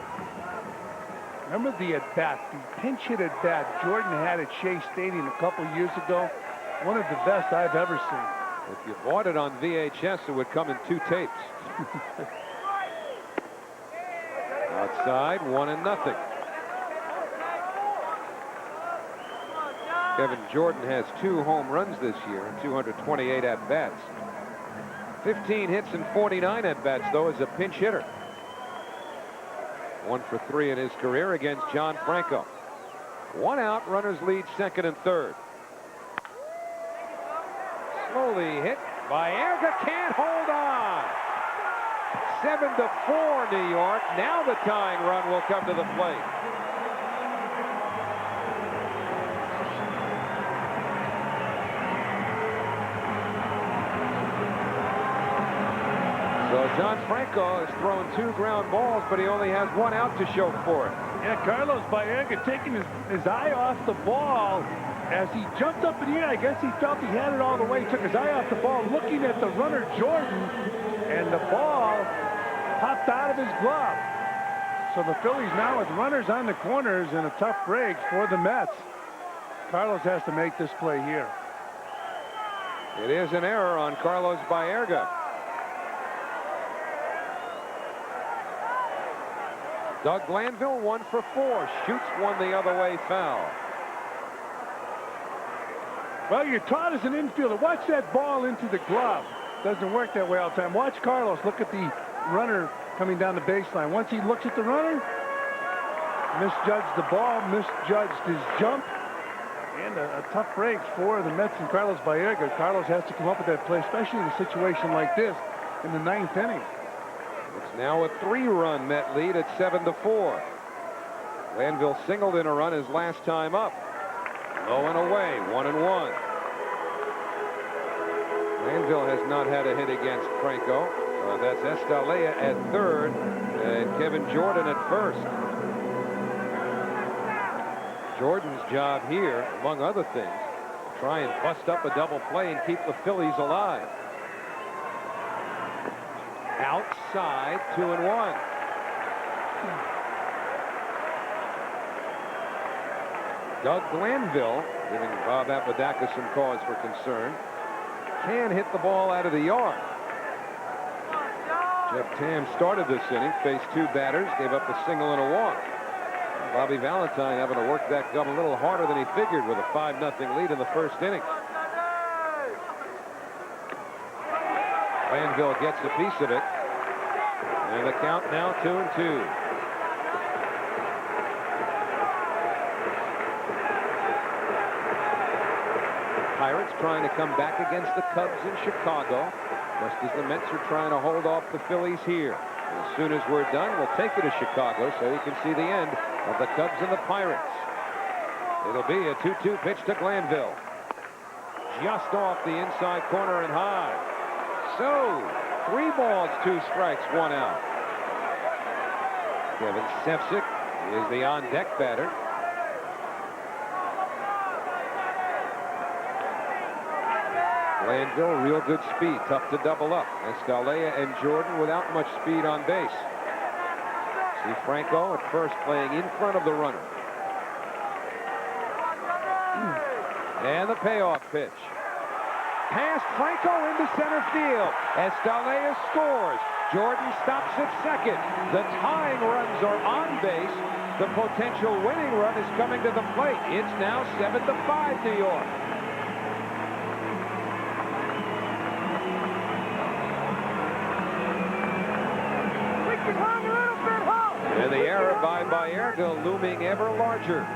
Remember the at-bat, the pinch hit at-bat Jordan had at Shea Stadium a couple years ago? One of the best I've ever seen. If you bought it on VHS, it would come in 2 tapes. Outside, 1-0. Kevin Jordan has 2 home runs this year and 228 at-bats. 15 hits and 49 at-bats, though, as a pinch hitter. 1 for 3 in his career against John Franco. 1 out, runners lead second and third. Slowly hit by Erga, can't hold on. 7-4 New York. Now the tying run will come to the plate. So John Franco has thrown 2 ground balls, but he only has 1 out to show for it. Yeah, Carlos Baerga taking his eye off the ball as he jumped up in the air. I guess he felt he had it all the way. He took his eye off the ball, looking at the runner Jordan, and the ball popped out of his glove. So the Phillies now with runners on the corners and a tough break for the Mets. Carlos has to make this play here. It is an error on Carlos Baerga. Doug Glanville 1 for 4. Shoots one the other way, foul. Well, you're taught as an infielder. Watch that ball into the glove. Doesn't work that way all the time. Watch Carlos look at the runner coming down the baseline. Once he looks at the runner, misjudged the ball, misjudged his jump, and a tough break for the Mets and Carlos Baerga. Carlos has to come up with that play, especially in a situation like this in the 9th inning. It's now a 3-run Met lead at 7-4. Glanville singled in a run his last time up. Low and away, 1-1. Glanville has not had a hit against Franco. That's Escalea at third and Kevin Jordan at first. Jordan's job here, among other things, try and bust up a double play and keep the Phillies alive. Outside, 2-1. Doug Glanville, giving Bob Apodaca some cause for concern, can hit the ball out of the yard. Jeff Tam started this inning, faced 2 batters, gave up a single and a walk. Bobby Valentine having to work that gum a little harder than he figured with a 5-0 lead in the first inning. Glanville gets a piece of it. And the count now 2-2. Pirates trying to come back against the Cubs in Chicago, just as the Mets are trying to hold off the Phillies here. As soon as we're done, we'll take you to Chicago so you can see the end of the Cubs and the Pirates. It'll be a 2-2 pitch to Glanville. Just off the inside corner and high. So, 3 balls, 2 strikes, 1 out. Kevin Sefcik is the on-deck batter. Glanville, real good speed, tough to double up. Escalea and Jordan without much speed on base. See Franco at first playing in front of the runner. And the payoff pitch. past Franco into center field. Estalella scores. Jordan stops at second. The tying runs are on base. The potential winning run is coming to the plate. It's now 7-5 New York. And the error by Baerga looming ever larger.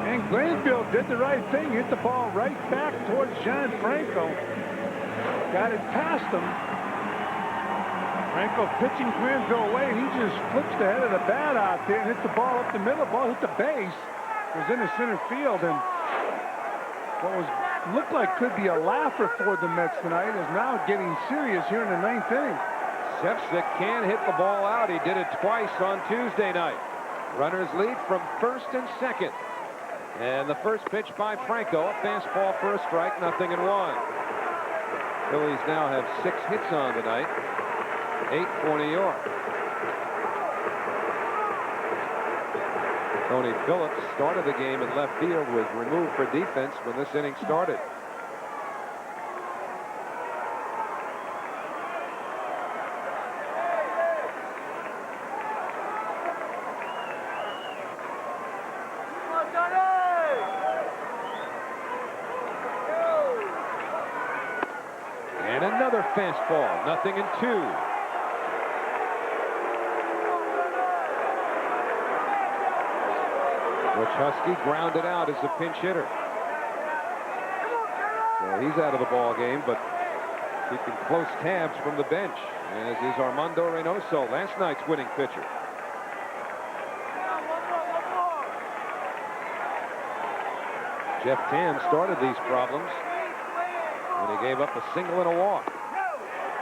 And Glanville did the right thing. Hit the ball right back towards John Franco. Got it past him. Franco pitching Glanville away. He just flips the head of the bat out there and hit the ball up the middle. Ball hit the base. It was in the center field. And what looked like could be a laugher for the Mets tonight is now getting serious here in the 9th inning. Sepsic can hit the ball out. He did it twice on Tuesday night. Runners lead from first and second. And the first pitch by Franco, a fastball for a strike, 0-1. Phillies now have 6 hits on tonight, 8 for New York. Tony Phillips started the game in left field, was removed for defense when this inning started. And another fastball, 0-2. Husky grounded out as a pinch hitter. So he's out of the ball game, but keeping close tabs from the bench, as is Armando Reynoso, last night's winning pitcher. Jeff Tam started these problems when he gave up a single and a walk.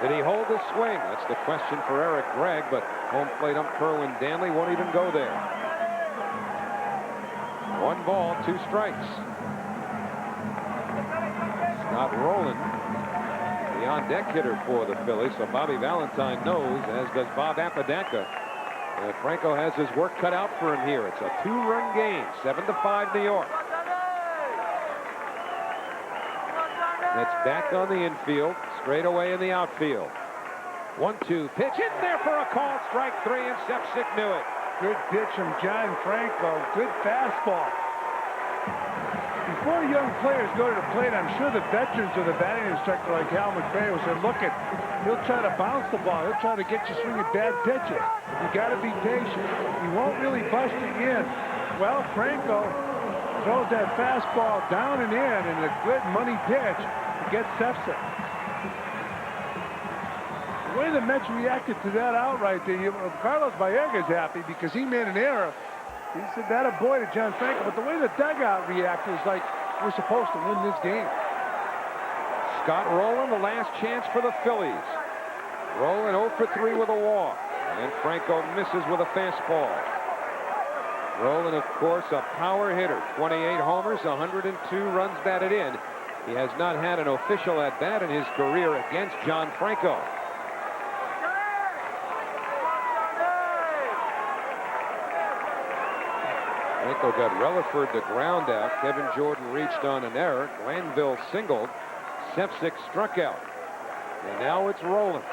Did he hold his swing? That's the question for Eric Gregg, but home plate ump Kerwin Danley won't even go there. 1 ball, 2 strikes. Scott Rowland, the on-deck hitter for the Phillies, so Bobby Valentine knows, as does Bob Apodaca, that Franco has his work cut out for him here. It's a 2-run game, 7-5 New York. That's back on the infield, straight away in the outfield. 1-2 pitch in there for a call, strike 3, and Sepsic knew it. Good pitch from John Franco. Good fastball. Before young players go to the plate, I'm sure the veterans or the batting instructor like Hal McRae will say, look, he'll try to bounce the ball. He'll try to get you swinging bad pitches. You got to be patient. He won't really bust you in. Well, Franco throws that fastball down and in, and a good money pitch to get Sepsic. The way the Mets reacted to that out right there, Carlos Baerga's happy because he made an error. He said that a boy to John Franco, but the way the dugout reacted is like, we're supposed to win this game. Scott Rowland, the last chance for the Phillies. Rowland 0 for 3 with a walk, and Franco misses with a fastball. Rowland, of course, a power hitter, 28 homers, 102 runs batted in. He has not had an official at-bat in his career against John Franco. Franco got Relaford to ground out. Kevin Jordan reached on an error. Glanville singled. Sepsic struck out. And now it's Rowland.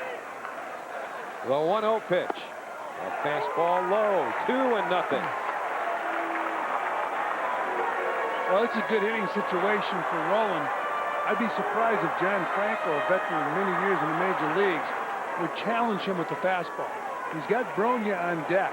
The 1-0 pitch. A fastball low. 2-0. Well, it's a good hitting situation for Rowland. I'd be surprised if John Franco, a veteran of many years in the major leagues, would challenge him with the fastball. He's got Bronya on deck.